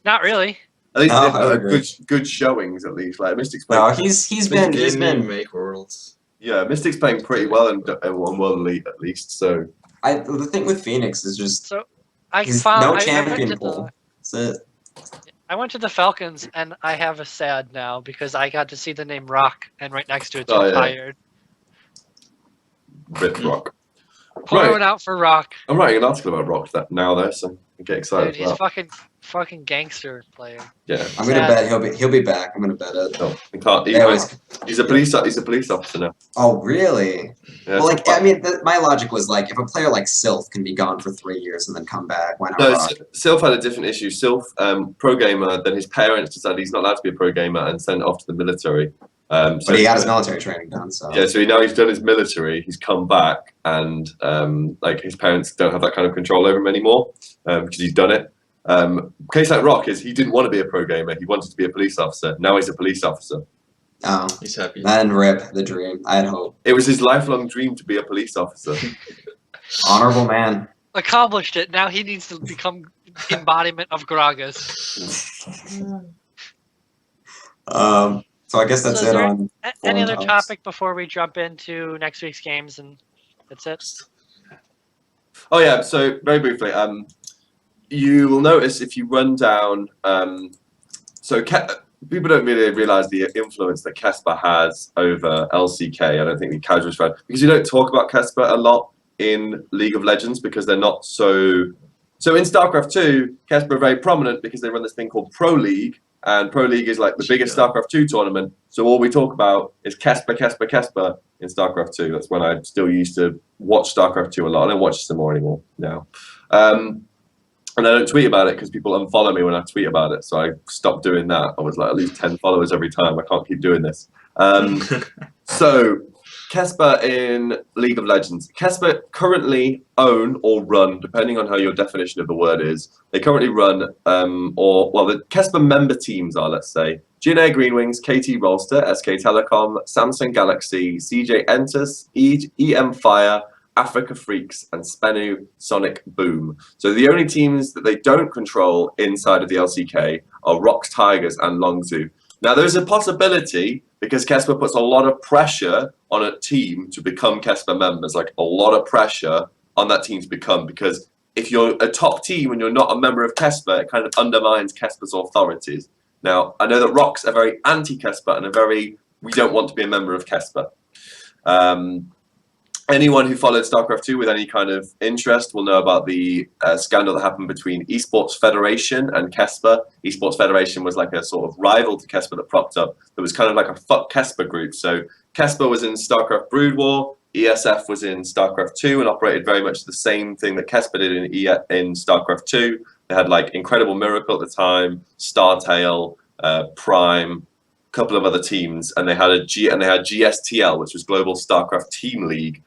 Not really. at least No, I would agree. good showings. At least, like Mystic's No, playing. he's been make worlds. Yeah, Mystic's playing pretty well in World Elite at least. So the thing with Phoenix is just I he's found no I champion went to pool. That's it. I went to the Falcons and I have a sad now because I got to see the name Rock and right next to it's Oh, yeah. retired. Rip Rock. Pouring out for Rock. I'm writing an article about Rock now though, so I get excited Dude, he's about that. fucking gangster player. Yeah. I'm gonna Sad. bet he'll be back. I'm gonna bet it. No, he can't. They always- He's a police officer now. Oh really? Yeah, Well, so- like I mean, my logic was like if a player like Sylph can be gone for 3 years and then come back, why not No, Rock? Sylph had a different issue. Sylph, pro gamer, then his parents decided he's not allowed to be a pro gamer and sent off to the military. So But he got his military training done, so Yeah, so now he's done his military, he's come back, and like his parents don't have that kind of control over him anymore because he's done it. Case like Rock is he didn't want to be a pro gamer, he wanted to be a police officer. Now he's a police officer. oh, He's happy. then rip the dream. I had hope. It was his lifelong dream to be a police officer. Honorable man. Accomplished it. Now he needs to become embodiment of Gragas. So I guess that's So is it there on. Any other Foreign House. topic before we jump into next week's games and that's it? Oh yeah, so very briefly, you will notice if you run down, people don't really realise the influence that Casper has over LCK. I don't think the casuals fan, because you don't talk about Casper a lot in League of Legends because they're not so. So in StarCraft 2, Casper are very prominent because they run this thing called Pro League, and Pro League is like the biggest StarCraft 2 tournament. So all we talk about is Casper in StarCraft 2. That's when I still used to watch StarCraft 2 a lot. I don't watch it some more anymore now. And I don't tweet about it because people unfollow me when I tweet about it. So I stopped doing that. I was like, I lose 10 followers every time. I can't keep doing this. So Casper in League of Legends. Casper currently own or run, depending on how your definition of the word is, they currently run, the Casper member teams are, let's say, Jin Green Wings, KT Rolster, SK Telecom, Samsung Galaxy, CJ Entus, EM Fire, Africa Freaks, and Spenu Sonic Boom. So the only teams that they don't control inside of the LCK are Rox Tigers and Longzhu. Now there's a possibility, because Casper puts a lot of pressure on a team to become Casper members, like a lot of pressure on that team to become, because if you're a top team and you're not a member of Casper, it kind of undermines Casper's authorities. Now, I know that Rox are very anti-Casper and we don't want to be a member of Casper. Anyone who followed StarCraft 2 with any kind of interest will know about the scandal that happened between Esports Federation and Casper. Esports Federation was like a sort of rival to Casper that propped up. It was kind of like a fuck Casper group. So Casper was in StarCraft Brood War, ESF was in StarCraft 2 and operated very much the same thing that Casper did in StarCraft 2. They had like Incredible Miracle at the time, StarTale, Prime, a couple of other teams, and they had GSTL, which was Global StarCraft Team League,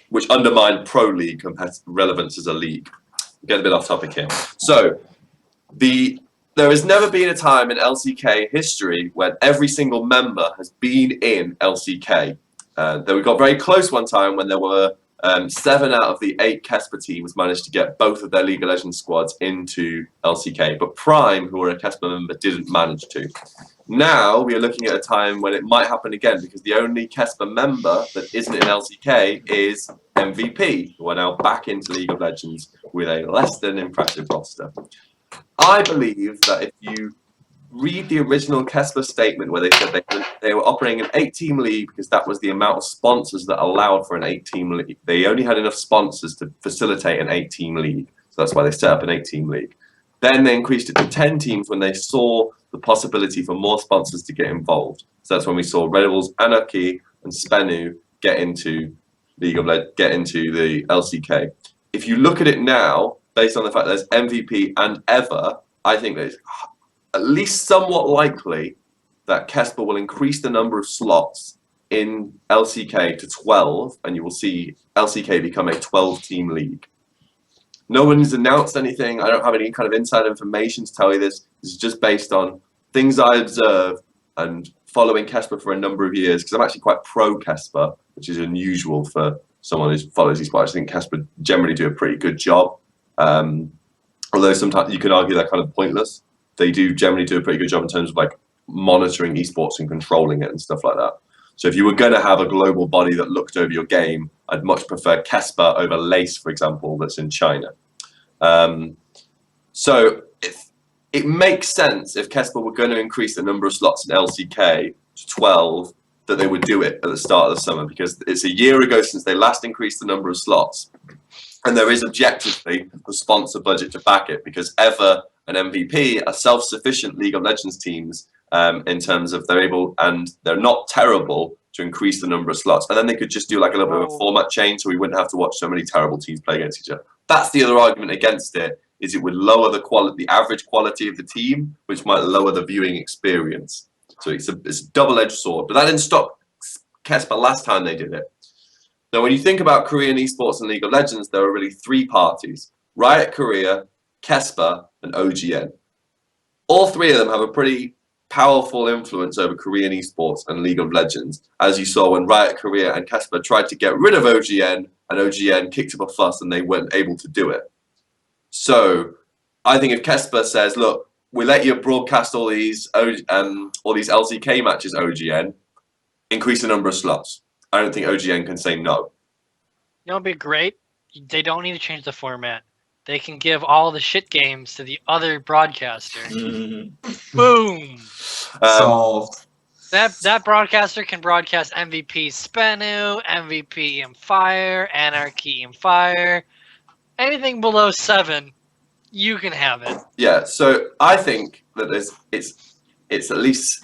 which undermined Pro League relevance as a league. Get a bit off topic here. So, there has never been a time in LCK history when every single member has been in LCK. Then we got very close one time when there were 7 out of the 8 Casper teams managed to get both of their League of Legends squads into LCK, but Prime, who were a Casper member, didn't manage to. Now we are looking at a time when it might happen again, because the only Casper member that isn't in LCK is MVP, who are now back into League of Legends with a less than impressive roster. I believe that if you read the original Kesper statement where they said they were operating an 8-team league because that was the amount of sponsors that allowed for an 8-team league. They only had enough sponsors to facilitate an 8-team league. So that's why they set up an 8-team league. Then they increased it to 10 teams when they saw the possibility for more sponsors to get involved. So that's when we saw Red Bulls, Anarchy, and Spenu get into the LCK. If you look at it now, based on the fact that there's MVP and EVER, I think that it's at least somewhat likely that Kesper will increase the number of slots in LCK to 12, and you will see LCK become a 12-team league. No one's announced anything. I don't have any kind of inside information to tell you this. This is just based on things I observed and following Kesper for a number of years, because I'm actually quite pro Kesper, which is unusual for someone who follows esports. I think Kesper generally do a pretty good job. Although sometimes you could argue they're kind of pointless. They do generally do a pretty good job in terms of like monitoring esports and controlling it and stuff like that. So if you were going to have a global body that looked over your game, I'd much prefer Kesper over Lace, for example, that's in China. So it makes sense if Kesper were going to increase the number of slots in LCK to 12, that they would do it at the start of the summer, because it's a year ago since they last increased the number of slots. And there is objectively the sponsor budget to back it, because EVER and MVP are self-sufficient League of Legends teams in terms of they're not terrible to increase the number of slots. And then they could just do like a little bit of a format change so we wouldn't have to watch so many terrible teams play against each other. That's the other argument against it, is it would lower the average quality of the team, which might lower the viewing experience. So it's a double-edged sword. But that didn't stop Kesper last time they did it. Now, when you think about Korean esports and League of Legends, there are really three parties: Riot Korea, Kesper, and OGN. All three of them have a pretty powerful influence over Korean esports and League of Legends, as you saw when Riot Korea and Kesper tried to get rid of OGN, and OGN kicked up a fuss and they weren't able to do it. So I think if Kesper says, look, we let you broadcast all these LCK matches, OGN, increase the number of slots. I don't think OGN can say no. You know, it'd be great. They don't need to change the format. They can give all the shit games to the other broadcaster. Boom. Solved. That broadcaster can broadcast MVP Spenu, MVP Empire, Anarchy Empire. Anything below 7, you can have it. Yeah, so I think that it's at least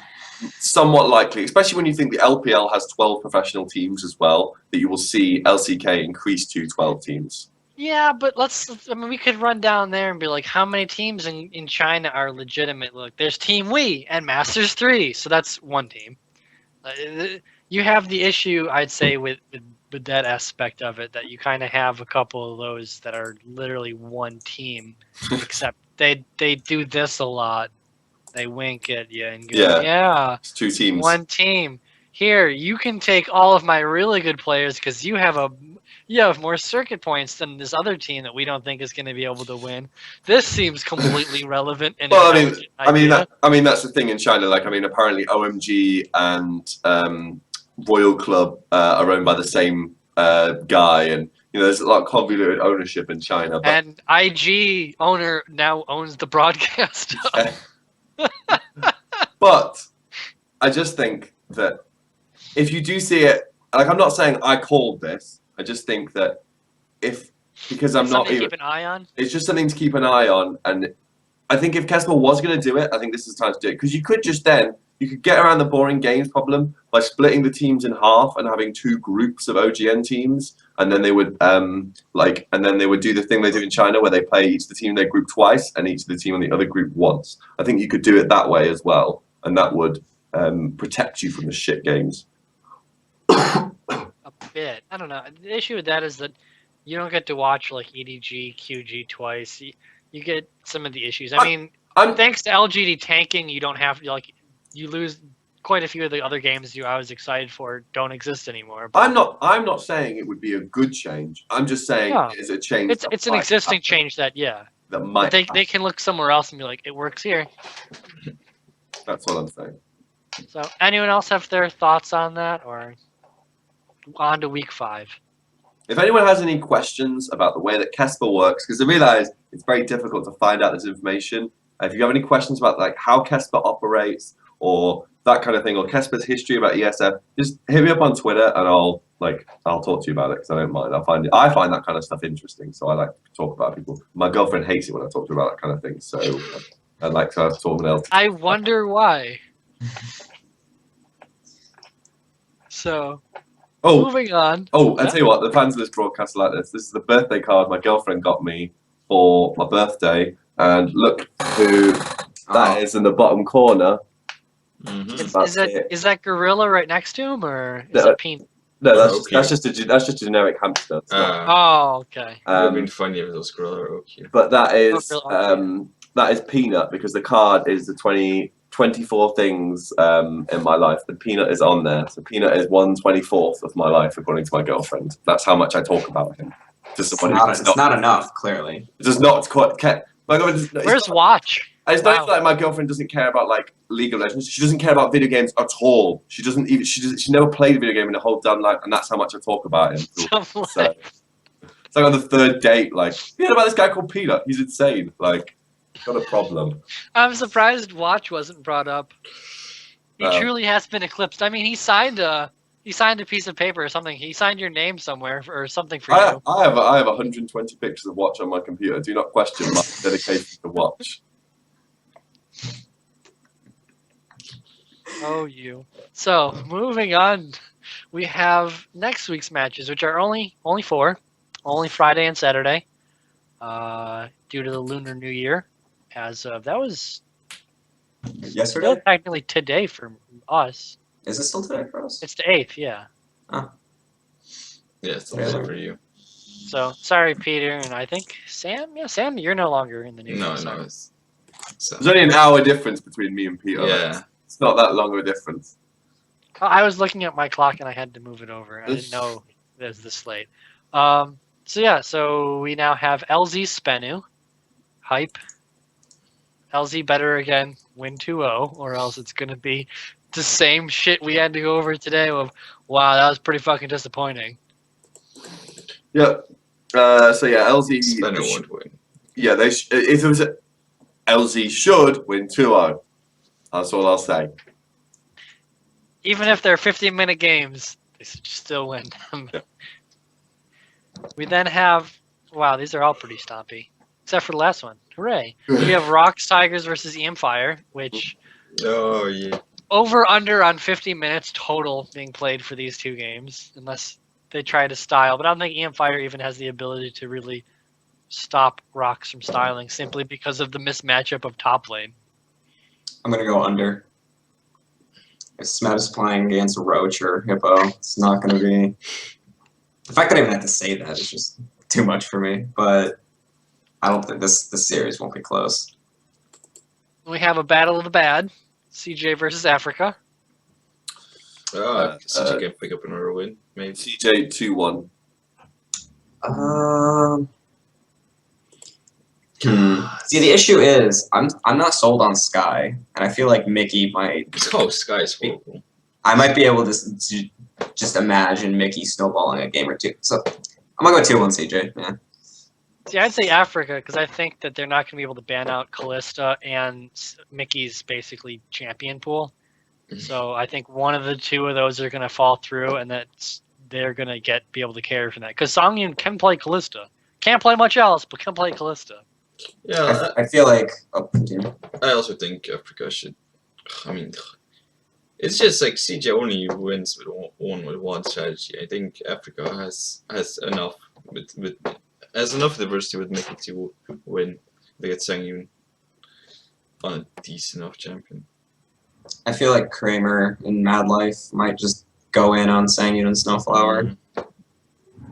somewhat likely, especially when you think the LPL has 12 professional teams as well, that you will see LCK increase to 12 teams. Yeah, but we could run down there and be like, how many teams in China are legitimate? Look, there's Team Wii and Masters 3, so that's one team. You have the issue, I'd say, with that aspect of it, that you kind of have a couple of those that are literally one team, except they do this a lot. They wink at you and go, yeah, It's 2 teams. one team. Here, you can take all of my really good players because you have more circuit points than this other team that we don't think is going to be able to win. This seems completely relevant. And well, I mean that's the thing in China. Like, I mean, apparently OMG and Royal Club are owned by the same guy, and you know there's a lot of convoluted ownership in China. But and IG owner now owns the broadcast. But I just think that if you do see it, like, I'm not saying I called this. I just think that because I'm not even, keep an eye on. it's just something to keep an eye on. And I think if Kesper was going to do it, I think this is the time to do it, because you could get around the boring games problem by splitting the teams in half and having 2 groups of OGN teams, and then they would do the thing they do in China where they play each of the team in their group twice and each of the team on the other group once. I think you could do it that way as well, and that would protect you from the shit games. A bit. I don't know. The issue with that is that you don't get to watch like EDG, QG twice. You get some of the issues. I mean, thanks to LGD tanking, you don't have you lose quite a few of the other games I was excited for don't exist anymore. But I'm not saying it would be a good change. I'm just saying it's a change. It's an existing change that might they can look somewhere else and be like, it works here. That's what I'm saying. So anyone else have their thoughts on that, or on to week 5? If anyone has any questions about the way that Kesper works, because I realize it's very difficult to find out this information, If you have any questions about like how Kesper operates or that kind of thing, or Kesper's history about ESF, just hit me up on Twitter and I'll talk to you about it because I don't mind. I find that kind of stuff interesting, so I like to talk about people. My girlfriend hates it when I talk to her about that kind of thing, so I like to talk about it. I wonder why. So, Oh, moving on. Oh, I Yeah. tell you what, the fans of this broadcast are like this. This is the birthday card my girlfriend got me for my birthday, and look who that is in the bottom corner. Mhm. That's Is that gorilla right next to him, or is No. it Peen? No, Okay. that's just a generic hamster. It's not- Oh, okay. It would have um, been funny if it was Gorilla or Oki. but that is Okay. that is Peanut because the card is the 24 things in my life. The Peanut is on there, so Peanut is 1/24 of my life according to my girlfriend. That's how much I talk about him. Just It's someone not, who does it's not enough, clearly. does not quite care. Where's Watch? It's Wow. not like my girlfriend doesn't care about like League of Legends. She doesn't care about video games at all. She doesn't even. She never played a video game in her whole damn life, and that's how much I talk about him. I'm So like, it's like on the third date, like you know about this guy called Peanut. He's insane. Like, got a problem. I'm surprised Watch wasn't brought up. He Oh. truly has been eclipsed. I mean, he signed a piece of paper or something. He signed your name somewhere or something for you. I have 120 pictures of Watch on my computer. Do not question my dedication to Watch. Oh, you. So, moving on, we have next week's matches, which are only 4, only Friday and Saturday, due to the Lunar New Year. As of that was still Yesterday? technically today for us. Is it still today for us? It's the 8th, yeah. Yeah, it's Yeah. also for you. So sorry, Peter, and I think Sam. Yeah, Sam, you're no longer in the news. No, so. no, it's There's only an hour difference between me and Peter. yeah. It's not that long of a difference. I was looking at my clock and I had to move it over. I didn't know it was this late. So we now have LZ Spenu, hype. LZ better again, win 2-0, or else it's gonna be the same shit we had to go over today. Of wow, that was pretty fucking disappointing. Yep. So yeah, LZ. Spinner won't win. Yeah, if it was LZ should win 2-0. That's all I'll say. Even if they're 15-minute games, they should still win them. Yeah. We then have wow, these are all pretty stompy, except for the last one. Hooray! We have Rocks Tigers versus EM Fire, which Oh yeah. over under on 50 minutes total being played for these two games, unless they try to style. But I don't think EM Fire even has the ability to really stop Rocks from styling simply because of the mismatchup of top lane. I'm gonna go under. If Smet is playing against Roach or Hippo, it's not gonna be. The fact that I even have to say that is just too much for me. But I don't think this series won't be close. We have a battle of the bad, CJ versus Africa. Oh, CJ can pick up another win, maybe. CJ 2-1. See, the issue is I'm not sold on Sky, and I feel like Mickey might. Oh, Sky's horrible. I might be able to just imagine Mickey snowballing a game or two. So I'm gonna go 2-1 CJ. Yeah. See, I'd say Africa because I think that they're not going to be able to ban out Callista and Mickey's basically champion pool. So I think one of the two of those are going to fall through, and they're going to be able to carry from that. Because Songyun can play Callista, can't play much else, but can play Callista. Yeah, I feel like. Oh, continue. I also think Africa should. I mean, it's just like CJ only wins with one strategy. I think Africa has enough has enough diversity with Mickey to win. They get Songyun on a decent enough champion. I feel like Kramer and Mad Life might just go in on Sangyun and Snowflower.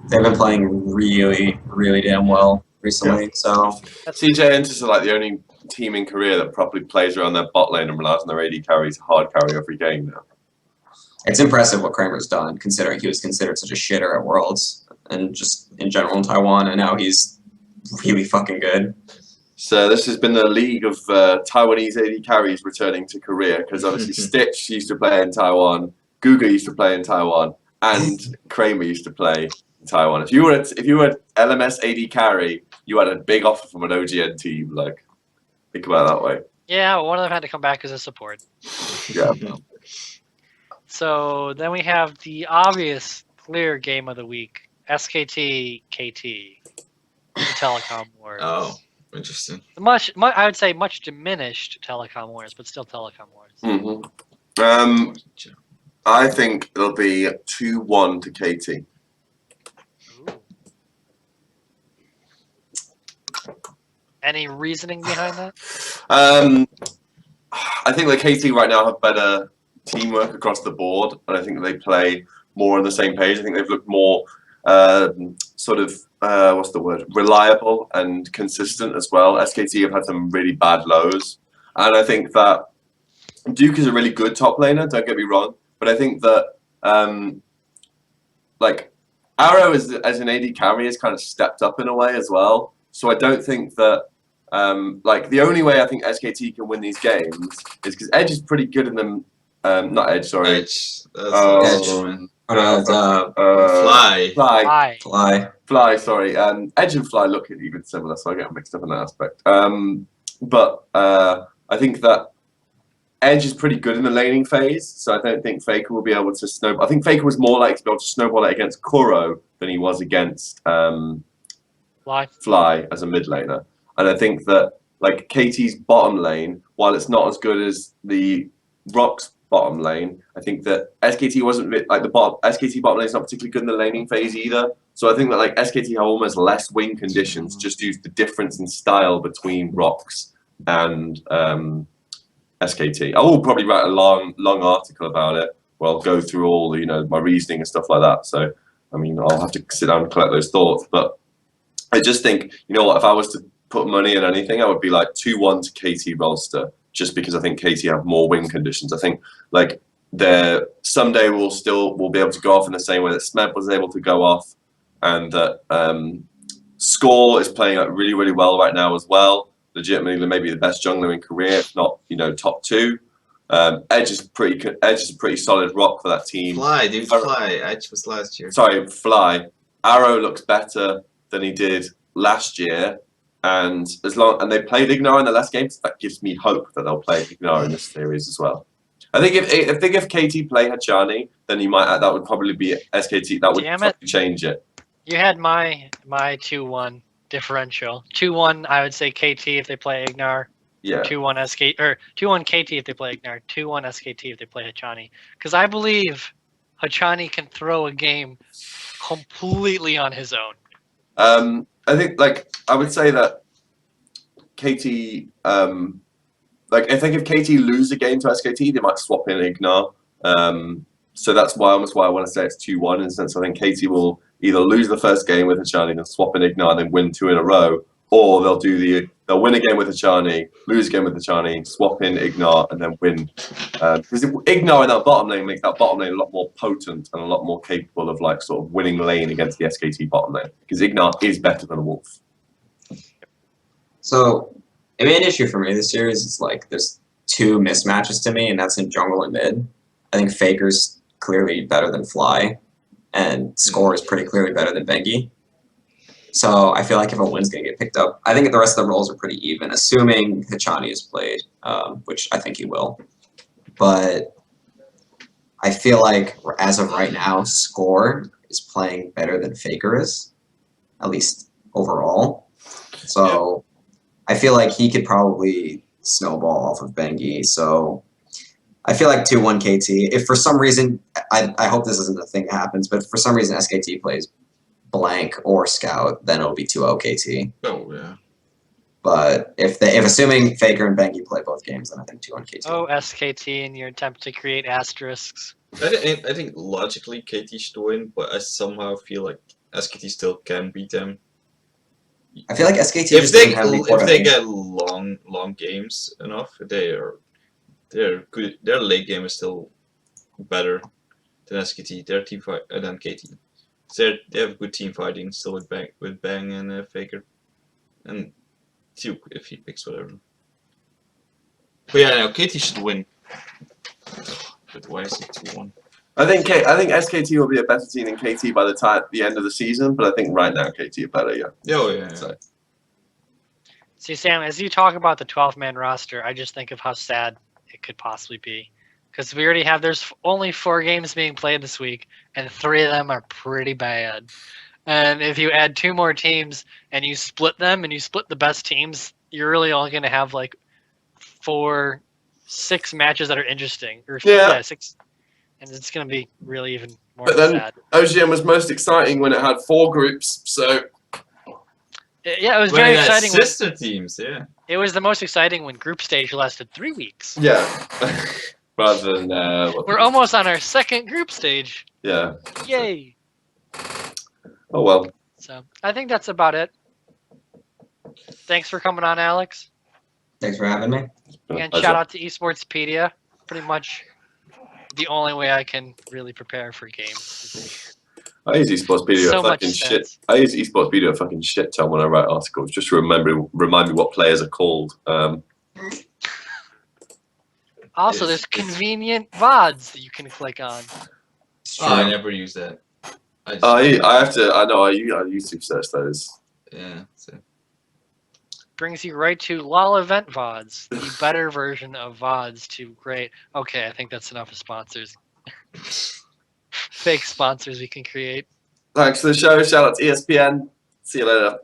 They've been playing really, really damn well recently. So CJ enters like the only team in Korea that properly plays around their bot lane and relies on their AD carries hard carry every game now. it's impressive what Kramer's done, considering he was considered such a shitter at Worlds and just in general in Taiwan, and now he's really fucking good. So this has been the league of Taiwanese AD carries returning to Korea because obviously Stitch used to play in Taiwan, Guga used to play in Taiwan, and Kramer used to play in Taiwan. If you were LMS AD carry, you had a big offer from an OGN team. Like Think about it that way. Yeah, one of them had to come back as a support. Yeah. So then we have the obvious, clear game of the week: SKT KT, the Telecom Wars. Oh, interesting. I would say much diminished Telecom Wars, but still Telecom Wars. Mm-hmm. I think it'll be 2-1 to KT. Ooh. Any reasoning behind that? I think that KT right now have better teamwork across the board, and I think they play more on the same page. I think they've looked more what's the word? Reliable and consistent as well. SKT have had some really bad lows, and I think that Duke is a really good top laner. Don't get me wrong, but I think that like Arrow as an AD carry has kind of stepped up in a way as well. So I don't think that like the only way I think SKT can win these games is because Edge is pretty good in them. Not Edge, sorry. Edge. That's Edge. Fly. Fly, sorry. Edge and Fly look even similar, so I get mixed up in that aspect. But I think that Edge is pretty good in the laning phase, so I don't think Faker will be able to snowball. I think Faker was more likely to be able to snowball it against Kuro than he was against Fly as a mid laner. And I think that like KT's bottom lane, while it's not as good as the Rock's bottom lane, I think that SKT wasn't like SKT bottom lane is not particularly good in the laning phase either. So I think that like SKT have almost less win conditions just due to the difference in style between Rocks and SKT. I will probably write a long article about it where I'll go through all my reasoning and stuff like that. So I mean, I'll have to sit down and collect those thoughts. But I just think, if I was to put money in anything, I would be like 2-1 to KT Rolster, just because I think KT have more win conditions. I think like someday we'll be able to go off in the same way that Smeb was able to go off, and that Score is playing like really, really well right now as well. Legitimately, maybe the best jungler in Korea, if not top 2. Edge is a pretty solid rock for that team. Fly, dude, Fly. Edge was last year. Sorry, Fly. Arrow looks better than he did last year, and they played Ignore in the last games. That gives me hope that they'll play Ignore in this series as well. I think if KT play Hachani, then that would probably be SKT. That would probably change it. You had my 2-1 differential. 2-1, I would say KT if they play Ignore. Yeah. 2-1 SK or 2-1 KT if they play Ignore. 2-1 SKT if they play Hachani. Because I believe Hachani can throw a game completely on his own. I think I would say that KT I think if KT lose a game to SKT, they might swap in Ignore. So that's why I want to say it's 2-1 in the sense I think KT will either lose the first game with Hachani and swap in Ignore and then win 2 in a row, or they'll win a game with Hachani, lose a game with Hachani, swap in Ignore and then win. Because Ignore in that bottom lane makes that bottom lane a lot more potent and a lot more capable of sort of winning lane against the SKT bottom lane. Because Ignore is better than a Wolf. So the main issue for me this series is there's 2 mismatches to me, and that's in jungle and mid. I think Faker's clearly better than Fly, and Score is pretty clearly better than Bengi. So I feel like if a win's going to get picked up, I think the rest of the roles are pretty even, assuming Hachani is played, which I think he will. But I feel like as of right now, Score is playing better than Faker is, at least overall. So I feel like he could probably snowball off of Bengi. So I feel like 2-1 KT. If for some reason, I hope this isn't a thing that happens, but if for some reason SKT plays Blank or Scout, then it'll be 2-0 KT. Oh, yeah. But if assuming Faker and Bengi play both games, then I think 2-1 KT. Oh, SKT in your attempt to create asterisks. I think logically KT should win, but I somehow feel like SKT still can beat them. I feel like SKT If just doesn't have any if they quarterback. get long games enough, they're good. Their late game is still better than SKT. Their team fight than KT. So they have good team fighting still with Bang and Faker, and Duke if he picks whatever. But yeah, no, KT should win. But why is it 2-1? I think SKT will be a better team than KT by the end of the season, but I think right now KT are better, yeah. Oh yeah. So. See, Sam, as you talk about the 12-man roster, I just think of how sad it could possibly be. Because we already have, there's only 4 games being played this week, and 3 of them are pretty bad. And if you add 2 more teams and you split them and you split the best teams, you're really only going to have like 6 matches that are interesting. Or Yeah. 6. And it's going to be really even more But then sad. OGN was most exciting when it had 4 groups. So Yeah, it was When very it had exciting. sister teams, yeah. It was the most exciting when group stage lasted 3 weeks. yeah, rather than We're almost on our 2nd group stage. yeah. Yay! Oh well. So I think that's about it. Thanks for coming on, Alex. Thanks for having me. Again, shout out to Esportspedia. Pretty much the only way I can really prepare for games. I use Esportspedia So a much fucking shit. sense. I use Esportspedia a fucking shit ton when I write articles, just to remind me what players are called. Also, there's convenient VODs that you can click on. It's Oh, I true. never use that. I just I have to. I know. I YouTube search those. Yeah. So. Brings you right to LOL event VODs, the better version of VODs to great. Okay, I think that's enough of sponsors. Fake sponsors we can create. Thanks for the show. Shout out to ESPN. See you later.